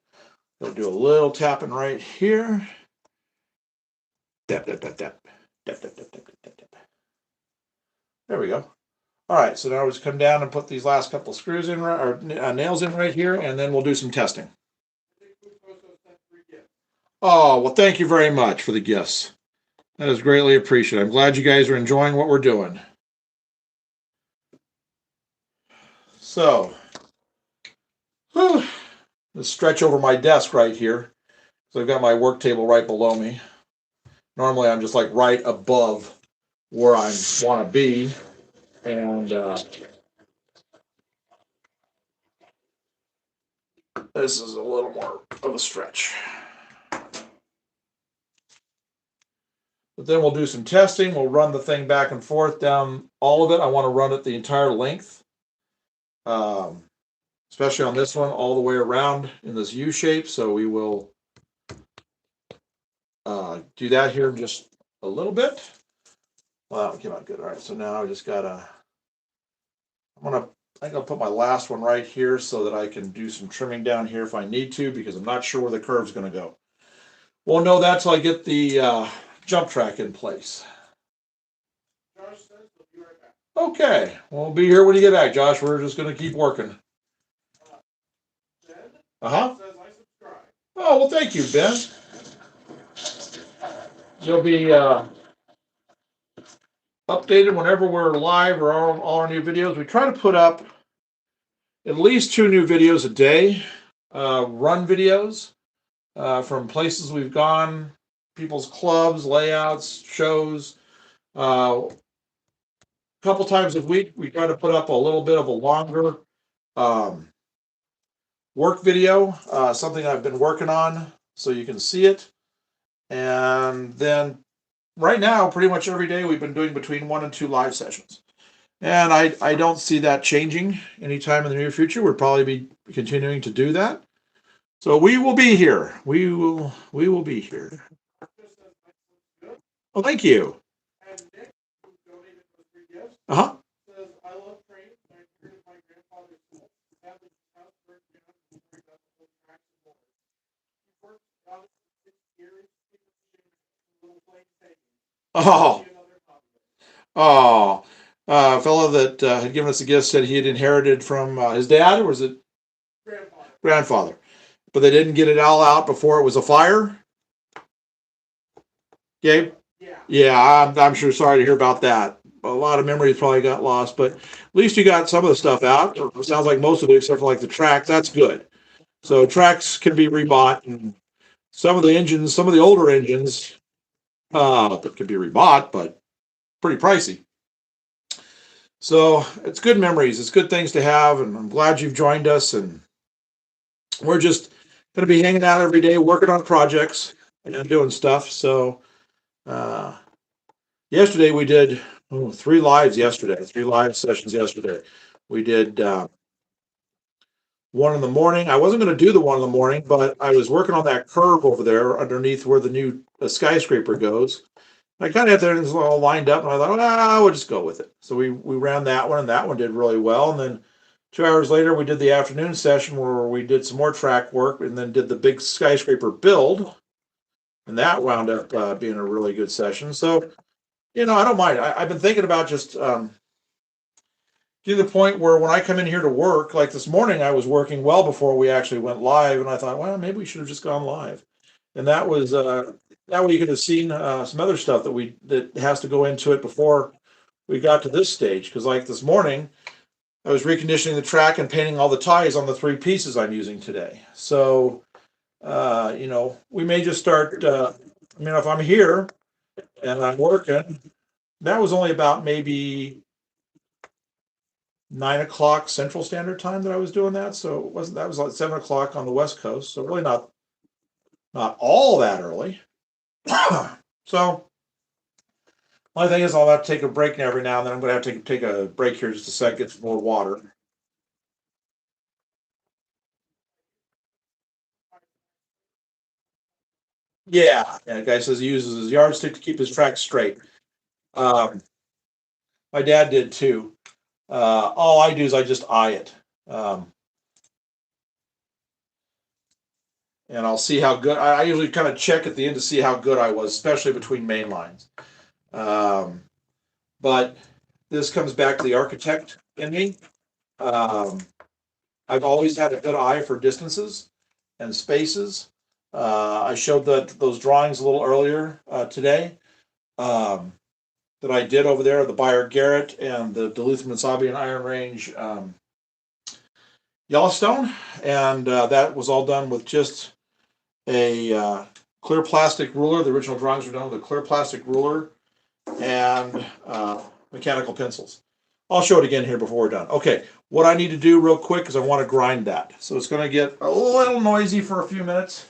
We'll do a little tapping right here. Tap, tap, tap, tap. Tap, tap, tap, tap, tap, tap. There we go. All right, so now we'll just come down and put these last couple screws in, or nails in right here, and then we'll do some testing. Oh, well, thank you very much for the gifts. That is greatly appreciated. I'm glad you guys are enjoying what we're doing. So, let's stretch over my desk right here. So I've got my work table right below me. Normally, I'm just like right above where I want to be. And this is a little more of a stretch. But then we'll do some testing. We'll run the thing back and forth down all of it. I want to run it the entire length, especially on this one, all the way around in this U shape. So we will do that here in just a little bit. Well, that came out good. All right, so now I just gotta, I think I'll put my last one right here so that I can do some trimming down here if I need to, because I'm not sure where the curve's gonna go. Won't know that till I get the jump track in place. Josh says he'll be right back. Okay, we'll be here when you get back, Josh. We're just gonna keep working. Ben Uh-huh. says I subscribe. Oh, well, thank you, Ben. You'll be updated whenever we're live or all our new videos. We try to put up at least 2 new videos a day, run videos from places we've gone, people's clubs, layouts, shows. A couple times a week, we try to put up a little bit of a longer work video, something I've been working on so you can see it. And then right now, pretty much every day, we've been doing between 1 and 2 live sessions. And I don't see that changing anytime in the near future. We'll probably be continuing to do that. So we will be here. We will be here. Well, thank you. And Nick, who donated those free gifts, Uh-huh. says, I love trains and I inherited my grandfather's tool. Sadly, his house burned down before he got the whole tracks and motors. He worked out for 6 years, he was a little plane taking. Oh. Oh. A fellow that had given us a gift said he had inherited from his dad, or was it grandfather? But they didn't get it all out before it was a fire. Gabe? Yeah, I'm sure sorry to hear about that. A lot of memories probably got lost, but at least you got some of the stuff out. It sounds like most of it, except for like the track. That's good. So tracks can be rebought, and some of the engines, some of the older engines, that can be rebought, but pretty pricey. So it's good memories. It's good things to have, and I'm glad you've joined us. And we're just going to be hanging out every day, working on projects and doing stuff. So yesterday we did 3 lives yesterday, 3 live sessions yesterday. We did one in the morning. I wasn't going to do the one in the morning, but I was working on that curve over there underneath where the new skyscraper goes. I kind of had things all lined up, and I thought, we'll just go with it. So we ran that one, and that one did really well. And then 2 hours later, we did the afternoon session where we did some more track work, and then did the big skyscraper build, and that wound up being a really good session. So, I don't mind. I've been thinking about just to the point where when I come in here to work, like this morning, I was working well before we actually went live, and I thought, well, maybe we should have just gone live. And that was that way you could have seen some other stuff that has to go into it before we got to this stage. Because like this morning, I was reconditioning the track and painting all the ties on the 3 pieces I'm using today. So, we may just start. If I'm here and I'm working, that was only about maybe 9 o'clock Central Standard Time that I was doing that. So it wasn't. That was like 7 o'clock on the West Coast. So really not all that early. So Only thing is, I'll have to take a break every now and then. I'm going to have to take a break here just a sec, get some more water. Yeah, the guy says he uses his yardstick to keep his tracks straight. Um, my dad did too. All I do is I just eye it, um, and I'll see how good. I usually kind of check at the end to see how good I was, especially between main lines. Um, but this comes back to the architect in me. Um, I've always had a good eye for distances and spaces. I showed those drawings a little earlier today um, that I did over there, the Buyer Garrett and the Duluth Mesabian Iron Range Yellowstone, and that was all done with just a clear plastic ruler. The original drawings were done with a clear plastic ruler and mechanical pencils. I'll show it again here before we're done. Okay, what I need to do real quick is I want to grind that. So it's going to get a little noisy for a few minutes.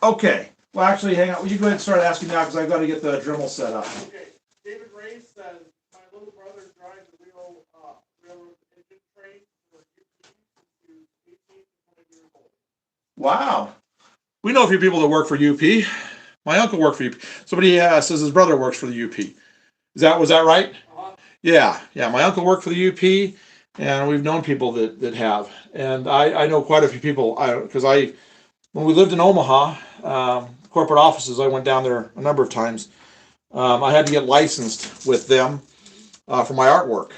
Okay, well actually, hang on. You go ahead and start asking now because I've got to get the Dremel set up. Okay, David Ray says, my little brother drives a railroad engine train for UP since he was 18 to 20 years old. Wow. We know a few people that work for UP. My uncle worked for UP. Somebody says his brother works for the UP. Was that right? Yeah, yeah. My uncle worked for the UP, and we've known people that have. And I know quite a few people because when we lived in Omaha, corporate offices, I went down there a number of times. I had to get licensed with them for my artwork.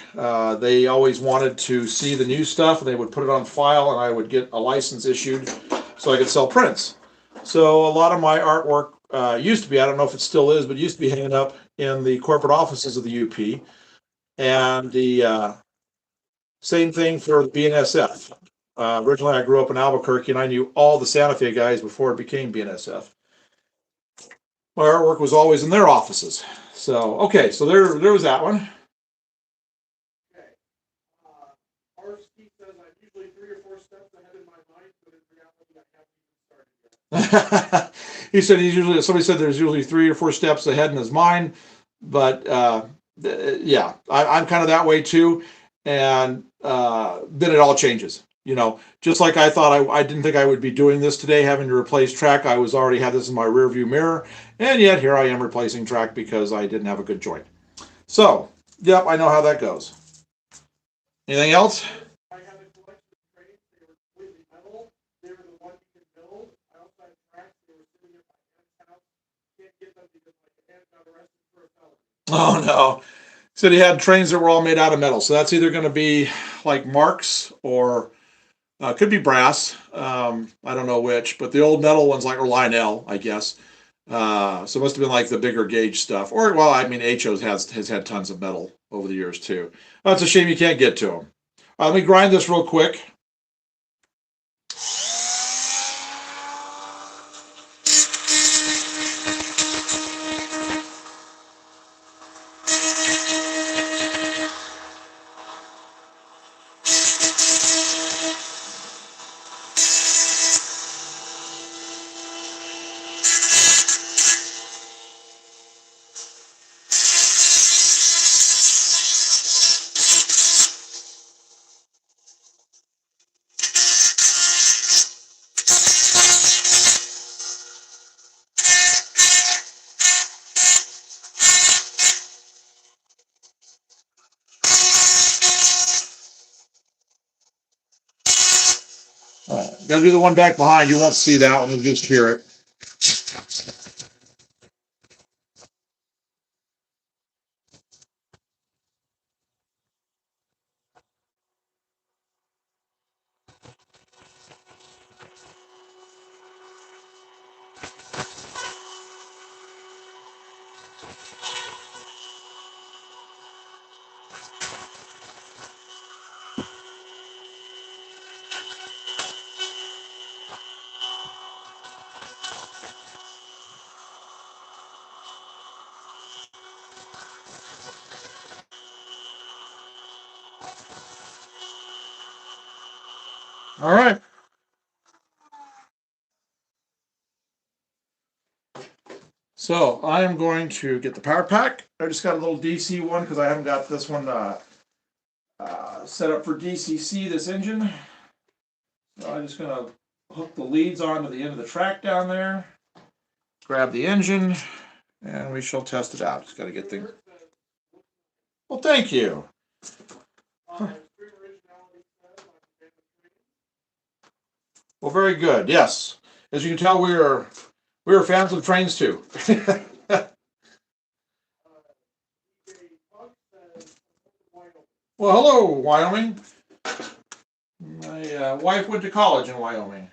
They always wanted to see the new stuff, and they would put it on file, and I would get a license issued so I could sell prints. So a lot of my artwork used to be, I don't know if it still is, but used to be hanging up in the corporate offices of the UP. And the same thing for the BNSF. Originally, I grew up in Albuquerque, and I knew all the Santa Fe guys before it became BNSF. My artwork was always in their offices. So okay, so there was that one. Okay. RST says I'm usually 3 or 4 steps ahead in my mind, but in reality, I haven't even started yet. He said somebody said there's usually 3 or 4 steps ahead in his mind, but yeah, I'm kind of that way too. And then it all changes. You know, just like I thought I didn't think I would be doing this today, having to replace track. I was already had this in my rear view mirror, and yet here I am replacing track because I didn't have a good joint. So, yep, I know how that goes. Anything else? I had a collection of trains. They were completely metal. They were the one you could build. I also had tracks. They were sitting at my aunt's house. Can't get them because my aunt got arrested for a felony. Oh no. Said he had trains that were all made out of metal. So that's either going to be like Marks or could be brass. I don't know which, but the old metal ones like or Lionel, I guess. So it must have been like the bigger gauge stuff. Or well, I mean, HO's has had tons of metal over the years too. That's a shame you can't get to them. Let me grind this real quick. Gotta do the one back behind. You won't see that one. You'll just hear it. All right. So I am going to get the power pack. I just got a little DC one because I haven't got this one set up for DCC, this engine. So I'm just gonna hook the leads onto the end of the track down there, grab the engine, and we shall test it out. Just gotta get things. Well, thank you. Well, very good. Yes, as you can tell, we are fans of trains too. Well, hello, Wyoming. My wife went to college in Wyoming.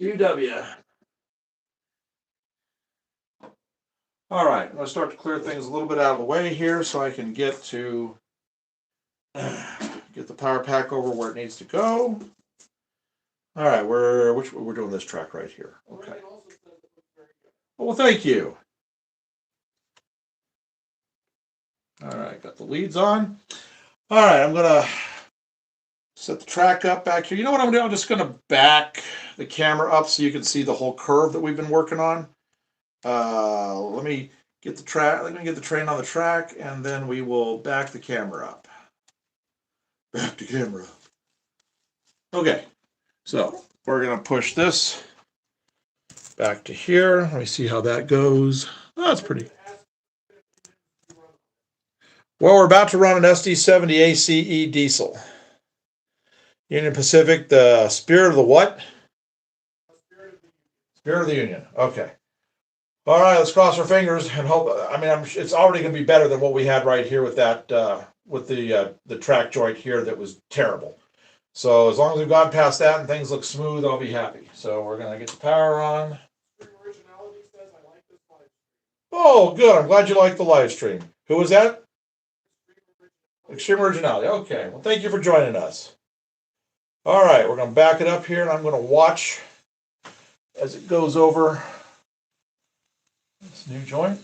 UW. All right, let's start to clear things a little bit out of the way here so I can get the power pack over where it needs to go. All right, we're doing this track right here. Okay. Well, thank you. All right, got the leads on. All right, I'm gonna set the track up back here. You know what I'm gonna do? I'm just gonna back the camera up so you can see the whole curve that we've been working on. Let me get the track. Let me get the train on the track, and then we will back the camera up. Back the camera up. Okay, so we're gonna push this back to here. Let me see how that goes. Oh, that's pretty. Well, we're about to run an SD70 ACE diesel. Union Pacific, the Spirit of the what? Spirit of the Union. Okay. All right, let's cross our fingers and hope. I mean, it's already going to be better than what we had right here with that, with the track joint here that was terrible. So as long as we've gone past that and things look smooth, I'll be happy. So we're going to get the power on. Oh, good. I'm glad you liked the live stream. Who was that? Extreme Originality. Okay. Well, thank you for joining us. All right, we're going to back it up here, and I'm going to watch as it goes over this new joint.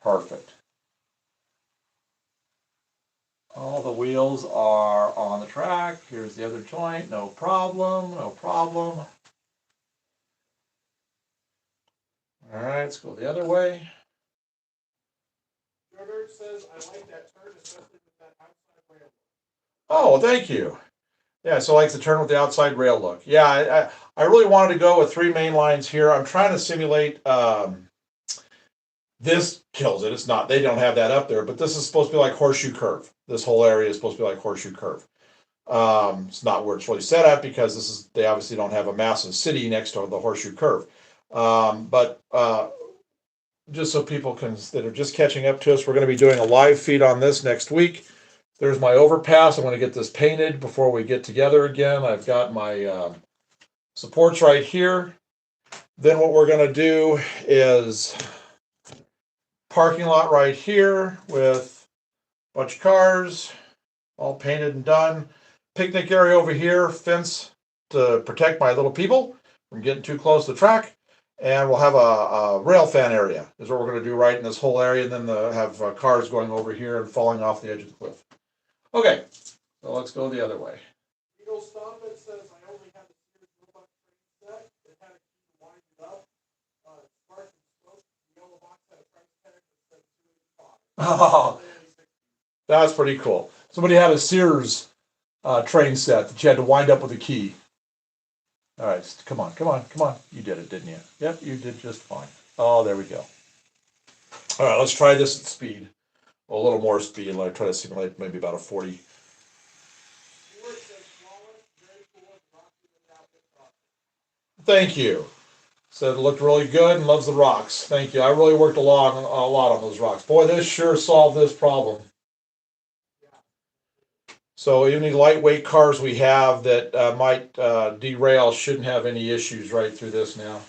Perfect. All the wheels are on the track. Here's the other joint. No problem. No problem. All right, let's go the other way. George says, I like that turn, especially with that outside rail. Oh, thank you. Yeah, so I like the turn with the outside rail look. Yeah, I really wanted to go with 3 main lines here. I'm trying to simulate. This kills it. It's not. They don't have that up there, but this is supposed to be like horseshoe curve. This whole area is supposed to be like horseshoe curve. It's not where it's really set at because they obviously don't have a massive city next to the horseshoe curve. But just so people that are just catching up to us, we're going to be doing a live feed on this next week. There's my overpass. I'm going to get this painted before we get together again. I've got my supports right here. Then what we're going to do is parking lot right here with a bunch of cars, all painted and done. Picnic area over here, fence to protect my little people from getting too close to the track. And we'll have a rail fan area is what we're going to do right in this whole area. And then have cars going over here and falling off the edge of the cliff. Okay, so let's go the other way. Eagle Stompin says, I only had the Sears robot train set. It had a key to wind it up. Spark and smoke. The yellow box had a price tag that said 285. Oh, that's pretty cool. Somebody had a Sears train set that you had to wind up with a key. All right, come on, come on, come on. You did it, didn't you? Yep, you did just fine. Oh, there we go. All right, let's try this at speed. A little more speed. Like try to simulate maybe about a 40. Thank you. Said it looked really good and loves the rocks. Thank you. I really worked a lot on those rocks. Boy, this sure solved this problem. So even the lightweight cars we have that might derail shouldn't have any issues right through this now.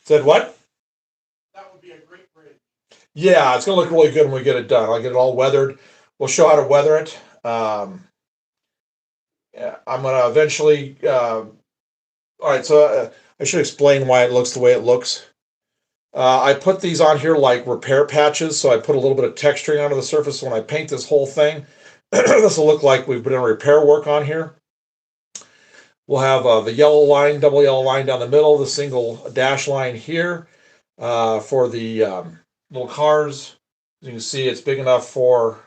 Said what? That would be a great bridge. Yeah, it's gonna look really good when we get it done. I'll get it all weathered. We'll show how to weather it. Yeah, I'm gonna eventually. All right, so I should explain why it looks the way it looks. I put these on here like repair patches, so I put a little bit of texturing onto the surface. So when I paint this whole thing, this will look like we've been doing repair work on here. We'll have the yellow line, double yellow line down the middle, the single dash line here for the little cars. As you can see, it's big enough for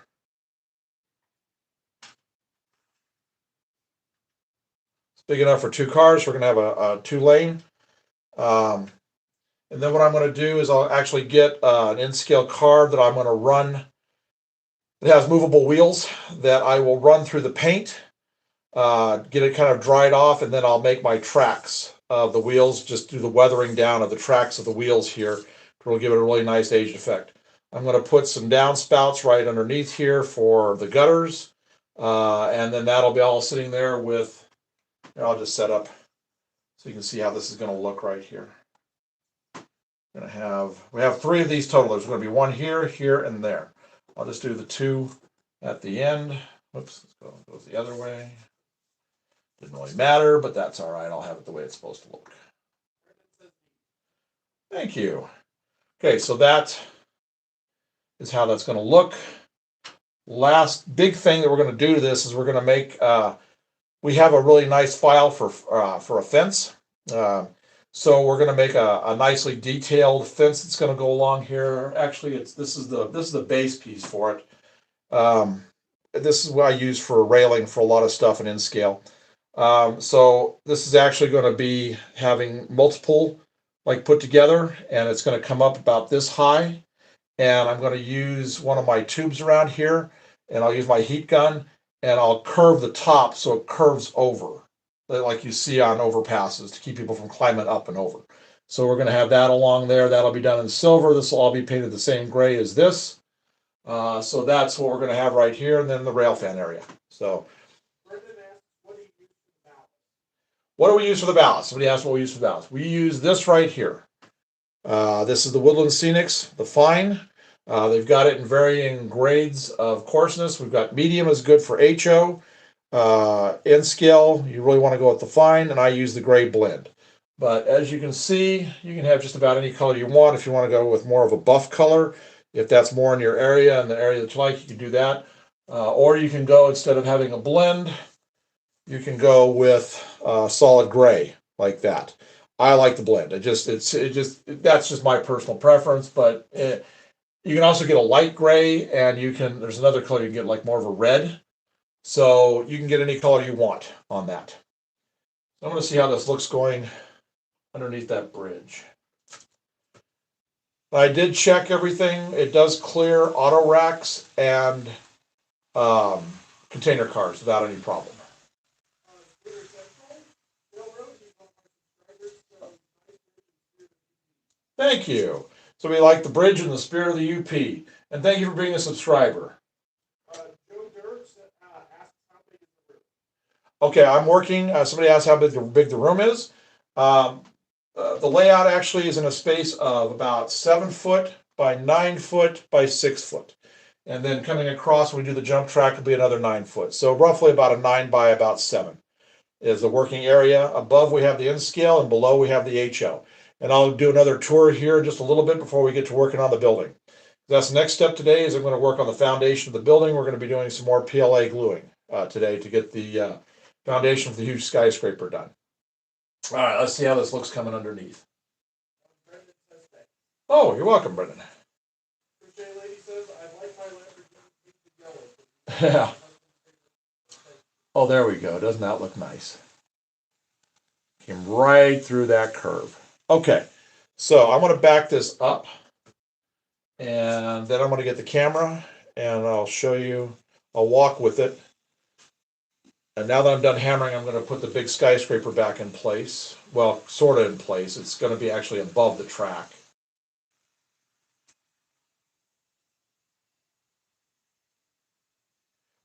two cars. We're going to have a 2-lane. And then what I'm going to do is I'll actually get an in-scale car that I'm going to run. It has movable wheels that I will run through the paint, get it kind of dried off, and then I'll make my tracks of the wheels, just do the weathering down of the tracks of the wheels here. It'll give it a really nice aged effect. I'm going to put some downspouts right underneath here for the gutters, and then that'll be all sitting there with, I'll just set up so you can see how this is going to look right here. We have 3 of these total. There's going to be one here, here, and there. I'll just do the 2 at the end. Whoops, goes the other way. Didn't really matter, but that's all right. I'll have it the way it's supposed to look. Thank you. Okay, so that is how that's going to look. Last big thing that we're going to do to this is we're going to make, we have a really nice file for a fence. So we're going to make a nicely detailed fence that's going to go along here. Actually, this is the base piece for it. This is what I use for railing for a lot of stuff in scale. So this is actually going to be having multiple put together, and it's going to come up about this high. And I'm going to use one of my tubes around here, and I'll use my heat gun, and I'll curve the top so it curves over, like you see on overpasses, to keep people from climbing up and over. So we're going to have that along there. That'll be done in silver. This will all be painted the same gray as this. So that's what we're going to have right here, and then the rail fan area. So what do we use for the ballast? Somebody asked what we use for the ballast. We use this right here. This is the Woodland Scenics, the fine. They've got it in varying grades of coarseness. We've got medium is good for HO. In scale, you really want to go with the fine, and I use the gray blend. But as you can see, you can have just about any color you want. If you want to go with more of a buff color, if that's more in your area and the area that you like, you can do that. Or you can go, instead of having a blend, you can go with solid gray like that. I like the blend. That's just my personal preference. But you can also get a light gray, and there's another color you can get, like more of a red. So you can get any color you want on that. I'm going to see how this looks going underneath that bridge. I did check everything. It does clear auto racks and container cars without any problem. Thank you. So we like the bridge in the spirit of the UP. And thank you for being a subscriber. Okay, I'm working. Somebody asked how big the room is. The layout actually is in a space of about 7 foot by 9 foot by 6 foot. And then coming across, when we do the jump track, will be another 9 foot. So roughly about a 9 by about 7 is the working area. Above we have the N-scale, and below we have the HO. And I'll do another tour here just a little bit before we get to working on the building. That's the next step today, is I'm going to work on the foundation of the building. We're going to be doing some more PLA gluing today to get the foundation for the huge skyscraper done. All right, let's see how this looks coming underneath. Oh, you're welcome, Brendan. Yeah. Oh, there we go. Doesn't that look nice? Came right through that curve. Okay, so I'm going to back this up, and then I'm going to get the camera, and I'll show you. I'll walk with it. And now that I'm done hammering, I'm going to put the big skyscraper back in place. Well, sort of in place. It's going to be actually above the track.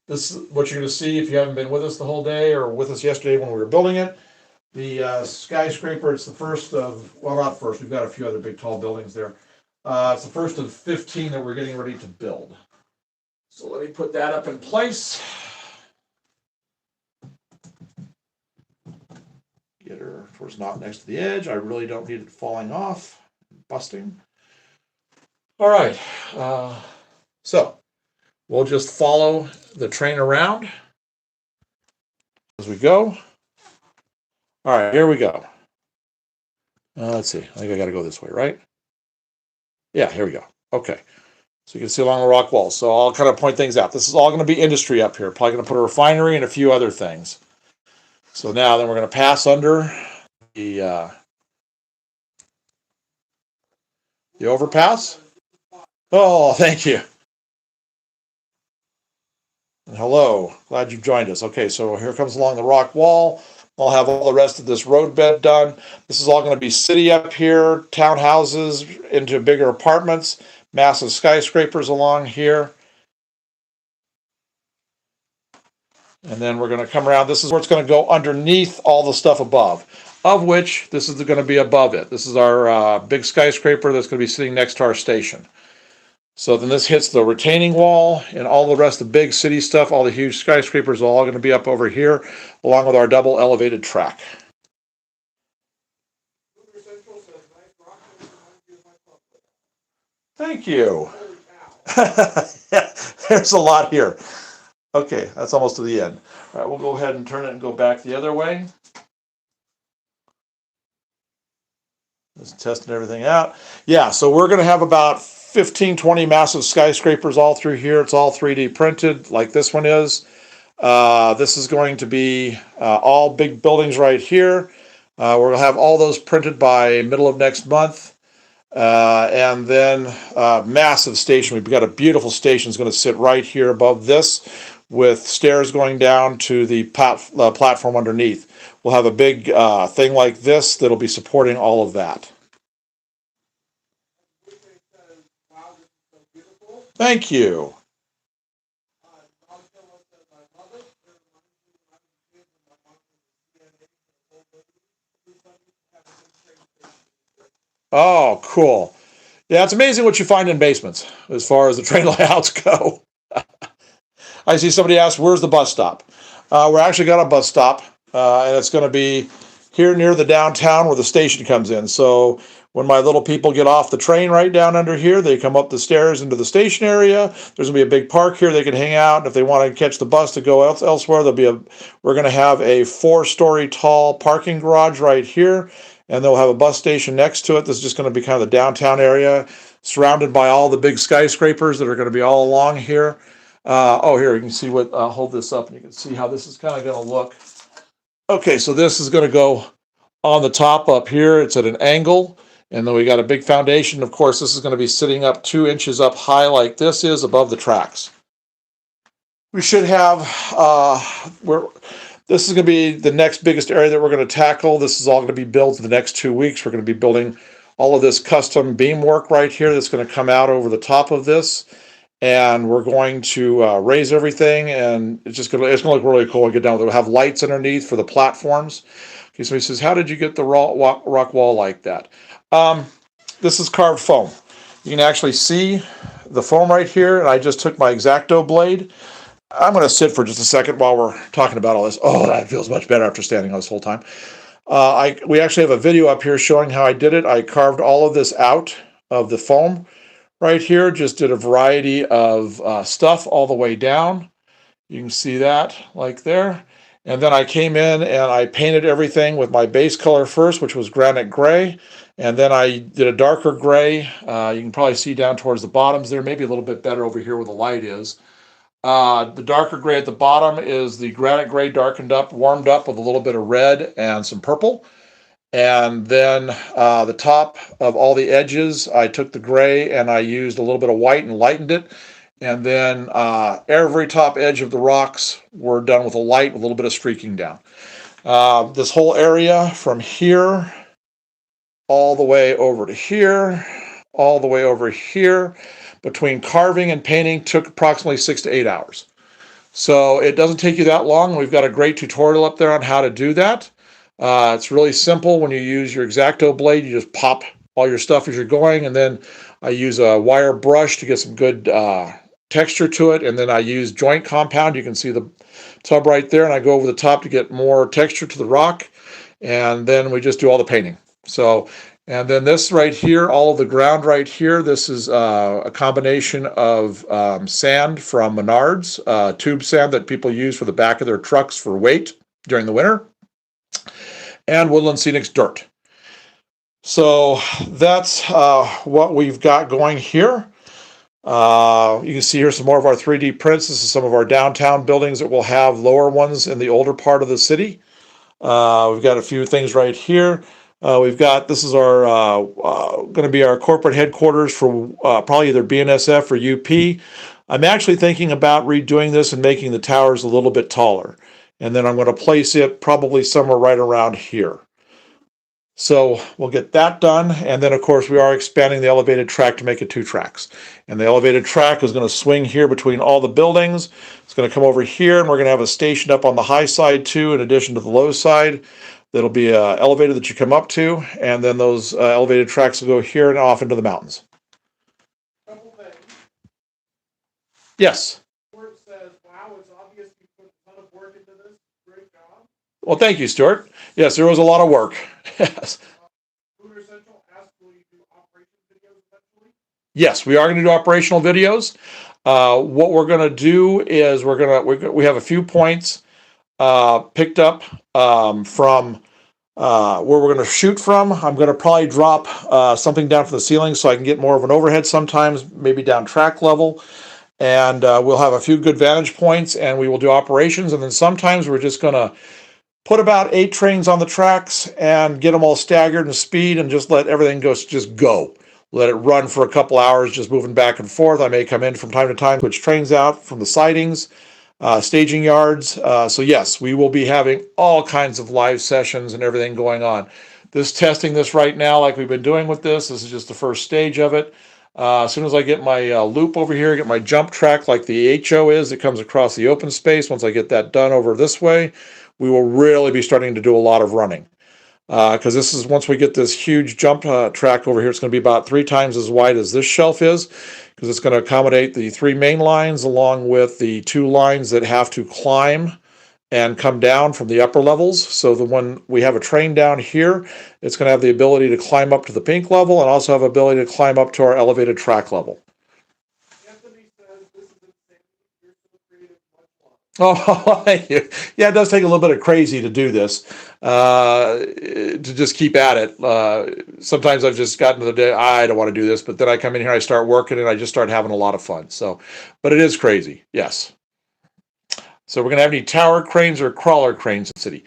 This is what you're going to see if you haven't been with us the whole day or with us yesterday when we were building it. The skyscraper, it's the first of, well, not first, we've got a few other big tall buildings there. It's the first of 15 that we're getting ready to build. So let me put that up in place. Get her towards not next to the edge. I really don't need it falling off, busting. All right, so we'll just follow the train around as we go. All right, here we go. Let's see. I think I got to go this way, right? Yeah, here we go. Okay. So you can see along the rock wall. So I'll kind of point things out. This is all going to be industry up here. Probably going to put a refinery and a few other things. So now then we're going to pass under the overpass. Oh, thank you. Hello, glad you've joined us. Okay, so here comes along the rock wall. I'll have all the rest of this roadbed done. This is all going to be city up here, townhouses into bigger apartments, massive skyscrapers along here. And then we're going to come around. This is where it's going to go underneath all the stuff above, of which this is going to be above it. This is our big skyscraper that's going to be sitting next to our station. So then this hits the retaining wall, and all the rest of the big city stuff, all the huge skyscrapers are all going to be up over here, along with our double elevated track. Thank you. There's a lot here. Okay, that's almost to the end. All right, we'll go ahead and turn it and go back the other way. Just testing everything out. Yeah, so we're going to have about 15, 20 massive skyscrapers all through here. It's all 3D printed like this one is. This is going to be all big buildings right here. We're going to have all those printed by middle of next month. And then massive station. We've got a beautiful station that's going to sit right here above this with stairs going down to the platform underneath. We'll have a big thing like this that'll be supporting all of that. Thank you. Oh, cool. Yeah, it's amazing what you find in basements as far as the train layouts go. I see somebody asked, where's the bus stop? We're actually got a bus stop, and it's going to be here near the downtown where the station comes in. So when my little people get off the train right down under here, they come up the stairs into the station area. There's going to be a big park here. They can hang out. And if they want to catch the bus to go elsewhere, we're going to have a 4-story tall parking garage right here, and they'll have a bus station next to it. This is just going to be kind of the downtown area, surrounded by all the big skyscrapers that are going to be all along here. Here you can see what, hold this up and you can see how this is kind of going to look. Okay, so this is going to go on the top up here. It's at an angle, and then we got a big foundation. Of course, this is going to be sitting up 2 inches up high like this is above the tracks. We should have, this is going to be the next biggest area that we're going to tackle. This is all going to be built in the next 2 weeks. We're going to be building all of this custom beam work right here that's going to come out over the top of this. And we're going to raise everything, and it's going to look really cool. We get down there. We'll have lights underneath for the platforms. Okay, so he says, how did you get the rock wall like that? This is carved foam. You can actually see the foam right here, and I just took my X-Acto blade. I'm going to sit for just a second while we're talking about all this. Oh, that feels much better after standing on this whole time. We actually have a video up here showing how I did it. I carved all of this out of the foam right here, just did a variety of stuff all the way down. You can see that like there. And then I came in and I painted everything with my base color first, which was granite gray. And then I did a darker gray. You can probably see down towards the bottoms there, maybe a little bit better over here where the light is. The darker gray at the bottom is the granite gray darkened up, warmed up with a little bit of red and some purple. And then the top of all the edges, I took the gray and I used a little bit of white and lightened it. And then every top edge of the rocks were done with a light with a little bit of streaking down. This whole area from here all the way over to here, all the way over here, between carving and painting took approximately 6 to 8 hours. So it doesn't take you that long. We've got a great tutorial up there on how to do that. It's really simple. When you use your X-Acto blade, you just pop all your stuff as you're going, and then I use a wire brush to get some good texture to it, and then I use joint compound. You can see the tub right there, and I go over the top to get more texture to the rock, and then we just do all the painting. So, and then this right here, all of the ground right here, this is a combination of sand from Menards, tube sand that people use for the back of their trucks for weight during the winter. and Woodland Scenics dirt. So that's what we've got going here. You can see here some more of our 3D prints. This is some of our downtown buildings that will have lower ones in the older part of the city. We've got a few things right here. This is our going to be our corporate headquarters for probably either BNSF or UP. I'm actually thinking about redoing this and making the towers a little bit taller. And then I'm going to place it probably somewhere right around here. So we'll get that done. And then, of course, we are expanding the elevated track to make it 2 tracks. And the elevated track is going to swing here between all the buildings. It's going to come over here, and we're going to have a station up on the high side, too, in addition to the low side. That'll be an elevator that you come up to, and then those elevated tracks will go here and off into the mountains. Couple things. Yes. Stuart says, wow, it's obvious you put a ton of work into this. Great job. Well, thank you, Stuart. Yes, there was a lot of work. Yes. Scooter Central asked, will you do operation videos eventually? Yes, we are going to do operational videos. What we're going to do is we have a few points picked up from where we're going to shoot from. I'm going to probably drop something down from the ceiling so I can get more of an overhead sometimes, maybe down track level. And we'll have a few good vantage points, and we will do operations. And then sometimes we're just going to put about 8 trains on the tracks and get them all staggered in speed and just let everything go. Let it run for a couple hours, just moving back and forth. I may come in from time to time, switch trains out from the sidings, staging yards. So yes, we will be having all kinds of live sessions and everything going on. Testing this right now, like we've been doing with this is just the first stage of it. As soon as I get my loop over here, get my jump track like the HO is, it comes across the open space. Once I get that done over this way, we will really be starting to do a lot of running. Because this is, once we get this huge jump track over here, it's going to be about 3 times as wide as this shelf is, because it's going to accommodate the 3 main lines along with the 2 lines that have to climb and come down from the upper levels. So when we have a train down here, it's going to have the ability to climb up to the pink level and also have the ability to climb up to our elevated track level. Anthony says, this is insane. You're so creative. Much love. Oh, thank you. Yeah, it does take a little bit of crazy to do this, to just keep at it. Sometimes I've just gotten to the day, I don't want to do this, but then I come in here, I start working, and I just start having a lot of fun. So, but it is crazy, yes. So we're going to have any tower cranes or crawler cranes in the city?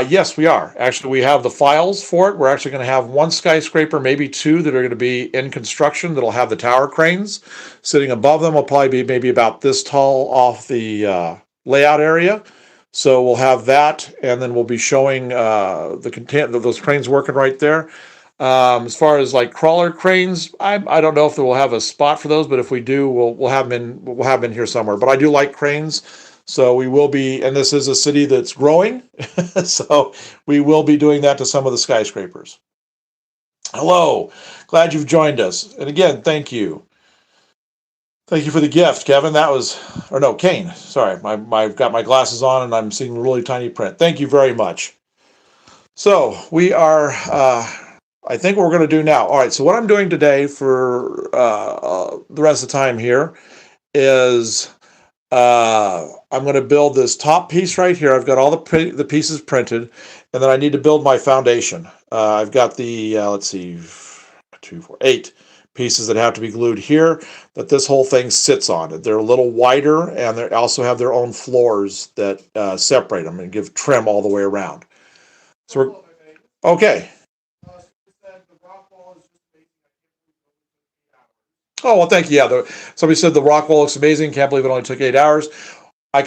Yes, we are. Actually, we have the files for it. We're actually going to have 1 skyscraper, maybe 2 that are going to be in construction that'll have the tower cranes. Sitting above them will probably be maybe about this tall off the layout area. So we'll have that, and then we'll be showing the content of those cranes working right there. As far as like crawler cranes, I don't know if we'll have a spot for those, but if we do, we'll have them in here somewhere. But I do like cranes. So we will be, and this is a city that's growing, so we will be doing that to some of the skyscrapers. Hello, glad you've joined us. And again, thank you. Thank you for the gift, Kevin. Kane, sorry. I've got my glasses on and I'm seeing really tiny print. Thank you very much. So we are, I think what we're going to do now. All right, so what I'm doing today for the rest of the time here is I'm going to build this top piece right here. I've got all the pieces printed, and then I need to build my foundation. I've got the, let's see, 2, 4, 8 pieces that have to be glued here that this whole thing sits on. They're a little wider, and they also have their own floors that separate them and give trim all the way around. So okay. Oh, well, thank you. Yeah, somebody said the rock wall looks amazing. Can't believe it only took 8 hours. I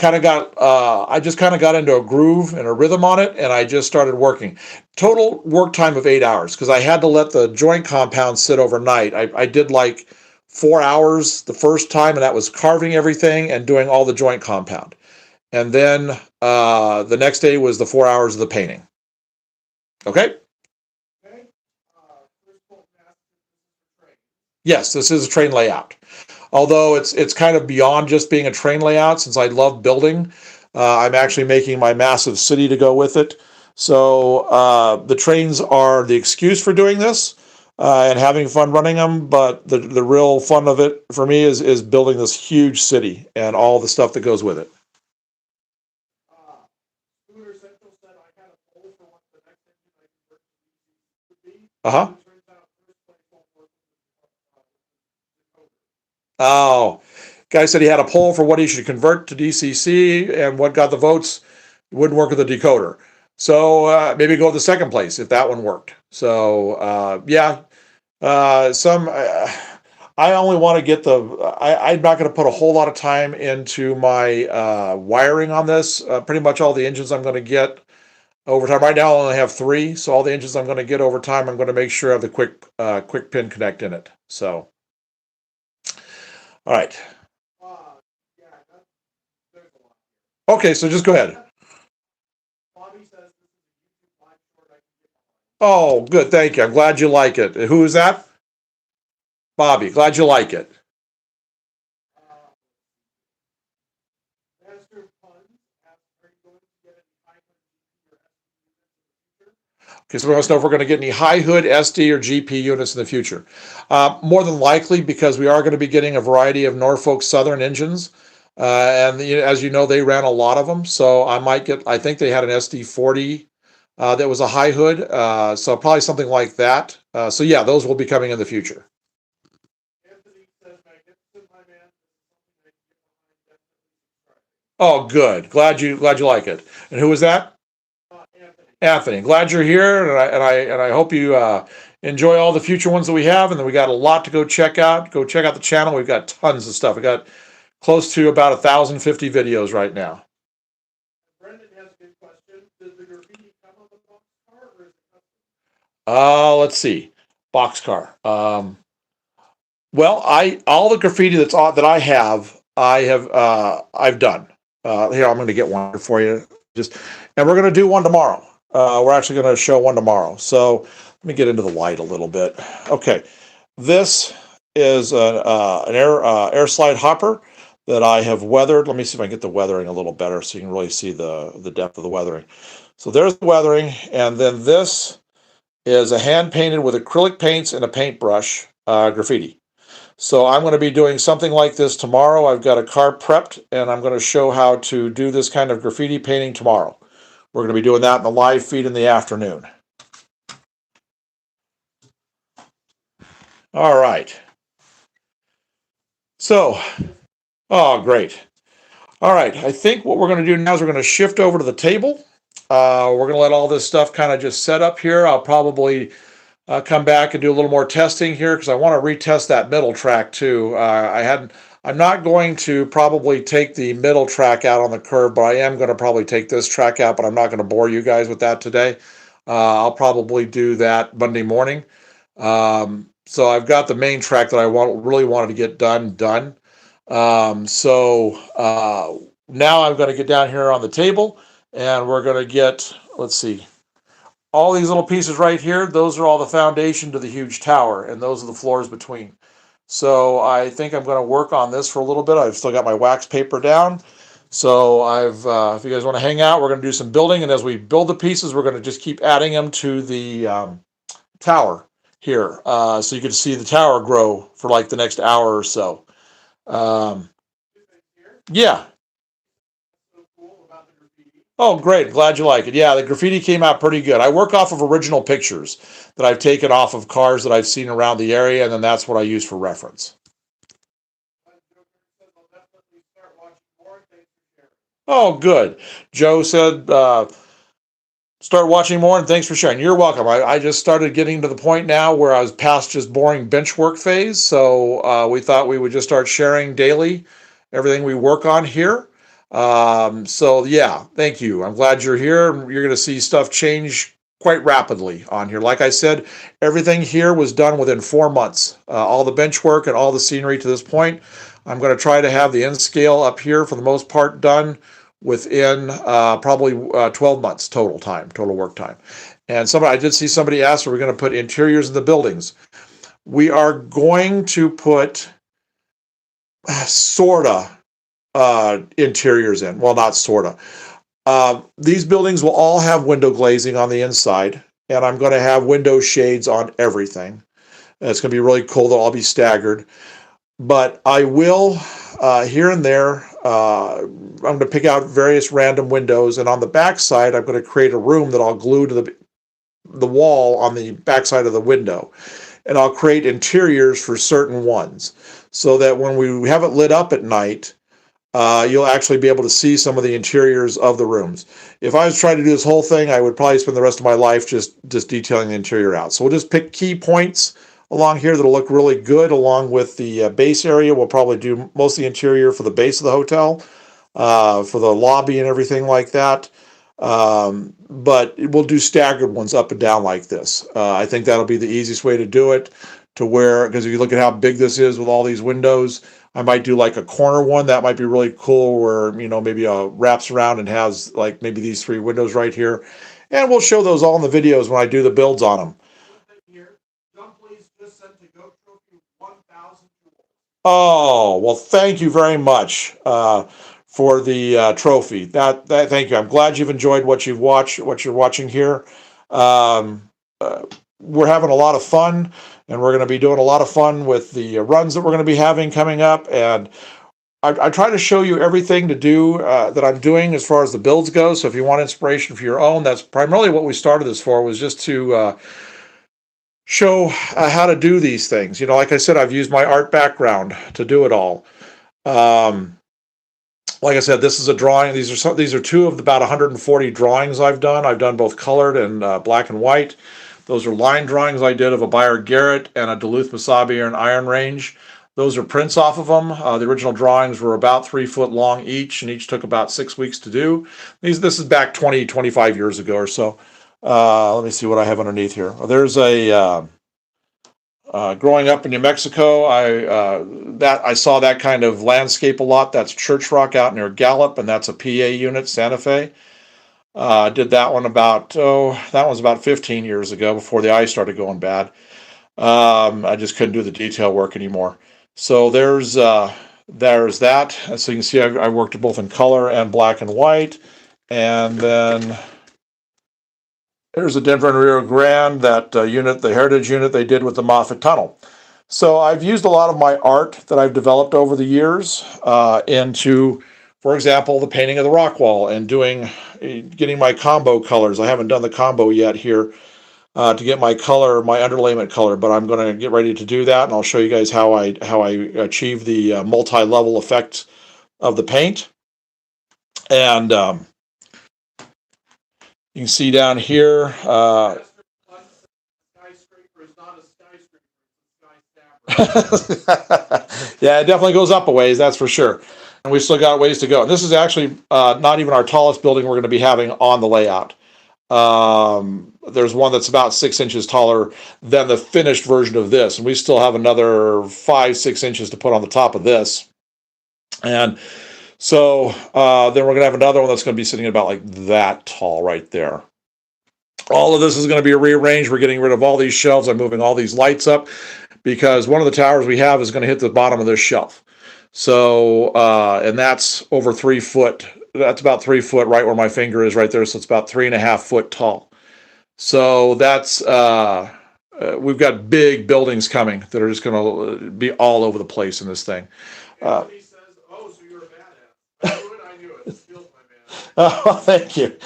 just kind of got into a groove and a rhythm on it, and I just started working. Total work time of 8 hours, because I had to let the joint compound sit overnight. I did like 4 hours the first time, and that was carving everything and doing all the joint compound. And then the next day was the 4 hours of the painting. Okay? Yes, this is a train layout. Although it's kind of beyond just being a train layout, since I love building. I'm actually making my massive city to go with it. So the trains are the excuse for doing this and having fun running them, but the real fun of it for me is building this huge city and all the stuff that goes with it. Scooter Central said I had a poll for what the next Uh-huh. It turns out first place won't work with the decoder. Oh, guy said he had a poll for what he should convert to DCC, and what got the votes wouldn't work with the decoder. So maybe go to the second place if that one worked. So yeah, some. I only want to get the. I'm not going to put a whole lot of time into my wiring on this. Pretty much all the engines I'm going to get over time. Right now, I only have three, so all the engines I'm going to get over time, I'm going to make sure I have the quick pin connect in it. So, all right. Yeah, there's a lot. Okay, so just go ahead. Bobby says this is a YouTube live short I can get behind. Oh, good. Thank you. I'm glad you like it. Who is that? Bobby. Glad you like it. Uh, Master Puns asks, are you going to get any high-end GP or SD units in the future? Okay, so we want to know if we're going to get any high hood SD or GP units in the future. More than likely, because we are going to be getting a variety of Norfolk Southern engines. And as you know, they ran a lot of them. So I might get, I think they had an SD40 that was a high hood. So probably something like that. So yeah, those will be coming in the future. Anthony says, magnificent, my man. This is something I can get behind. Definitely subscribe. Oh, good. Glad you like it. And who was that? Anthony. Anthony, glad you're here, and I hope you enjoy all the future ones that we have, and then we got a lot to go check out. Go check out the channel. We've got tons of stuff. We got close to about 1,050 videos right now. Brendan has a good question. Does the graffiti come on the box car or is it custom? Let's see, boxcar. Well, I all the graffiti that's on that I've done. Here, I'm going to get one for you. And we're going to do one tomorrow. We're actually going to show one tomorrow. So let me get into the light a little bit. Okay, this is an air slide hopper that I have weathered. Let me see if I can get the weathering a little better so you can really see the depth of the weathering. So there's the weathering, and then this is a hand painted with acrylic paints and a paintbrush graffiti. So I'm going to be doing something like this tomorrow. I've got a car prepped, and I'm going to show how to do this kind of graffiti painting tomorrow. We're going to be doing that in the live feed in the afternoon. All right. So, oh, great. All right. I think what we're going to do now is we're going to shift over to the table. We're going to let all this stuff kind of just set up here. I'll probably come back and do a little more testing here because I want to retest that middle track too. I'm not going to probably take the middle track out on the curve, but I am going to probably take this track out, but I'm not going to bore you guys with that today. I'll probably do that Monday morning. So I've got the main track that I really wanted to get done. Now I'm going to get down here on the table and we're going to get, let's see, all these little pieces right here, those are all the foundation to the huge tower, and those are the floors between. So I think I'm going to work on this for a little bit. I've still got my wax paper down. So if you guys want to hang out, we're going to do some building, and as we build the pieces, we're going to just keep adding them to the tower here. So you can see the tower grow for like the next hour or so. Yeah. Oh, great. Glad you like it. Yeah, the graffiti came out pretty good. I work off of original pictures that I've taken off of cars that I've seen around the area, and then that's what I use for reference. Oh, good. Joe said, start watching more, and thanks for sharing. You're welcome. I just started getting to the point now where I was past just boring bench work phase, so we thought we would just start sharing daily everything we work on here. So yeah, thank you. I'm glad you're here. You're going to see stuff change quite rapidly on here. Like I said, everything here was done within 4 months. All the bench work and all the scenery to this point. I'm going to try to have the end scale up here for the most part done within probably 12 months total work time. And I did see somebody ask, are we going to put interiors in the buildings? We are going to put sorta interiors in. Well, not sorta. These buildings will all have window glazing on the inside, and I'm going to have window shades on everything. It's going to be really cool. They'll all be staggered. But I will, here and there, I'm going to pick out various random windows, and on the back side, I'm going to create a room that I'll glue to the wall on the backside of the window. And I'll create interiors for certain ones so that when we have it lit up at night, you'll actually be able to see some of the interiors of the rooms. If I was trying to do this whole thing, I would probably spend the rest of my life just detailing the interior out. So we'll just pick key points along here that'll look really good along with the base area. We'll probably do most of the interior for the base of the hotel, for the lobby and everything like that. But we'll do staggered ones up and down like this. I think that'll be the easiest way to do it, to where, because if you look at how big this is with all these windows, I might do like a corner one. That might be really cool where, you know, maybe wraps around and has like maybe these 3 windows right here. And we'll show those all in the videos when I do the builds on them. Here, Dumplings just sent to Goat Trophy 1,000 jewels. Oh, well, thank you very much for the trophy. Thank you. I'm glad you've enjoyed what you've watched, what you're watching here. Um, we're having a lot of fun, and we're going to be doing a lot of fun with the runs that we're going to be having coming up. And I try to show you everything to do that I'm doing as far as the builds go. So if you want inspiration for your own, that's primarily what we started this for, was just to show how to do these things. You know, like I said, I've used my art background to do it all. Like I said, this is a drawing. These are 2 of about 140 drawings I've done. I've done both colored and black and white. Those are line drawings I did of a Buyer Garrett and a Duluth Mesabi and Iron Range. Those are prints off of them. The original drawings were about 3 foot long each, and each took about 6 weeks to do. This is back 25 years ago or so. Let me see what I have underneath here. There's a growing up in New Mexico, I saw that kind of landscape a lot. That's Church Rock out near Gallup, and that's a PA unit, Santa Fe. Did that one that was about 15 years ago before the ice started going bad. I just couldn't do the detail work anymore. So there's that. So you can see I worked both in color and black and white. And then there's a Denver and Rio Grande, that unit, the Heritage unit they did with the Moffat Tunnel. So I've used a lot of my art that I've developed over the years into, for example, the painting of the rock wall and getting my combo colors. I haven't done the combo yet here to get my color, my underlayment color, but I'm going to get ready to do that, and I'll show you guys how I achieve the multi-level effect of the paint. And you can see down here. Skyscraper is not a skyscraper, it's a skyscraper. Yeah, it definitely goes up a ways, that's for sure. And we still got ways to go. And this is actually not even our tallest building we're going to be having on the layout. There's one that's about 6 inches taller than the finished version of this, and we still have another 5-6 inches to put on the top of this. And so then we're going to have another one that's going to be sitting about like that tall right there. All of this is going to be rearranged. We're getting rid of all these shelves. I'm moving all these lights up because one of the towers we have is going to hit the bottom of this shelf. So, and that's over 3 foot. That's about 3 foot right where my finger is right there. So it's about 3.5 foot tall. So that's, we've got big buildings coming that are just going to be all over the place in this thing. Anthony says, oh, so you're a badass. I knew it. Skills, my man. Oh, thank you.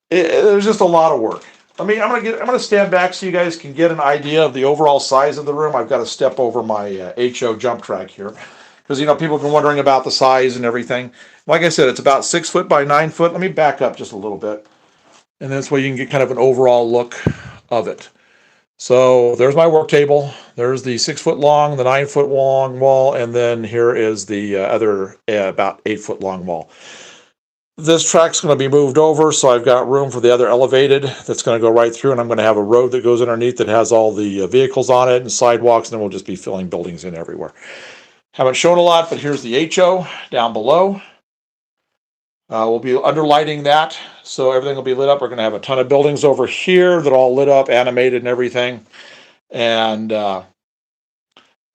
There's just a lot of work. I'm gonna stand back so you guys can get an idea of the overall size of the room. I've got to step over my HO jump track here because people have been wondering about the size and everything. Like I said, it's about 6 foot by 9 foot. Let me back up just a little bit, and this way you can get kind of an overall look of it. So there's my work table. There's the 6 foot long, the 9 foot long wall, and then here is the other about 8 foot long wall. This track's going to be moved over, so I've got room for the other elevated that's going to go right through, and I'm going to have a road that goes underneath that has all the vehicles on it and sidewalks, and then we'll just be filling buildings in everywhere. Haven't shown a lot, but here's the HO down below. We'll be underlighting that, so everything will be lit up. We're going to have a ton of buildings over here that are all lit up, animated and everything. And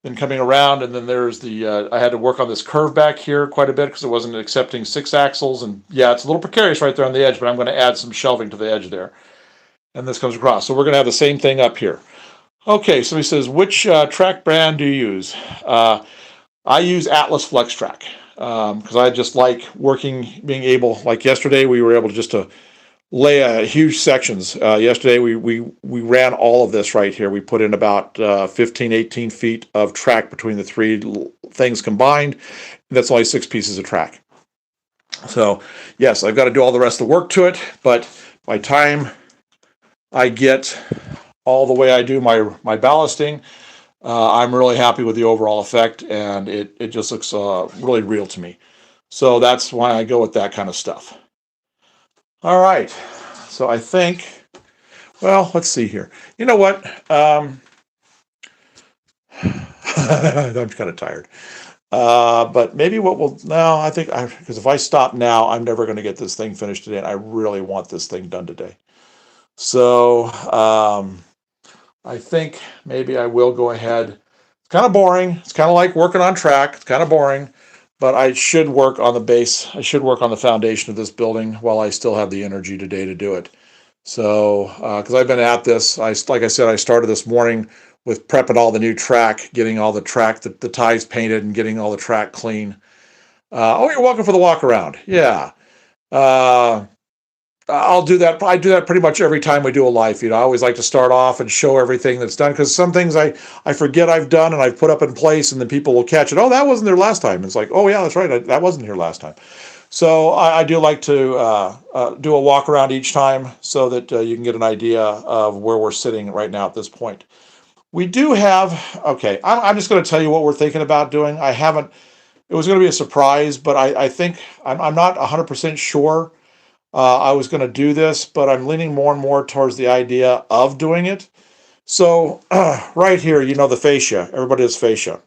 then coming around, and then there's the, I had to work on this curve back here quite a bit because it wasn't accepting 6 axles. And yeah, it's a little precarious right there on the edge, but I'm going to add some shelving to the edge there. And this comes across. So we're going to have the same thing up here. Okay, so he says, which track brand do you use? I use Atlas Flex Track because I just like being able, like yesterday, we were able to lay huge sections. Yesterday we ran all of this right here. We put in about 15, 18 feet of track between the three things combined. That's only 6 pieces of track. So yes, I've got to do all the rest of the work to it, but by the time I get all the way I do my ballasting, I'm really happy with the overall effect, and it just looks really real to me. So that's why I go with that kind of stuff. All right. So I think, well, let's see here. You know what? I'm kind of tired. But maybe what we'll, no, I think, because if I stop now, I'm never going to get this thing finished today, and I really want this thing done today. So I think maybe I will go ahead. It's kind of boring. It's kind of like working on track. It's kind of boring, but I should work on the base. I should work on the foundation of this building while I still have the energy today to do it. So, because I've been at this, like I said, I started this morning with prepping all the new track, getting all the track, the ties painted, and getting all the track clean. Oh, you're welcome for the walk around. Yeah. Uh, I'll do that. I do that pretty much every time we do a live feed. I always like to start off and show everything that's done, because some things I forget I've done and I've put up in place, and then people will catch it. Oh, that wasn't there last time. It's like, oh yeah, that's right. That wasn't here last time. So I do like to do a walk around each time so that you can get an idea of where we're sitting right now at this point. We do have, okay, I'm just going to tell you what we're thinking about doing. I haven't, it was going to be a surprise, but I think I'm not 100% sure I was going to do this, but I'm leaning more and more towards the idea of doing it. So right here, you know, the fascia, everybody has fascia.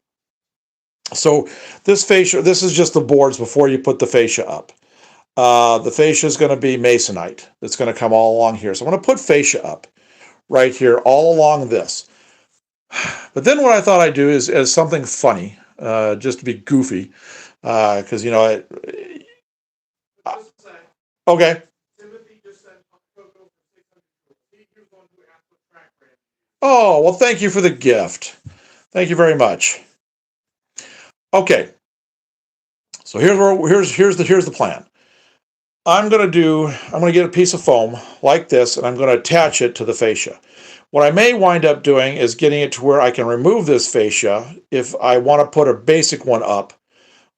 So this fascia, this is just the boards before you put the fascia up. The fascia is going to be masonite. It's going to come all along here. So I'm going to put fascia up right here, all along this. But then what I thought I'd do is as something funny, just to be goofy, because you know, okay. Timothy just sent Coco for 600. He was the one who asked what track brand. Oh, well, thank you for the gift. Thank you very much. Okay, so here's the plan. I'm gonna get a piece of foam like this, and I'm gonna attach it to the fascia. What I may wind up doing is getting it to where I can remove this fascia if I want to put a basic one up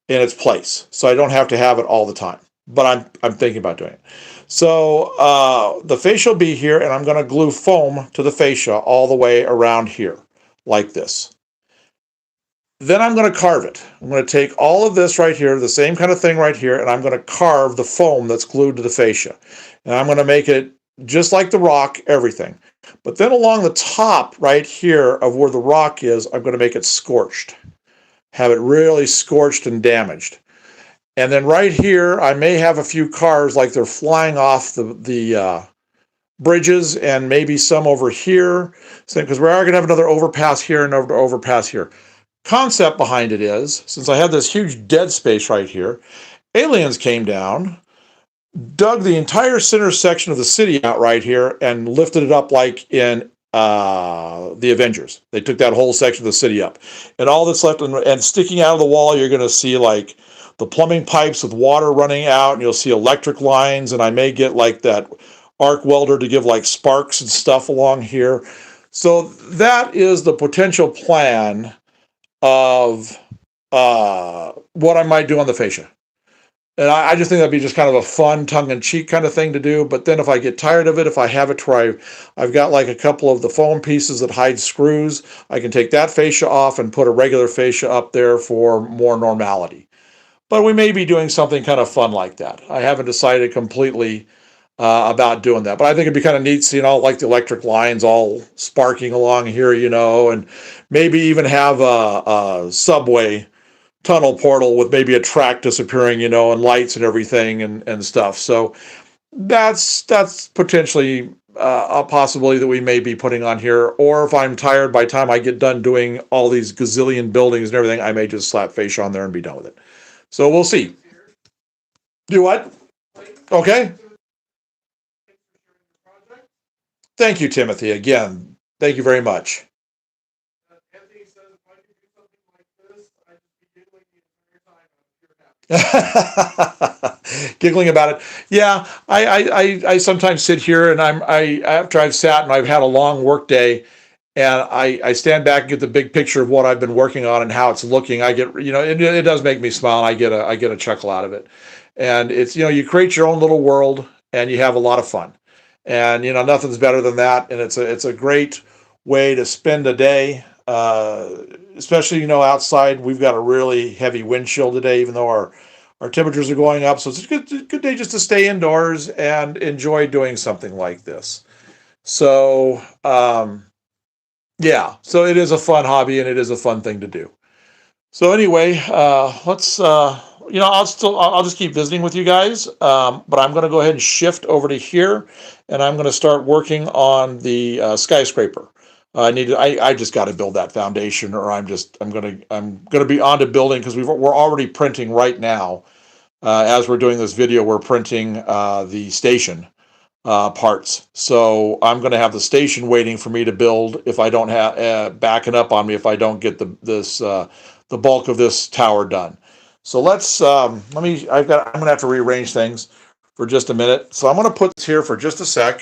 in its place, so I don't have to have it all the time. But I'm thinking about doing it. So the fascia will be here, and I'm going to glue foam to the fascia all the way around here, like this. Then I'm going to carve it. I'm going to take all of this right here, the same kind of thing right here, and I'm going to carve the foam that's glued to the fascia. And I'm going to make it just like the rock, everything. But then along the top right here of where the rock is, I'm going to make it scorched. Have it really scorched and damaged. And then right here, I may have a few cars like they're flying off the bridges, and maybe some over here. Because we are going to have another overpass here and another overpass here. Concept behind it is, since I have this huge dead space right here, aliens came down, dug the entire center section of the city out right here, and lifted it up like in the Avengers. They took that whole section of the city up. And all that's left, and sticking out of the wall, you're going to see like the plumbing pipes with water running out, and you'll see electric lines, and I may get like that arc welder to give like sparks and stuff along here. So that is the potential plan of what I might do on the fascia. And I just think that'd be just kind of a fun, tongue-in-cheek kind of thing to do. But then if I get tired of it, if I have it where I've got like a couple of the foam pieces that hide screws, I can take that fascia off and put a regular fascia up there for more normality. But we may be doing something kind of fun like that. I haven't decided completely about doing that. But I think it'd be kind of neat seeing all like the electric lines all sparking along here, you know, and maybe even have a subway tunnel portal with maybe a track disappearing, you know, and lights and everything and stuff. So that's potentially a possibility that we may be putting on here. Or if I'm tired by the time I get done doing all these gazillion buildings and everything, I may just slap fascia on there and be done with it. So we'll see. Do what? Okay. Thank you, Timothy. Again, thank you very much. Anthony says if I could do something like this, I'd be doing the entire time. I'm pure happy. giggling about it. Yeah, I sometimes sit here and after I've sat and I've had a long work day, and I stand back and get the big picture of what I've been working on and how it's looking. I get, it does make me smile. And I get a chuckle out of it. And it's, you create your own little world and you have a lot of fun. And, nothing's better than that. And it's a great way to spend a day. Especially, outside, we've got a really heavy wind chill today, even though our temperatures are going up. So it's a good day just to stay indoors and enjoy doing something like this. So, yeah, so it is a fun hobby and it is a fun thing to do. So anyway, let's I'll just keep visiting with you guys, but I'm going to go ahead and shift over to here, and I'm going to start working on the skyscraper. I just got to build that foundation, or I'm gonna be on to building because we're already printing right now. As we're doing this video, we're printing the station parts. So I'm going to have the station waiting for me to build if I don't have backing up on me if I don't get the bulk of this tower done. So I'm going to have to rearrange things for just a minute. So I'm going to put this here for just a sec.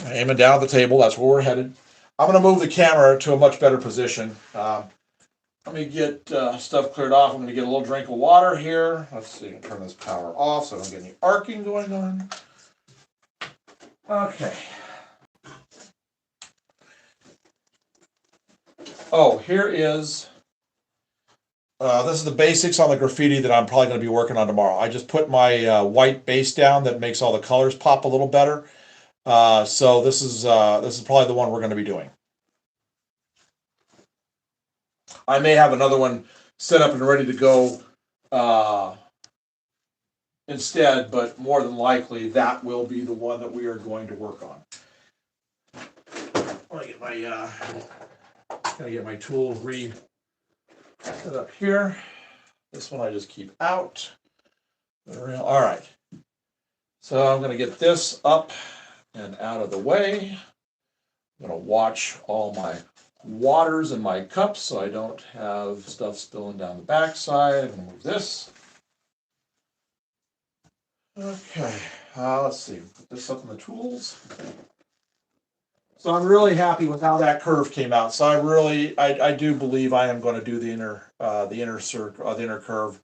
Aiming down at the table, that's where we're headed. I'm going to move the camera to a much better position. Let me get stuff cleared off. I'm going to get a little drink of water here. Let's see, turn this power off so I don't get any arcing going on. Okay. Oh, here is, this is the basics on the graffiti that I'm probably going to be working on tomorrow. I just put my white base down that makes all the colors pop a little better. So this is probably the one we're going to be doing. I may have another one set up and ready to go instead, but more than likely that will be the one that we are going to work on. Gotta get my tool set up here. This one I just keep out. All right. So I'm gonna get this up and out of the way. I'm gonna watch all my waters in my cups so I don't have stuff spilling down the backside. I'm gonna move this. Okay, let's see. Put this up in the tools. So I'm really happy with how that curve came out. So I do believe I am going to do the inner curve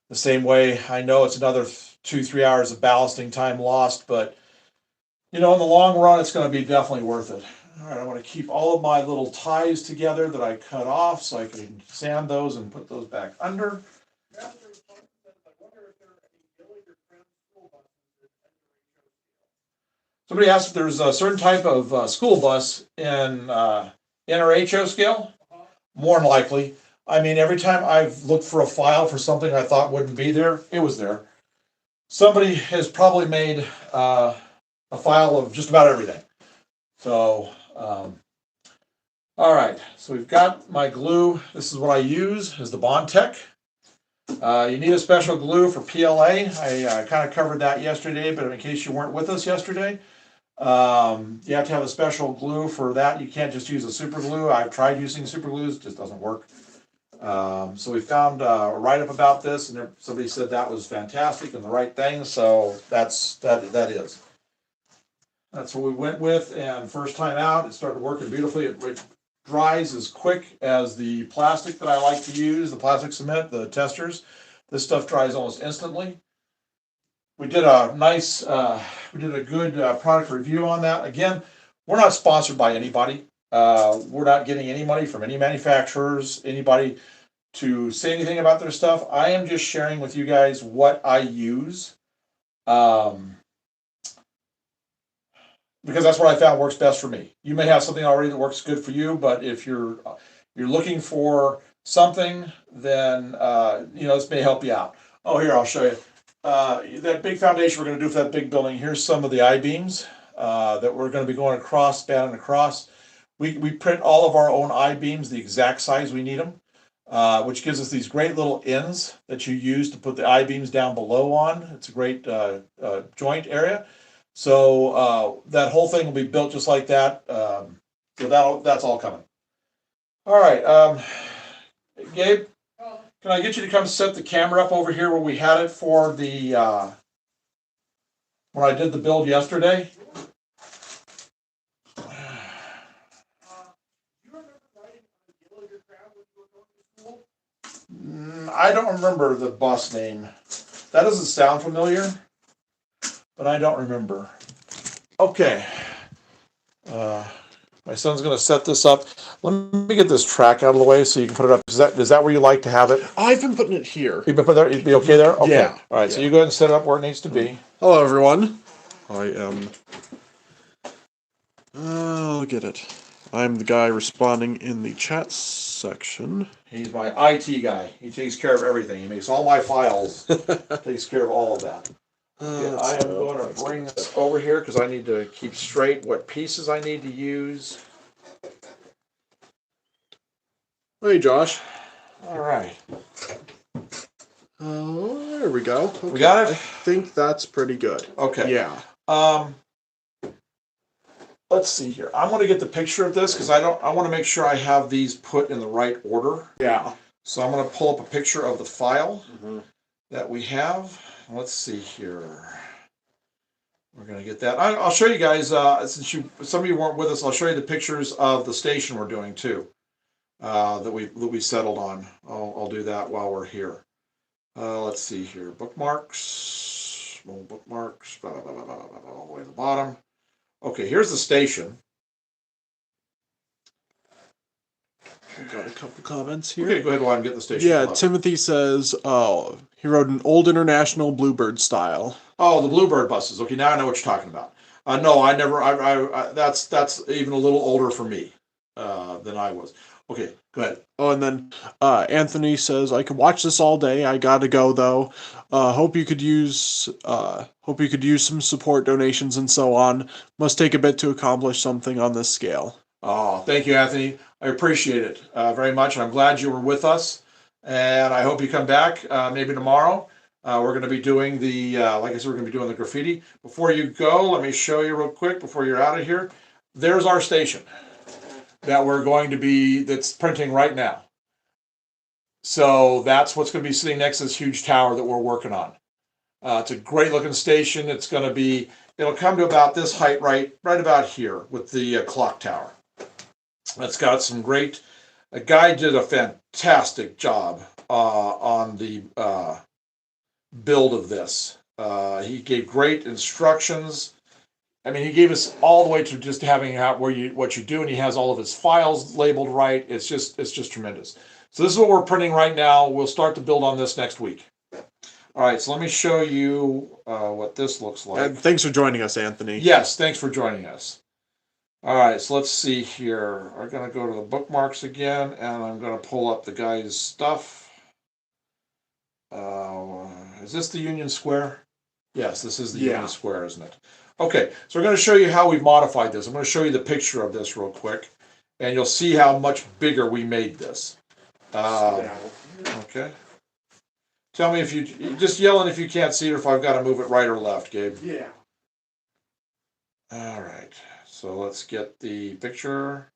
the same way. I know it's another 2-3 hours of ballasting time lost, but in the long run, it's going to be definitely worth it. All right, I want to keep all of my little ties together that I cut off so I can sand those and put those back under. Somebody asked if there's a certain type of school bus in NRHO scale. More than likely. I mean, every time I've looked for a file for something I thought wouldn't be there, it was there. Somebody has probably made a file of just about everything. So, all right. So we've got my glue. This is what I use, is the Bondtech. You need a special glue for PLA. I kind of covered that yesterday, but in case you weren't with us yesterday, you have to have a special glue for that. You can't just use a super glue. I've tried using super glues, it just doesn't work. So we found a write-up about this, and somebody said that was fantastic and the right thing. So that is. That's what we went with. And first time out, it started working beautifully. It dries as quick as the plastic that I like to use, the plastic cement, the testers. This stuff dries almost instantly. We did a good product review on that. Again, we're not sponsored by anybody. We're not getting any money from any manufacturers, anybody to say anything about their stuff. I am just sharing with you guys what I use, because that's what I found works best for me. You may have something already that works good for you, but if you're looking for something, then this may help you out. Oh, here, I'll show you. That big foundation we're going to do for that big building, here's some of the I-beams that we're going to be going across, spanning across. We print all of our own I-beams, the exact size we need them, which gives us these great little ends that you use to put the I-beams down below on. It's a great joint area. So that whole thing will be built just like that. So that's all coming. All right, Gabe, Can I get you to come set the camera up over here where we had it for the, when I did the build yesterday? Do you remember riding on the yellow your crowd when you were going to school? I don't remember the bus name. That doesn't sound familiar, but I don't remember. Okay. My son's going to set this up. Let me get this track out of the way so you can put it up. Is that where you like to have it? I've been putting it here. You've been put there? You'd be okay there? Okay. Yeah. All right. So you go ahead and set it up where it needs to be. Hello, everyone. I am. Look at it. I'm the guy responding in the chat section. He's my IT guy. He takes care of everything. He makes all my files. Takes care of all of that. Okay, I am going to bring this over here because I need to keep straight what pieces I need to use. Hey, Josh. All right. Oh, there we go. Okay. We got it? I think that's pretty good. Okay. Yeah. Let's see here. I'm going to get the picture of this because I want to make sure I have these put in the right order. Yeah. So I'm going to pull up a picture of the file that we have. Let's see here. We're going to get that. I'll show you guys, since some of you weren't with us, I'll show you the pictures of the station we're doing too, that we settled on. I'll do that while we're here. Let's see here. Bookmarks. More bookmarks. Blah, blah, blah, blah, blah, blah, all the way to the bottom. Okay, here's the station. We've got a couple comments here. Okay, go ahead while I'm getting the station. Yeah, Timothy says, oh, he wrote an old international Bluebird style. Oh, the Bluebird buses. Okay, now I know what you're talking about. No, I never. That's even a little older for me than I was. Okay, go ahead. Oh, and then Anthony says, I could watch this all day. I gotta go though. Hope you could use some support donations and so on. Must take a bit to accomplish something on this scale. Oh, thank you, Anthony. I appreciate it very much. I'm glad you were with us, and I hope you come back maybe tomorrow. We're going to be doing like I said, we're going to be doing the graffiti. Before you go, let me show you real quick before you're out of here. There's our station that we're going to be, that's printing right now. So that's what's going to be sitting next to this huge tower that we're working on. It's a great looking station. It's going to be, it'll come to about this height right about here with the clock tower. It's got some great, a guy did a fantastic job on the build of this. He gave great instructions. I mean, he gave us all the way to just having out what you do, and he has all of his files labeled right. It's just tremendous. So this is what we're printing right now. We'll start to build on this next week. All right, so let me show you what this looks like. And thanks for joining us, Anthony. Yes, thanks for joining us. All right, so let's see here. I'm going to go to the bookmarks again, and I'm going to pull up the guy's stuff. Is this the Union Square? Yes, this is the Union Square, isn't it? Okay, so we're going to show you how we've modified this. I'm going to show you the picture of this real quick, and you'll see how much bigger we made this. Okay. Tell me if you, just yelling if you can't see it or if I've got to move it right or left, Gabe. Yeah. All right, so let's get the picture.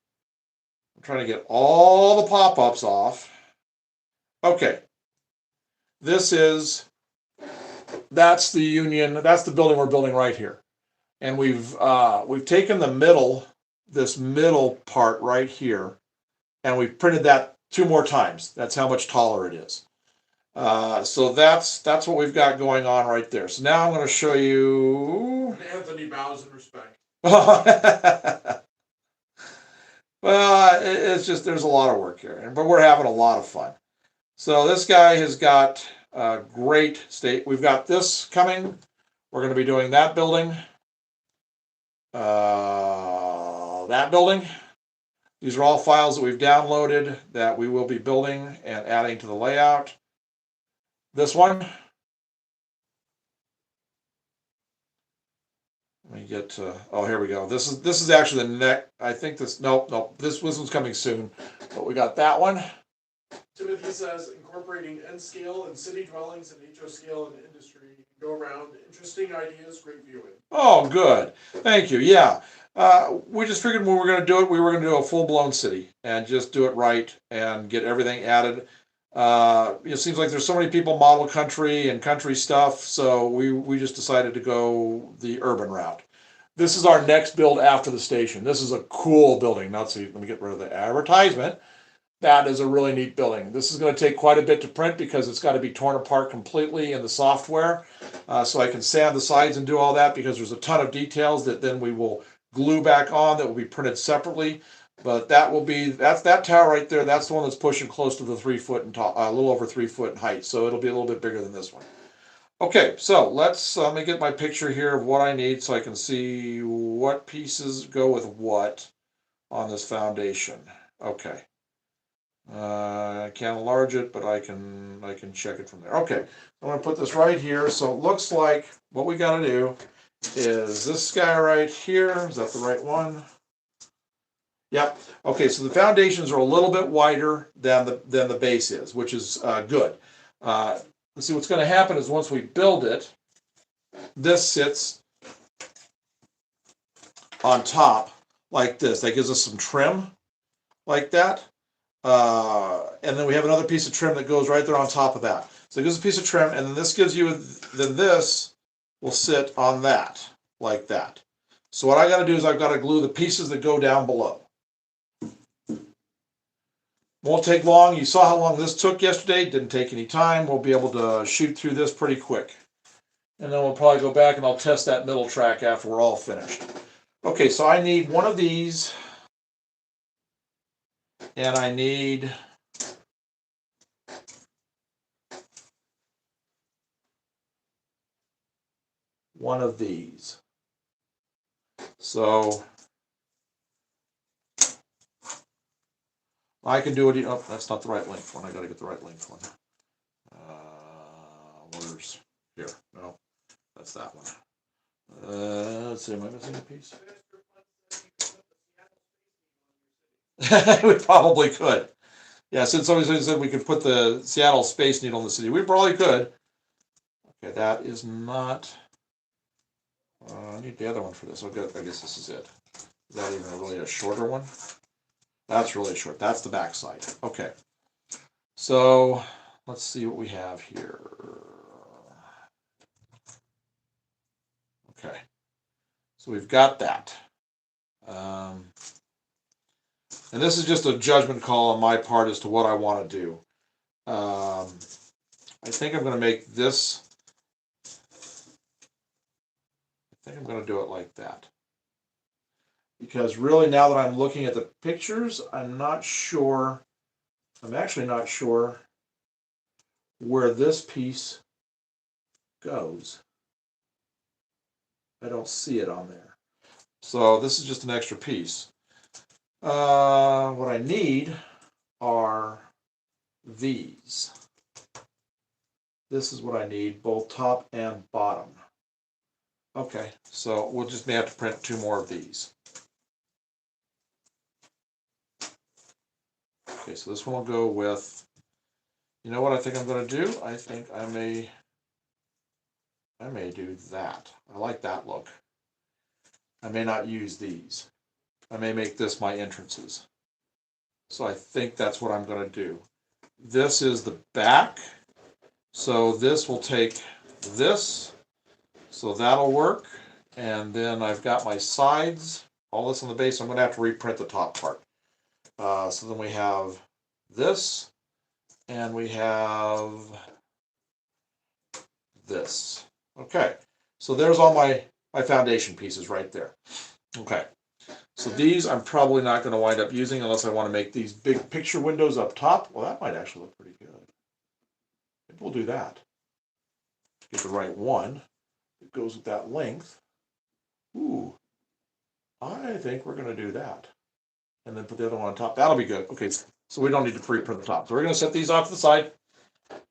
I'm trying to get all the pop-ups off. Okay. That's the Union, that's the building we're building right here. And we've taken the middle, this middle part right here, and we've printed that 2 more times. That's how much taller it is. So that's what we've got going on right there. So now I'm going to show you. Anthony bows in respect. Well, it's just, there's a lot of work here, but we're having a lot of fun. So this guy has got a great state. We've got this coming. We're going to be doing that building. That building. These are all files that we've downloaded that we will be building and adding to the layout. This one. Let me get to, oh, here we go. This is actually the next, I think this, nope, this one's coming soon. But we got that one. Timothy says, incorporating N scale and city dwellings and HO scale in industry. Go around, interesting ideas, great viewing. Oh, good. Thank you. Yeah. We just figured when we were going to do it, we were going to do a full-blown city and just do it right and get everything added. It seems like there's so many people model country and country stuff, so we just decided to go the urban route. This is our next build after the station. This is a cool building. Now, let's see, let me get rid of the advertisement. That is a really neat building. This is going to take quite a bit to print because it's got to be torn apart completely in the software. So I can sand the sides and do all that because there's a ton of details that then we will glue back on that will be printed separately. But that will be, that's that tower right there. That's the one that's pushing close to the 3 foot and top, a little over 3 foot in height. So it'll be a little bit bigger than this one. Okay, so let me get my picture here of what I need so I can see what pieces go with what on this foundation. Okay. I can't enlarge it, but I can check it from there. Okay, I'm gonna put this right here. So it looks like what we gotta do is this guy right here. Is that the right one? Yep. Okay, so the foundations are a little bit wider than the base is, which is good. Let's see, what's going to happen is once we build it, this sits on top like this. That gives us some trim like that. And then we have another piece of trim that goes right there on top of that. So it gives a piece of trim, and then this gives you, then this will sit on that, like that. So what I got to do is I've got to glue the pieces that go down below. Won't take long. You saw how long this took yesterday. Didn't take any time. We'll be able to shoot through this pretty quick. And then we'll probably go back and I'll test that middle track after we're all finished. Okay, so I need one of these. And I need one of these. So I can do it. Oh, that's not the right length one. I got to get the right length one. Where's here? No, that's that one. Let's see. Am I missing a piece? We probably could. Yeah, since somebody said we could put the Seattle Space Needle in the city, we probably could. Okay, that is not. I need the other one for this. Okay, I guess this is it. Is that even really a shorter one? That's really short. That's the back side. Okay. So let's see what we have here. Okay. So we've got that. And this is just a judgment call on my part as to what I want to do. I think I'm going to make this. I think I'm going to do it like that. Because really, now that I'm looking at the pictures, I'm not sure. I'm actually not sure where this piece goes. I don't see it on there. So this is just an extra piece. What I need are these. This is what I need, both top and bottom. Okay, so we'll just may have to print 2 more of these. Okay, so this one will go with, you know what I think I'm going to do? I think I may do that. I like that look. I may not use these. I may make this my entrances. So I think that's what I'm going to do. This is the back. So this will take this. So that'll work. And then I've got my sides. All this on the base. I'm going to have to reprint the top part. So then we have this. And we have this. Okay. So there's all my foundation pieces right there. Okay. So these I'm probably not going to wind up using unless I want to make these big picture windows up top. Well, that might actually look pretty good. Maybe we'll do that. Get the right one that goes with that length. Ooh, I think we're going to do that. And then put the other one on top. That'll be good. Okay, so we don't need to pre-print the top. So we're going to set these off to the side.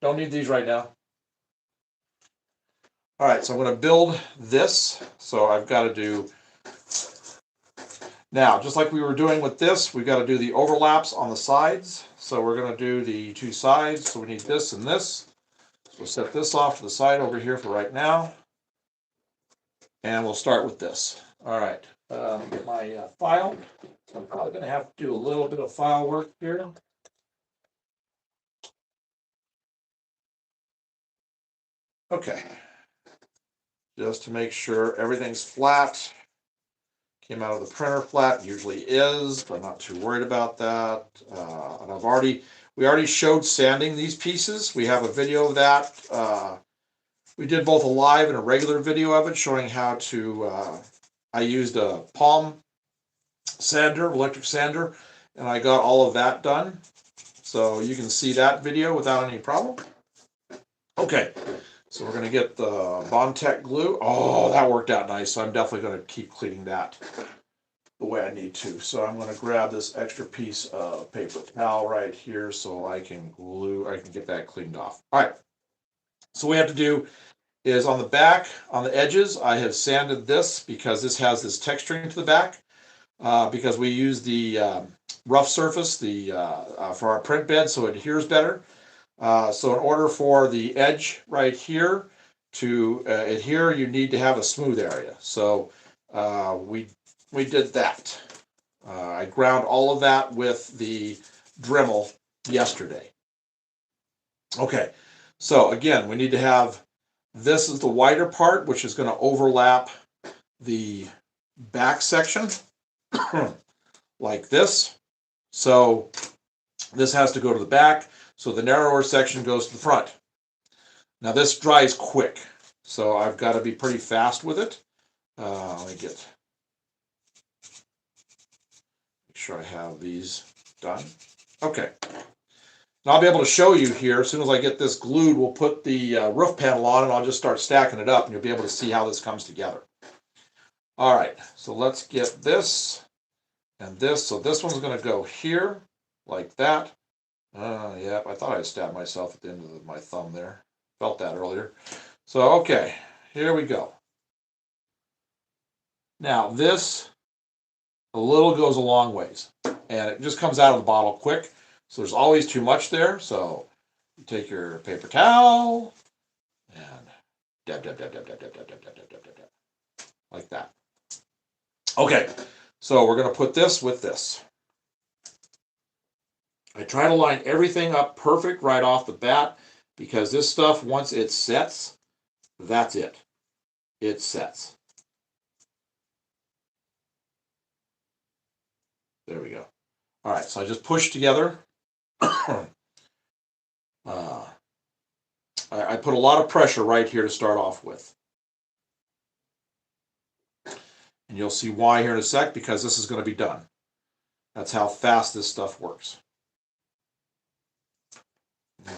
Don't need these right now. All right, so I'm going to build this. So I've got to do... Now, just like we were doing with this, we've got to do the overlaps on the sides. So we're going to do the 2 sides. So we need this and this. So we'll set this off to the side over here for right now. And we'll start with this. All right, get my file. So I'm probably going to have to do a little bit of file work here. Okay. Just to make sure everything's flat. Came out of the printer flat, usually is, but I'm not too worried about that. And we already showed sanding these pieces. We have a video of that. We did both a live and a regular video of it showing how to, I used a palm sander, electric sander, and I got all of that done. So you can see that video without any problem. Okay, so we're gonna get the Bondtech glue. Oh, that worked out nice. So I'm definitely gonna keep cleaning that the way I need to. So I'm gonna grab this extra piece of paper towel right here so I can get that cleaned off. All right, so what we have to do is on the back, on the edges, I have sanded this because this has this texturing to the back. Because we use the rough surface for our print bed so it adheres better. So in order for the edge right here to adhere, you need to have a smooth area. So we did that. I ground all of that with the Dremel yesterday. Okay, so again, we need to have, this is the wider part, which is going to overlap the back section like this. So this has to go to the back, so the narrower section goes to the front. Now this dries quick, so I've got to be pretty fast with it. Let me make sure I have these done. Okay. Now I'll be able to show you here, as soon as I get this glued, we'll put the roof panel on and I'll just start stacking it up and you'll be able to see how this comes together. All right, so let's get this and this. So this one's going to go here, like that. Yeah, I thought I stabbed myself at the end of my thumb there. Felt that earlier. So, okay, here we go. Now, this, a little goes a long ways. And it just comes out of the bottle quick. So there's always too much there. So you take your paper towel and dab, dab, dab, dab, dab, dab, dab, dab, dab, dab, dab, dab, dab. Like that. Okay, so we're going to put this with this. I try to line everything up perfect right off the bat because this stuff, once it sets, that's it. It sets. There we go. All right, so I just push together. I put a lot of pressure right here to start off with. And you'll see why here in a sec, because this is going to be done. That's how fast this stuff works. And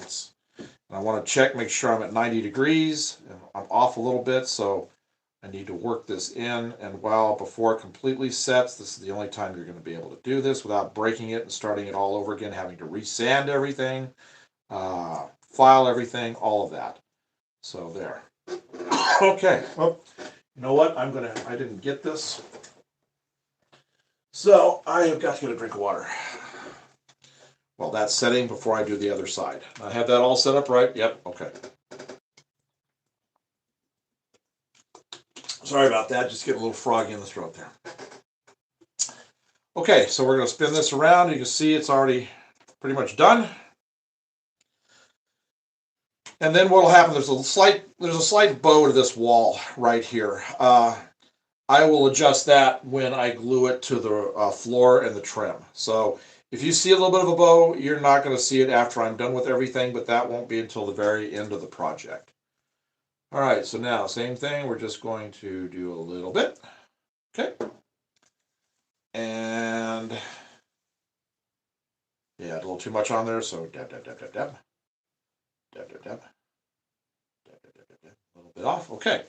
I want to check, make sure I'm at 90 degrees. I'm off a little bit, so I need to work this in. And before it completely sets, this is the only time you're going to be able to do this without breaking it and starting it all over again, having to resand everything, file everything, all of that. So there. Okay, well, you know what? I didn't get this. So I have got to get a drink of water. Well, that's setting before I do the other side. I have that all set up right? Yep, okay. Sorry about that, just getting a little froggy in the throat there. Okay, so we're going to spin this around. You can see it's already pretty much done. And then what will happen, there's a slight bow to this wall right here. I will adjust that when I glue it to the floor and the trim. So if you see a little bit of a bow, you're not going to see it after I'm done with everything, but that won't be until the very end of the project. All right, so now same thing. We're just going to do a little bit. Okay. And yeah, a little too much on there, so dab, dab, dab, dab, dab. Dab, dab, dab. Dab, dab, dab, dab, dab. A little bit off. Okay.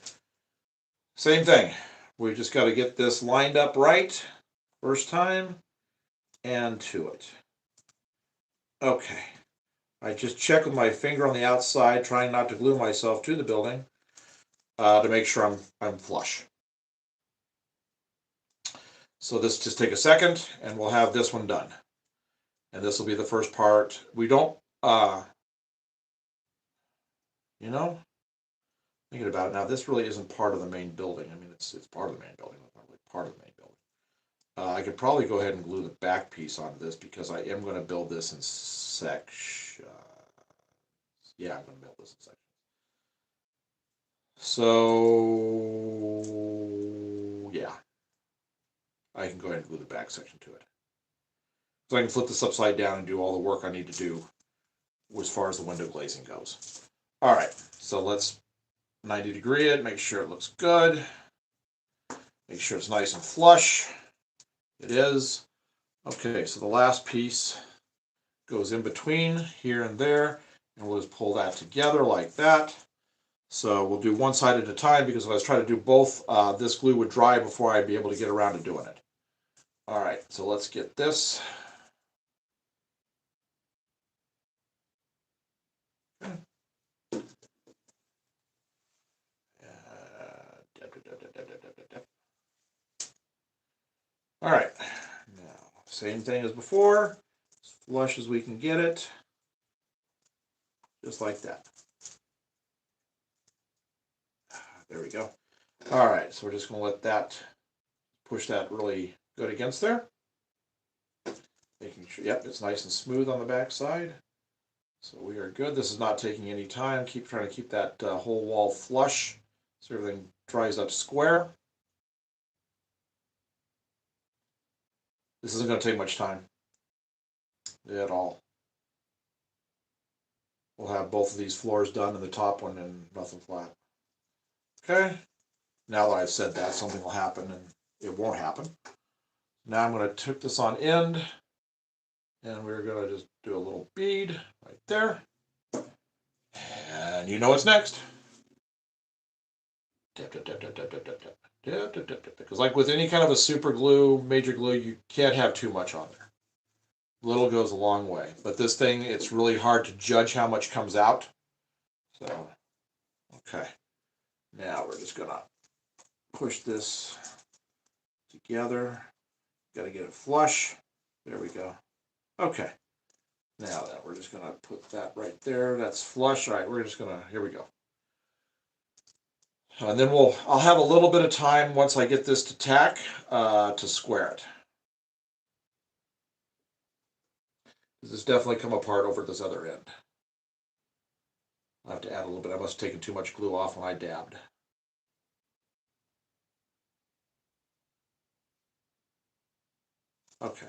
Same thing. We just got to get this lined up right first time and to it. Okay. I just check with my finger on the outside, trying not to glue myself to the building to make sure I'm flush. So this just take a second and we'll have this one done. And this will be the first part. We don't, thinking about it now, this really isn't part of the main building. I mean, it's part of the main building, but not really part of the main building. I could probably go ahead and glue the back piece onto this because I am going to build this in sections. Yeah, I'm going to build this in sections. So yeah, I can go ahead and glue the back section to it. So I can flip this upside down and do all the work I need to do as far as the window glazing goes. All right, so let's 90 degree it, make sure it looks good. Make sure it's nice and flush. It is. Okay, so the last piece goes in between here and there, and we'll just pull that together like that. So we'll do one side at a time, because if I was trying to do both, this glue would dry before I'd be able to get around to doing it. All right, so let's get this. All right, now same thing as before, as flush as we can get it, just like that. There we go. All right, so we're just going to let that, push that really good against there. Making sure, yep, it's nice and smooth on the back side. So we are good. This is not taking any time. Keep trying to keep that whole wall flush so everything dries up square. This isn't going to take much time at all. We'll have both of these floors done and the top one and nothing flat. Okay. Now that I've said that, something will happen, and it won't happen. Now I'm going to tip this on end, and we're going to just do a little bead right there. And you know what's next. Tap, tap, tap, tap, tap, tap, tap, tap. Because like with any kind of a super glue, major glue, you can't have too much on there. Little goes a long way. But this thing, it's really hard to judge how much comes out. So, okay. Now we're just gonna push this together. Got to get it flush. There we go. Okay. Now then, we're just gonna put that right there. That's flush. All right, we're just gonna, here we go. And then I'll have a little bit of time once I get this to tack to square it. This has definitely come apart over this other end. I'll have to add a little bit. I must have taken too much glue off when I dabbed. Okay.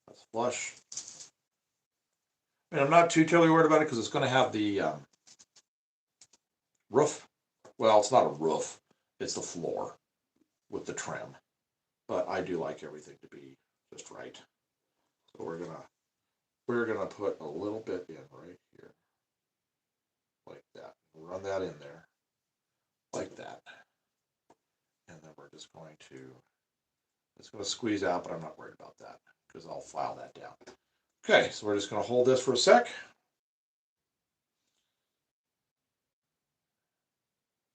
That's flush. And I'm not too terribly worried about it because it's going to have the roof. Well, it's not a roof. It's the floor with the trim. But I do like everything to be just right. So we're gonna put a little bit in right here. Like that. Run that in there. Like that. And then we're just going to, it's going to squeeze out, but I'm not worried about that because I'll file that down. Okay, so we're just going to hold this for a sec.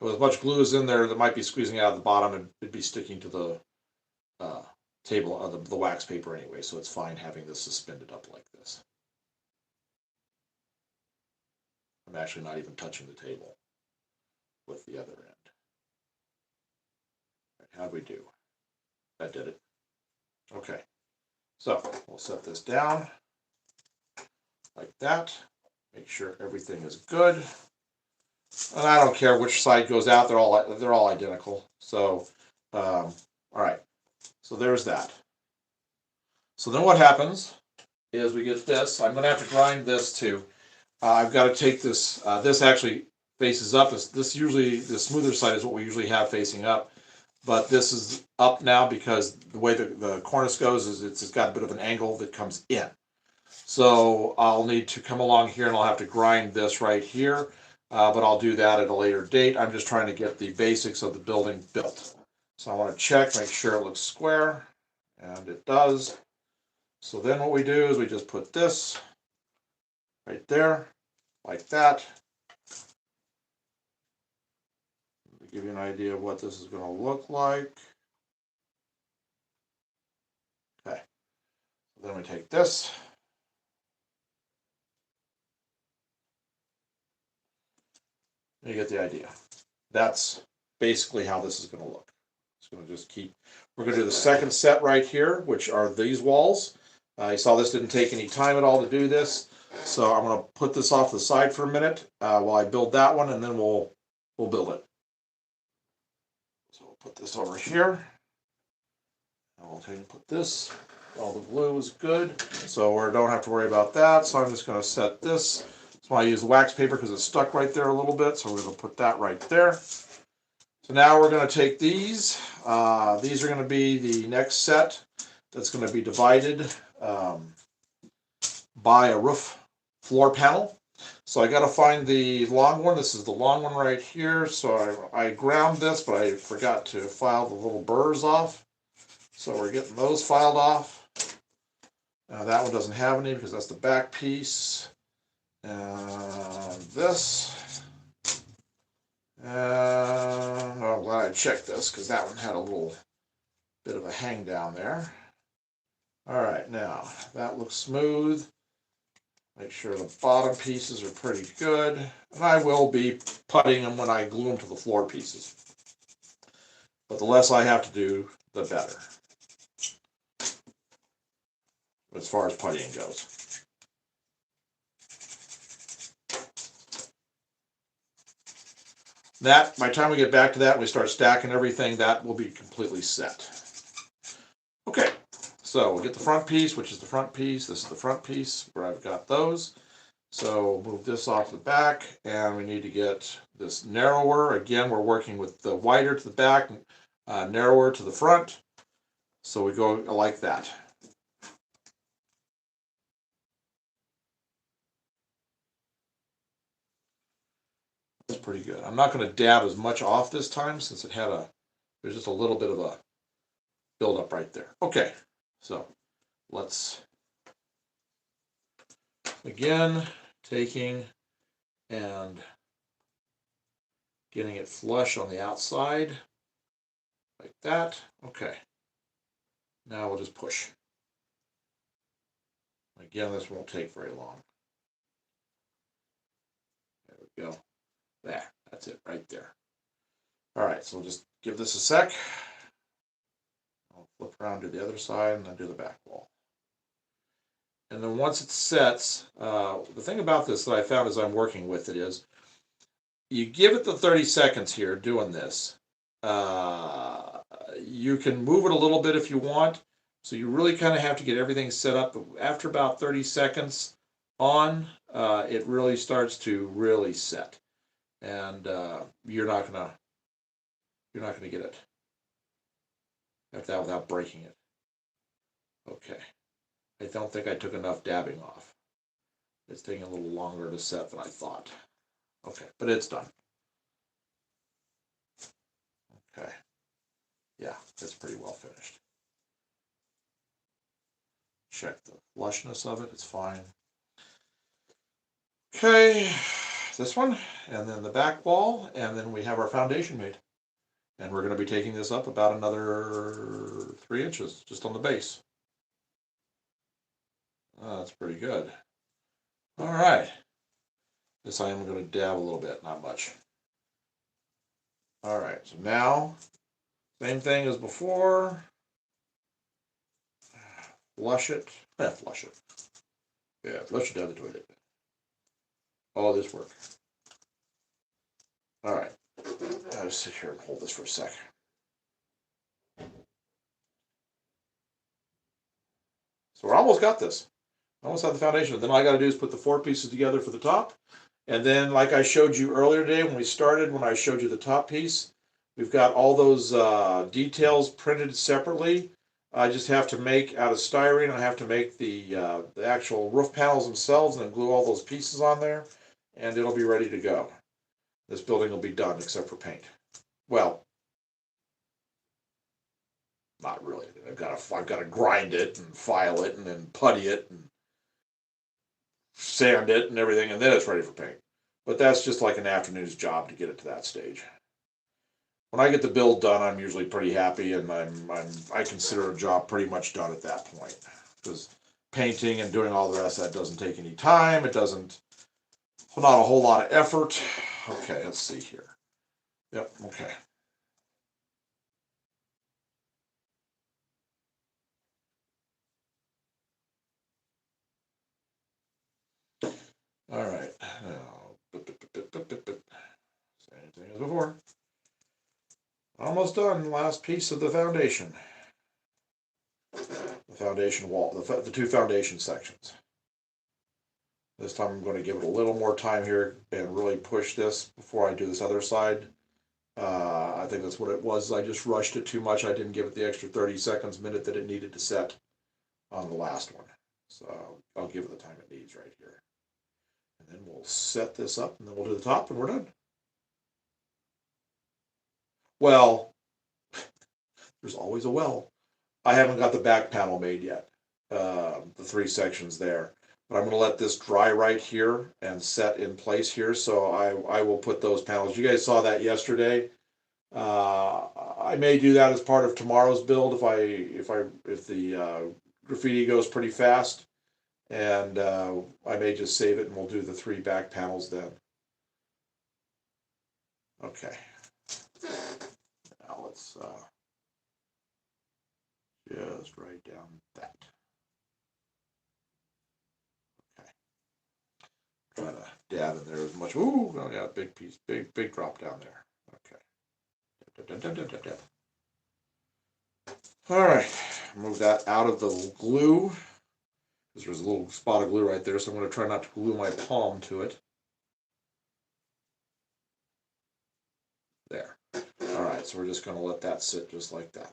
With as much glue as in there that might be squeezing out of the bottom, and it'd be sticking to the table, the wax paper anyway, so it's fine having this suspended up like this. I'm actually not even touching the table with the other end. How'd we do? That did it. Okay, so we'll set this down like that. Make sure everything is good. And I don't care which side goes out; they're all identical. So, all right. So there's that. So then what happens is we get this. I'm going to have to grind this too. I've got to take this. This actually faces up. This usually, the smoother side is what we usually have facing up. But this is up now because the way the cornice goes is it's got a bit of an angle that comes in. So I'll need to come along here and I'll have to grind this right here. But I'll do that at a later date. I'm just trying to get the basics of the building built. So I want to check, make sure it looks square. And it does. So then what we do is we just put this right there, like that. To give you an idea of what this is going to look like. Okay. Then we take this. You get the idea. That's basically how this is going to look. It's going to just keep. We're going to do the second set right here, which are these walls. You saw this didn't take any time at all to do this. So I'm going to put this off to the side for a minute while I build that one, and then we'll build it. So we'll put this over here. I'll take and put this. All the glue is good, so we don't have to worry about that. So I'm just going to set this. That's why I use the wax paper, because it's stuck right there a little bit. So we're going to put that right there. So now we're going to take these. These are going to be the next set. That's going to be divided by a roof floor panel. So I got to find the long one. This is the long one right here. So I ground this, but I forgot to file the little burrs off. So we're getting those filed off. That one doesn't have any because that's the back piece. And this. I'm glad I checked this because that one had a little bit of a hang down there. All right, now that looks smooth. Make sure the bottom pieces are pretty good. And I will be putting them when I glue them to the floor pieces. But the less I have to do, the better. As far as puttying goes. That, by the time we get back to that, we start stacking everything, that will be completely set. Okay, so we'll get the front piece, which is the front piece. This is the front piece where I've got those. So move this off the back, and we need to get this narrower. Again, we're working with the wider to the back, narrower to the front. So we go like that. That's pretty good. I'm not going to dab as much off this time since it had there's just a little bit of a build up right there. Okay, so let's again taking and getting it flush on the outside like that. Okay, now we'll just push. Again, this won't take very long. There we go. There, that's it right there. All right, so we'll just give this a sec. I'll flip around to the other side and then do the back wall. And then once it sets, the thing about this that I found as I'm working with it is, you give it the 30 seconds here doing this. You can move it a little bit if you want. So you really kind of have to get everything set up. After about 30 seconds on, it really starts to really set. And you're not gonna get it after that without breaking it. Okay. I don't think I took enough dabbing off. It's taking a little longer to set than I thought. Okay, but it's done. Okay. Yeah, it's pretty well finished. Check the flushness of it, it's fine. Okay, this one, and then the back wall, and then we have our foundation made. And we're going to be taking this up about another 3 inches, just on the base. That's pretty good. All right. This I am going to dab a little bit, not much. All right, so now, same thing as before. Flush it. Flush it. Yeah, flush it down the toilet. All this work. All right. I'll just sit here and hold this for a sec. So we're almost got this. Almost have the foundation. Then all I got to do is put the 4 pieces together for the top. And then, like I showed you earlier today when we started, when I showed you the top piece, we've got all those details printed separately. I just have to make, out of styrene, I have to make the actual roof panels themselves and then glue all those pieces on there, and it'll be ready to go. This building will be done except for paint. Well, not really. I've got to grind it and file it and then putty it and sand it and everything, and then it's ready for paint. But that's just like an afternoon's job to get it to that stage. When I get the build done, I'm usually pretty happy, and I consider a job pretty much done at that point. Because painting and doing all the rest of that doesn't take any time. It doesn't, not a whole lot of effort. Okay, let's see here. Yep, okay. All right. Now, same thing as before. Almost done. Last piece of the foundation. The foundation wall, the two foundation sections. This time I'm going to give it a little more time here and really push this before I do this other side. I think that's what it was. I just rushed it too much. I didn't give it the extra 30 seconds, minute that it needed to set on the last one. So I'll give it the time it needs right here. And then we'll set this up and then we'll do the top and we're done. Well, there's always a well. I haven't got the back panel made yet, the three sections there. But I'm going to let this dry right here and set in place here. So I will put those panels. You guys saw that yesterday. I may do that as part of tomorrow's build if the graffiti goes pretty fast, and I may just save it and we'll do the three back panels then. Okay. Now let's just write down that. Okay. Try to dab in there as much. Ooh, oh yeah, big piece, big drop down there. Okay. Dab, dab, dab, dab, dab. All right, move that out of the glue because there's a little spot of glue right there, so I'm going to try not to glue my palm to it. There. All right, so we're just going to let that sit just like that.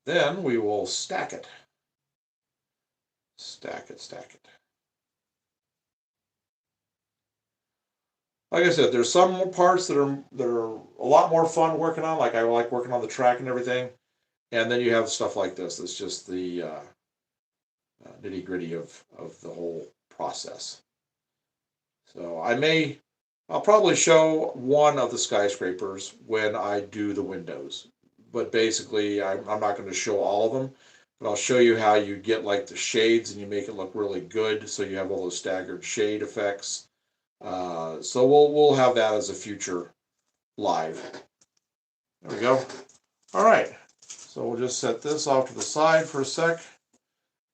Then we will stack it. Stack it, stack it. Like I said, there's some more parts that are a lot more fun working on. Like I like working on the track and everything, and then you have stuff like this. It's just the nitty gritty of the whole process. So I'll probably show one of the skyscrapers when I do the windows. But basically, I'm not going to show all of them. But I'll show you how you get like the shades and you make it look really good. So you have all those staggered shade effects. So we'll have that as a future live. There we go. All right. So we'll just set this off to the side for a sec.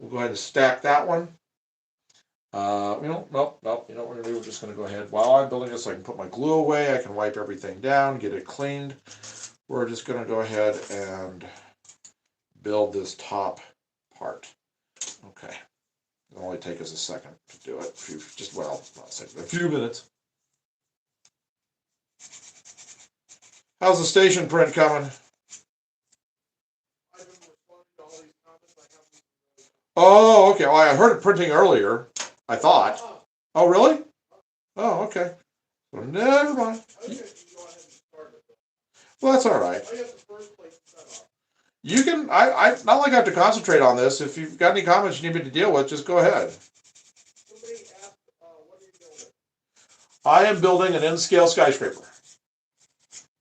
We'll go ahead and stack that one. Nope. You know what we're gonna do? We're just gonna go ahead while I'm building this. I can put my glue away. I can wipe everything down, get it cleaned. We're just gonna go ahead and build this top part. Okay. It'll only take us a second to do it. Not a second, a few minutes. How's the station print coming? I've been responding to all these comments. I haven't really. Oh, okay. Well, I heard it printing earlier, I thought. Oh, Oh, really? Oh, okay. Well, never mind. I was going to go ahead and start it. Well, that's all right. I got the first place set up. You can, I not like I have to concentrate on this. If you've got any comments you need me to deal with, just go ahead. Somebody asked, what are you building? I am building an N-scale skyscraper.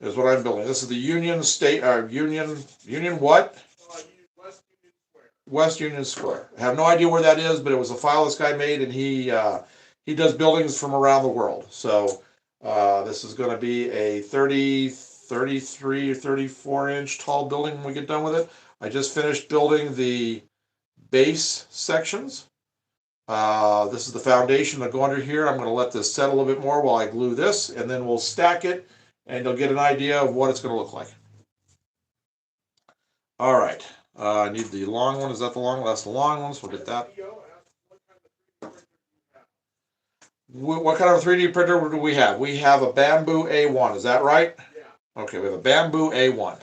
Is what I'm building. This is the Union State, Union what? West Union Square. West Union Square. I have no idea where that is, but it was a file this guy made, and he does buildings from around the world. So this is going to be a 33 or 34 inch tall building when we get done with it. I just finished building the base sections. This is the foundation that'll go under here. I'm going to let this set a little bit more while I glue this, and then we'll stack it, and you'll get an idea of what it's going to look like. All right. I need the long one. Is that the long one? That's the long one, so we'll get that. What kind of 3D printer do we have? We have a Bamboo A1. Is that right? Yeah. Okay, we have a Bamboo A1.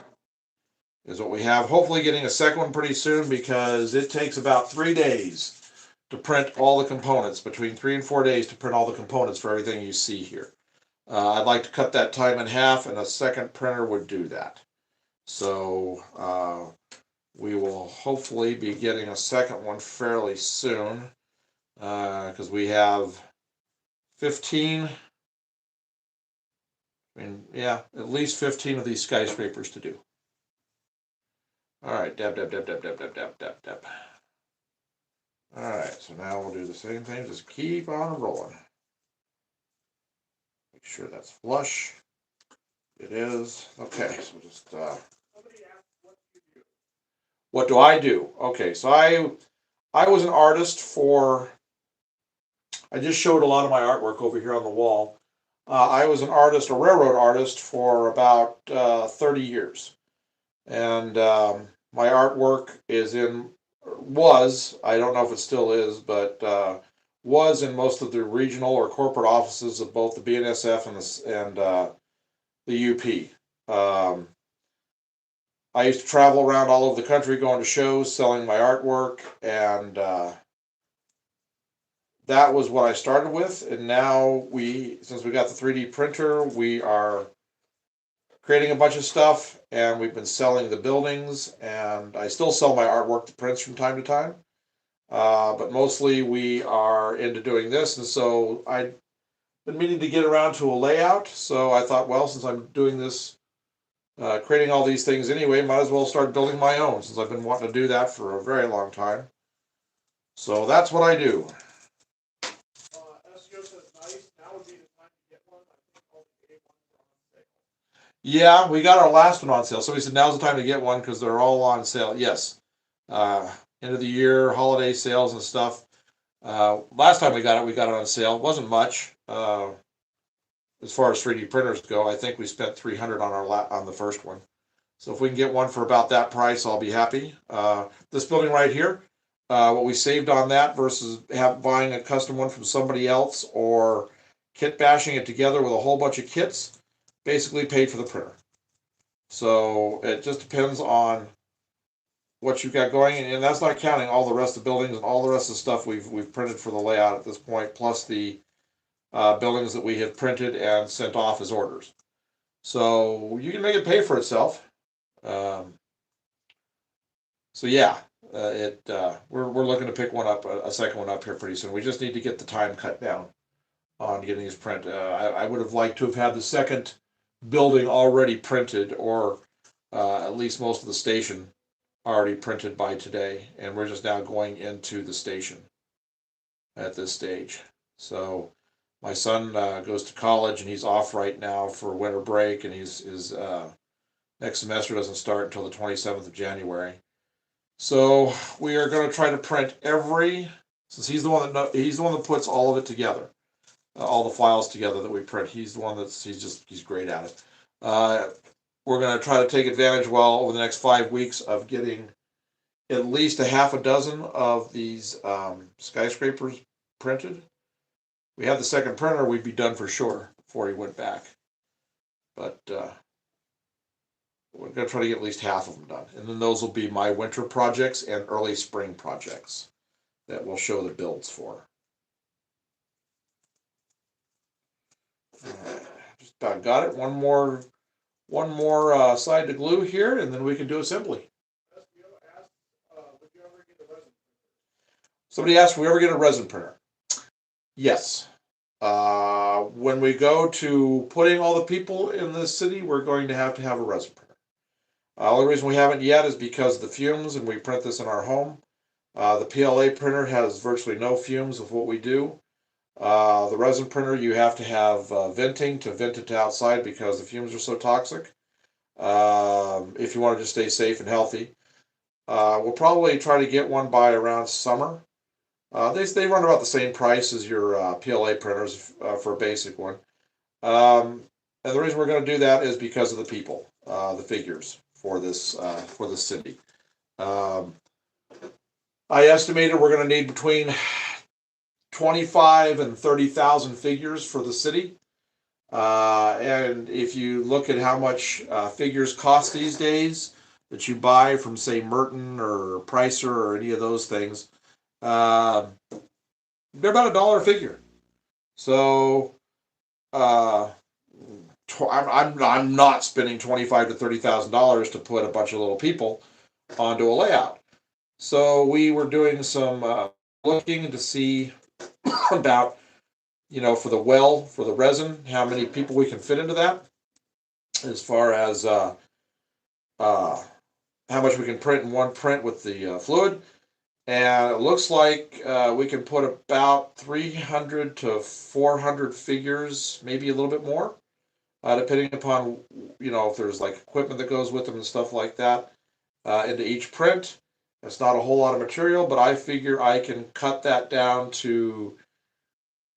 Is what we have. Hopefully getting a second one pretty soon because it takes about 3 days to print all the components, between 3 and 4 days to print all the components for everything you see here. I'd like to cut that time in half, and a second printer would do that. So we will hopefully be getting a second one fairly soon because we have 15, at least 15 of these skyscrapers to do. All right, dab. All right, so now we'll do the same thing, just keep on rolling. Make sure that's flush. It is. Okay, so just, Somebody asked, what do you do? what do I do? Okay, so I was an artist for I just showed a lot of my artwork over here on the wall. I was an artist, a railroad artist, for about 30 years. And my artwork I don't know if it still is, but was in most of the regional or corporate offices of both the BNSF and the UP. I used to travel around all over the country going to shows, selling my artwork, and that was what I started with. And now since we got the 3D printer, we are creating a bunch of stuff, and we've been selling the buildings, and I still sell my artwork to prints from time to time. But mostly we are into doing this, and so I've been meaning to get around to a layout. So I thought, well, since I'm doing this, creating all these things anyway, might as well start building my own, since I've been wanting to do that for a very long time. So that's what I do. SEO says nice. Now would be the time to get one. I think all the A ones are on sale. Yeah, we got our last one on sale. So we said now's the time to get one because they're all on sale. Yes. End of the year, holiday sales and stuff. Last time we got it on sale. It wasn't much. As far as 3D printers go, I think we spent $300 on the first one. So if we can get one for about that price, I'll be happy. This building right here, what we saved on that versus buying a custom one from somebody else or kit bashing it together with a whole bunch of kits, basically paid for the printer. So it just depends on what you've got going, and that's not counting all the rest of the buildings and all the rest of the stuff we've printed for the layout at this point, plus the buildings that we have printed and sent off as orders. So you can make it pay for itself. So yeah, we're looking to pick one up, a second one up here pretty soon. We just need to get the time cut down on getting these print. I would have liked to have had the second building already printed, or at least most of the station already printed by today, and we're just now going into the station at this stage. So my son goes to college, and he's off right now for winter break, and his next semester doesn't start until the 27th of January. So we are going to try to print since he's the one that puts all of it together, all the files together that we print. He's the one he's great at it. We're going to try to take advantage over the next 5 weeks of getting at least a half a dozen of these skyscrapers printed. We had the second printer, we'd be done for sure before he went back. But we're going to try to get at least half of them done. And then those will be my winter projects and early spring projects that we'll show the builds for. Just about got it. One more side to glue here, and then we can do assembly. Somebody asked, "Will we ever get a resin printer?" Yes. When we go to putting all the people in the city, we're going to have a resin printer. The only reason we haven't yet is because of the fumes, and we print this in our home. The PLA printer has virtually no fumes of what we do. The resin printer, you have to have venting to vent it to outside because the fumes are so toxic. If you want to just stay safe and healthy. We'll probably try to get one by around summer. They run about the same price as your PLA printers for a basic one. And the reason we're going to do that is because of the people, the figures for this city. I estimated we're going to need between 25 and 30,000 figures for the city. And if you look at how much figures cost these days that you buy from, say, Merton or Pricer or any of those things, they're about $1 a figure. So I'm not spending $25,000 to $30,000 to put a bunch of little people onto a layout. So we were doing some looking to see about, for the resin, how many people we can fit into that, as far as how much we can print in one print with the fluid. And it looks like we can put about 300 to 400 figures, maybe a little bit more, depending upon, if there's like equipment that goes with them and stuff like that, into each print. It's not a whole lot of material, but I figure I can cut that down to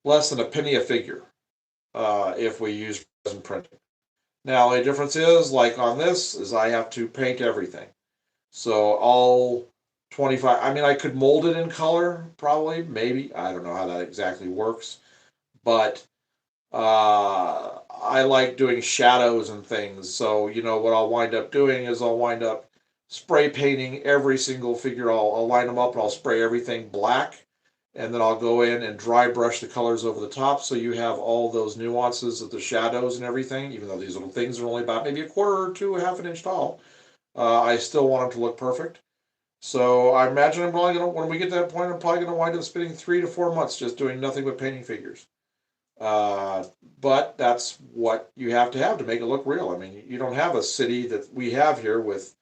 less than a penny a figure if we use resin printing. Now the difference is, like on this, is I have to paint everything. So all 25, I mean, I could mold it in color, probably, maybe. I don't know how that exactly works. But I like doing shadows and things. So, what I'll wind up doing is I'll wind up spray painting every single figure. I'll line them up and I'll spray everything black. And then I'll go in and dry brush the colors over the top, so you have all those nuances of the shadows and everything, even though these little things are only about maybe a quarter or two, half an inch tall. I still want them to look perfect. So I imagine I'm probably when we get to that point, I'm probably gonna wind up spending 3 to 4 months just doing nothing but painting figures. Uh, but that's what you have to make it look real. I mean, you don't have a city that we have here with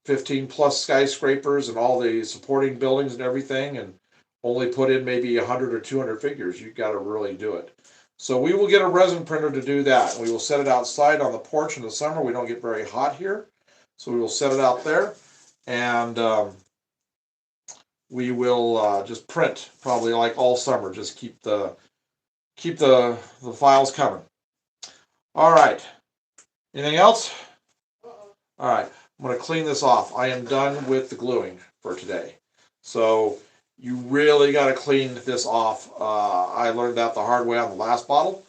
15 plus skyscrapers and all the supporting buildings and everything, and only put in maybe 100 or 200 figures. You've got to really do it. So we will get a resin printer to do that. We will set it outside on the porch in the summer. We don't get very hot here, so we will set it out there, and we will just print probably like all summer. Just keep the files coming. All right. Anything else? All right. I'm going to clean this off. I am done with the gluing for today. So you really got to clean this off. I learned that the hard way on the last bottle.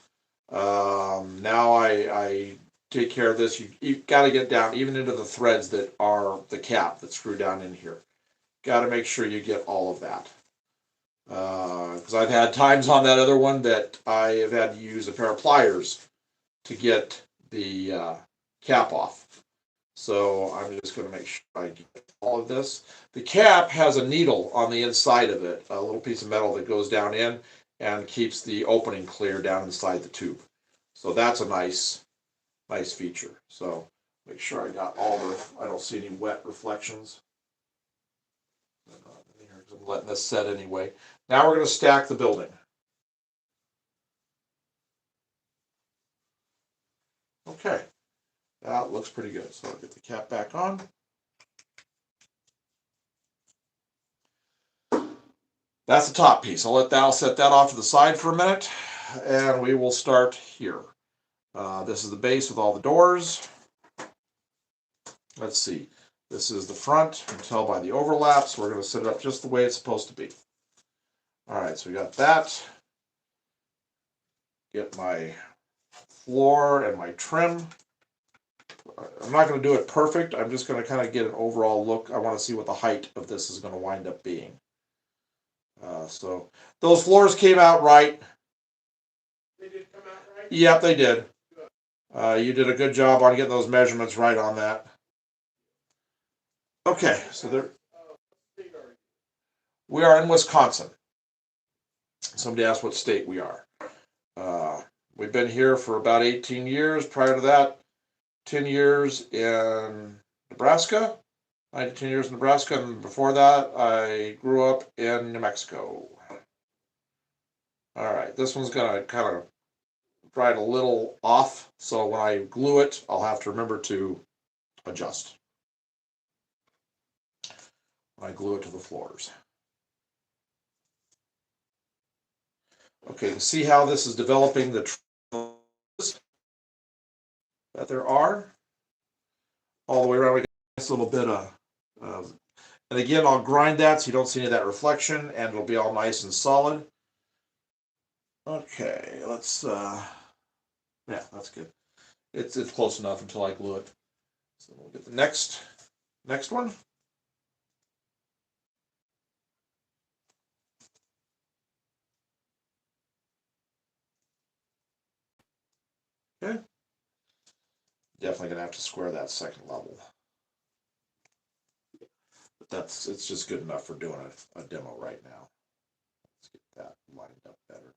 Now I take care of this. You've got to get down even into the threads that are the cap that screw down in here. Got to make sure you get all of that. Because I've had times on that other one that I have had to use a pair of pliers to get the cap off. So I'm just going to make sure I get all of this. The cap has a needle on the inside of it, a little piece of metal that goes down in and keeps the opening clear down inside the tube. So that's a nice feature. So make sure I got I don't see any wet reflections. I'm letting this set anyway. Now we're going to stack the building. Okay. That looks pretty good. So I'll get the cap back on. That's the top piece. I'll set that off to the side for a minute, and we will start here. This is the base with all the doors. Let's see. This is the front. You can tell by the overlaps. We're going to set it up just the way it's supposed to be. All right, so we got that. Get my floor and my trim. I'm not going to do it perfect. I'm just going to kind of get an overall look. I want to see what the height of this is going to wind up being. So those floors came out right. They did come out right? Yep, they did. You did a good job on getting those measurements right on that. Okay, so we are in Wisconsin. Somebody asked what state we are. We've been here for about 18 years. Prior to that, 10 years in Nebraska. I did 10 years in Nebraska, and before that, I grew up in New Mexico. All right, this one's going to kind of dry it a little off, so when I glue it, I'll have to remember to adjust when I glue it to the floors. Okay, you can see how this is developing the that there are all the way around. We got a nice little bit of and again, I'll grind that so you don't see any of that reflection, and it'll be all nice and solid. Okay, let's yeah, that's good. It's close enough until I glue it. So we'll get the next one. Okay. Definitely gonna have to square that second level. But it's just good enough for doing a demo right now. Let's get that lined up better.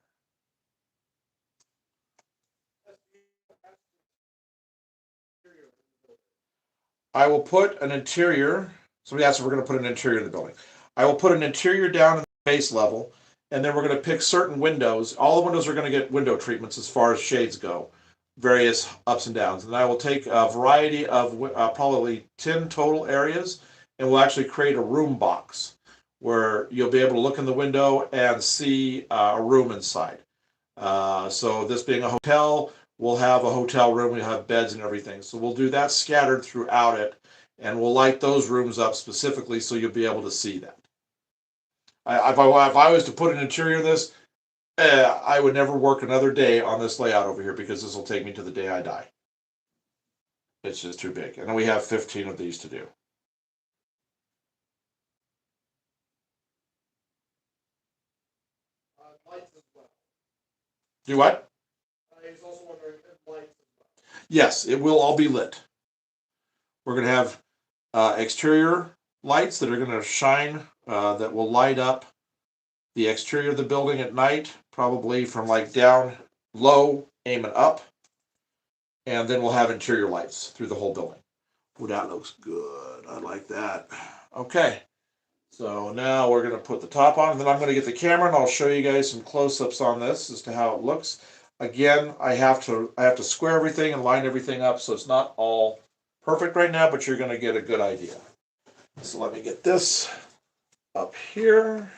I will put an interior. Somebody asked if we're going to put an interior in the building. I will put an interior down in the base level, and then we're going to pick certain windows. All the windows are going to get window treatments as far as shades go, various ups and downs. And I will take a variety of probably 10 total areas, and we'll actually create a room box where you'll be able to look in the window and see a room inside. So this being a hotel, we'll have a hotel room, we'll have beds and everything. So we'll do that scattered throughout it, and we'll light those rooms up specifically so you'll be able to see that. If I was to put an interior of this, I would never work another day on this layout over here because this will take me to the day I die. It's just too big. And then we have 15 of these to do. Lights as well. Do what? I was also wondering if lights as well. Yes, it will all be lit. We're going to have exterior lights that are going to shine, that will light up the exterior of the building at night, probably from like down low, aiming up. And then we'll have interior lights through the whole building. Oh, that looks good. I like that. Okay. So now we're going to put the top on, and then I'm going to get the camera and I'll show you guys some close-ups on this as to how it looks. Again, I have to square everything and line everything up, so it's not all perfect right now, but you're going to get a good idea. So let me get this up here.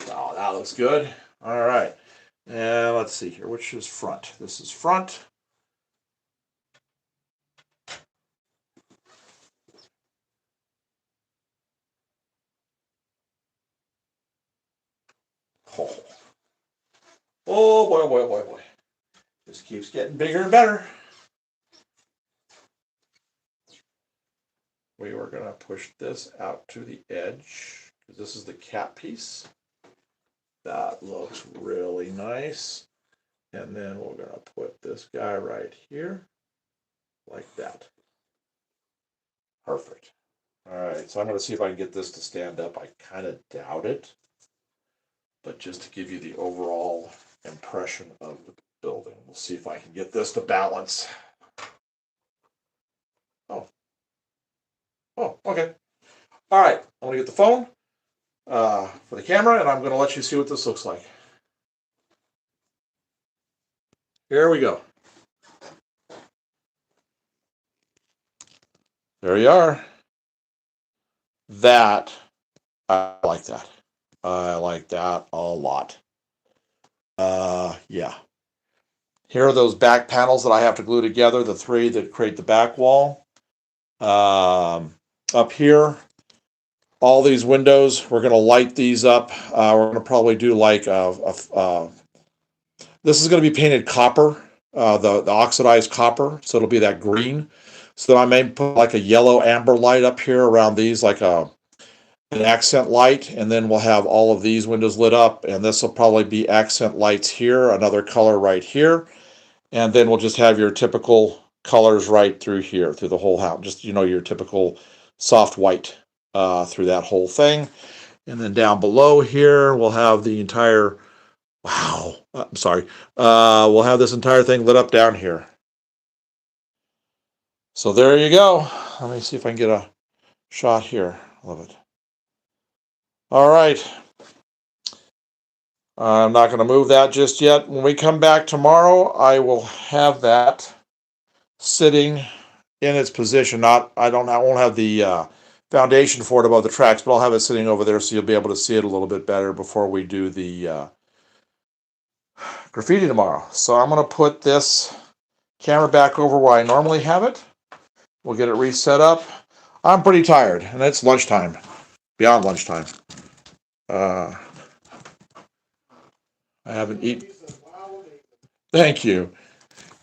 Oh, that looks good. All right. And let's see here. Which is front? This is front. Oh boy, boy, boy, boy. This keeps getting bigger and better. We were going to push this out to the edge because this is the cap piece. That looks really nice. And then we're going to put this guy right here like that. Perfect. All right, so I'm going to see if I can get this to stand up. I kind of doubt it, but just to give you the overall impression of the building, we'll see if I can get this to balance. Oh, okay. All right, I'm going to get the phone for the camera, and I'm going to let you see what this looks like. Here we go. There you are. That, I like that. I like that a lot. Yeah. Here are those back panels that I have to glue together, the three that create the back wall. Up here, all these windows, we're going to light these up. We're going to probably do like this is going to be painted copper, the oxidized copper, so it'll be that green. So I may put like a yellow amber light up here around these, like an accent light, and then we'll have all of these windows lit up, and this will probably be accent lights here, another color right here, and then we'll just have your typical colors right through here, through the whole house, just, you know, your typical soft white through that whole thing. And then down below here, we'll have the entire, wow, I'm sorry, we'll have this entire thing lit up down here. So there you go. Let me see if I can get a shot here. Love it. All right. I'm not going to move that just yet. When we come back tomorrow, I will have that sitting in its position. I won't have the foundation for it above the tracks, but I'll have it sitting over there so you'll be able to see it a little bit better before we do the graffiti tomorrow. So I'm going to put this camera back over where I normally have it. We'll get it reset up. I'm pretty tired, and it's lunchtime, beyond lunchtime. I haven't eaten. Thank you.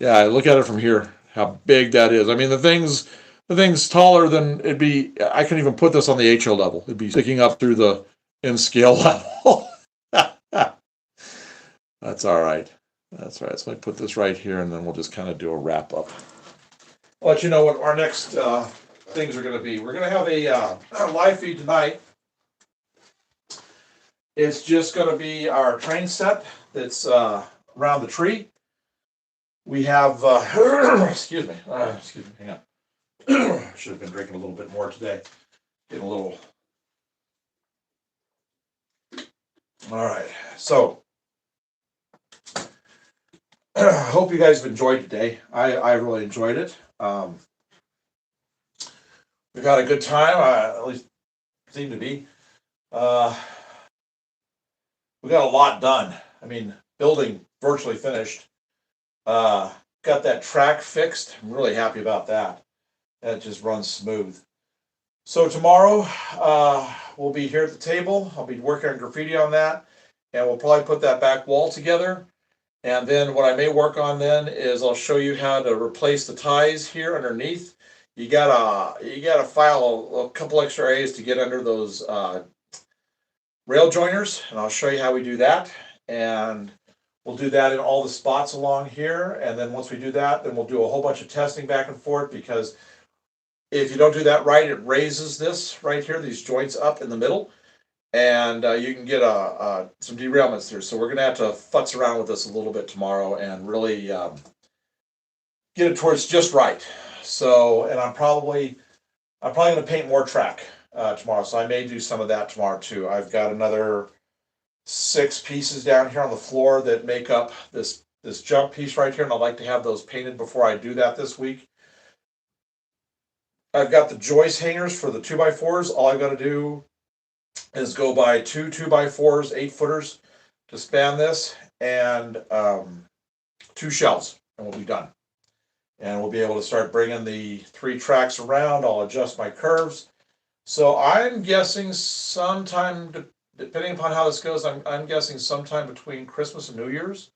Yeah, look at it from here, how big that is. I mean, the thing's taller than it'd be. I couldn't even put this on the HO level. It'd be sticking up through the in scale level. That's all right. That's all right. So I put this right here, and then we'll just kind of do a wrap up. I'll let you know what our next things are going to be. We're going to have a live feed tonight. It's just going to be our train set that's around the tree. We have, excuse me, hang on. Should have been drinking a little bit more today. Getting a little. All right, so hope you guys have enjoyed today. I really enjoyed it. We've had a good time. At least seem to be. Uh, we got a lot done. I mean, building virtually finished. Got that track fixed. I'm really happy about that. That just runs smooth. So tomorrow, we'll be here at the table. I'll be working on graffiti on that, and we'll probably put that back wall together. And then what I may work on then is I'll show you how to replace the ties here underneath. You gotta file a couple extra areas to get under those rail joiners, and I'll show you how we do that. And we'll do that in all the spots along here. And then once we do that, then we'll do a whole bunch of testing back and forth, because if you don't do that right, it raises this right here, these joints up in the middle, and you can get some derailments there. So we're gonna have to futz around with this a little bit tomorrow and really get it towards just right. So, and I'm probably gonna paint more track tomorrow. So I may do some of that tomorrow too. I've got another 6 pieces down here on the floor that make up this jump piece right here, and I'd like to have those painted before I do that this week. I've got the joist hangers for the 2x4s. All I've got to do is go buy 2 2x4s, 8-footers to span this, and 2 shelves, and we'll be done. And we'll be able to start bringing the 3 tracks around. I'll adjust my curves. So I'm guessing sometime, depending upon how this goes, I'm guessing sometime between Christmas and New Year's,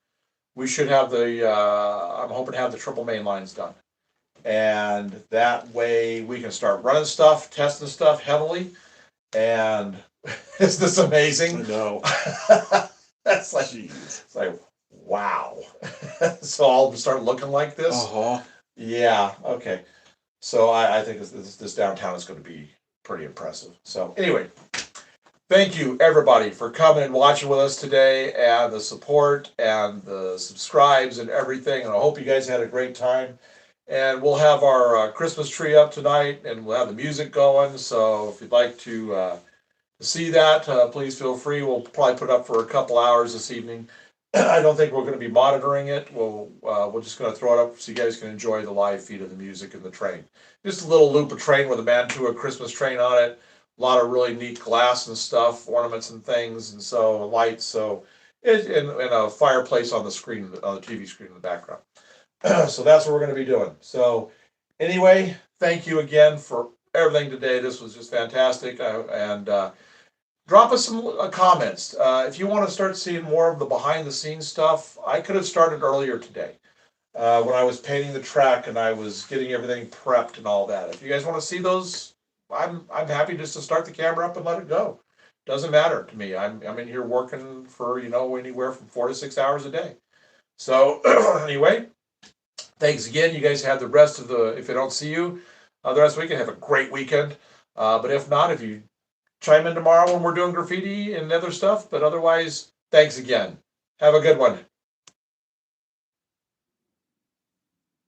we should have I'm hoping to have the triple main lines done. And that way we can start running stuff, testing stuff heavily. And is this amazing? I know. That's like, it's like, wow. So I'll start looking like this. Yeah, okay. So I think this downtown is going to be pretty impressive. So anyway, thank you everybody for coming and watching with us today, and the support and the subscribes and everything. And I hope you guys had a great time. And we'll have our Christmas tree up tonight, and we'll have the music going. So if you'd like to see that, please feel free. We'll probably put it up for a couple hours this evening. I don't think we're going to be monitoring it. We're just going to throw it up so you guys can enjoy the live feed of the music and the train. Just a little loop of train with a Mantua Christmas train on it. A lot of really neat glass and stuff, ornaments and things, and so lights. So and a fireplace on the screen, on the TV screen in the background. So that's what we're going to be doing. So anyway, thank you again for everything today. This was just fantastic. And drop us some comments. If you want to start seeing more of the behind the scenes stuff, I could have started earlier today when I was painting the track and I was getting everything prepped and all that. If you guys want to see those, I'm happy just to start the camera up and let it go. Doesn't matter to me. I'm in here working for anywhere from 4 to 6 hours a day. So anyway, thanks again. You guys have the rest of if I don't see you the rest of the weekend, have a great weekend. But if not, if you chime in tomorrow when we're doing graffiti and other stuff. But otherwise, thanks again. Have a good one.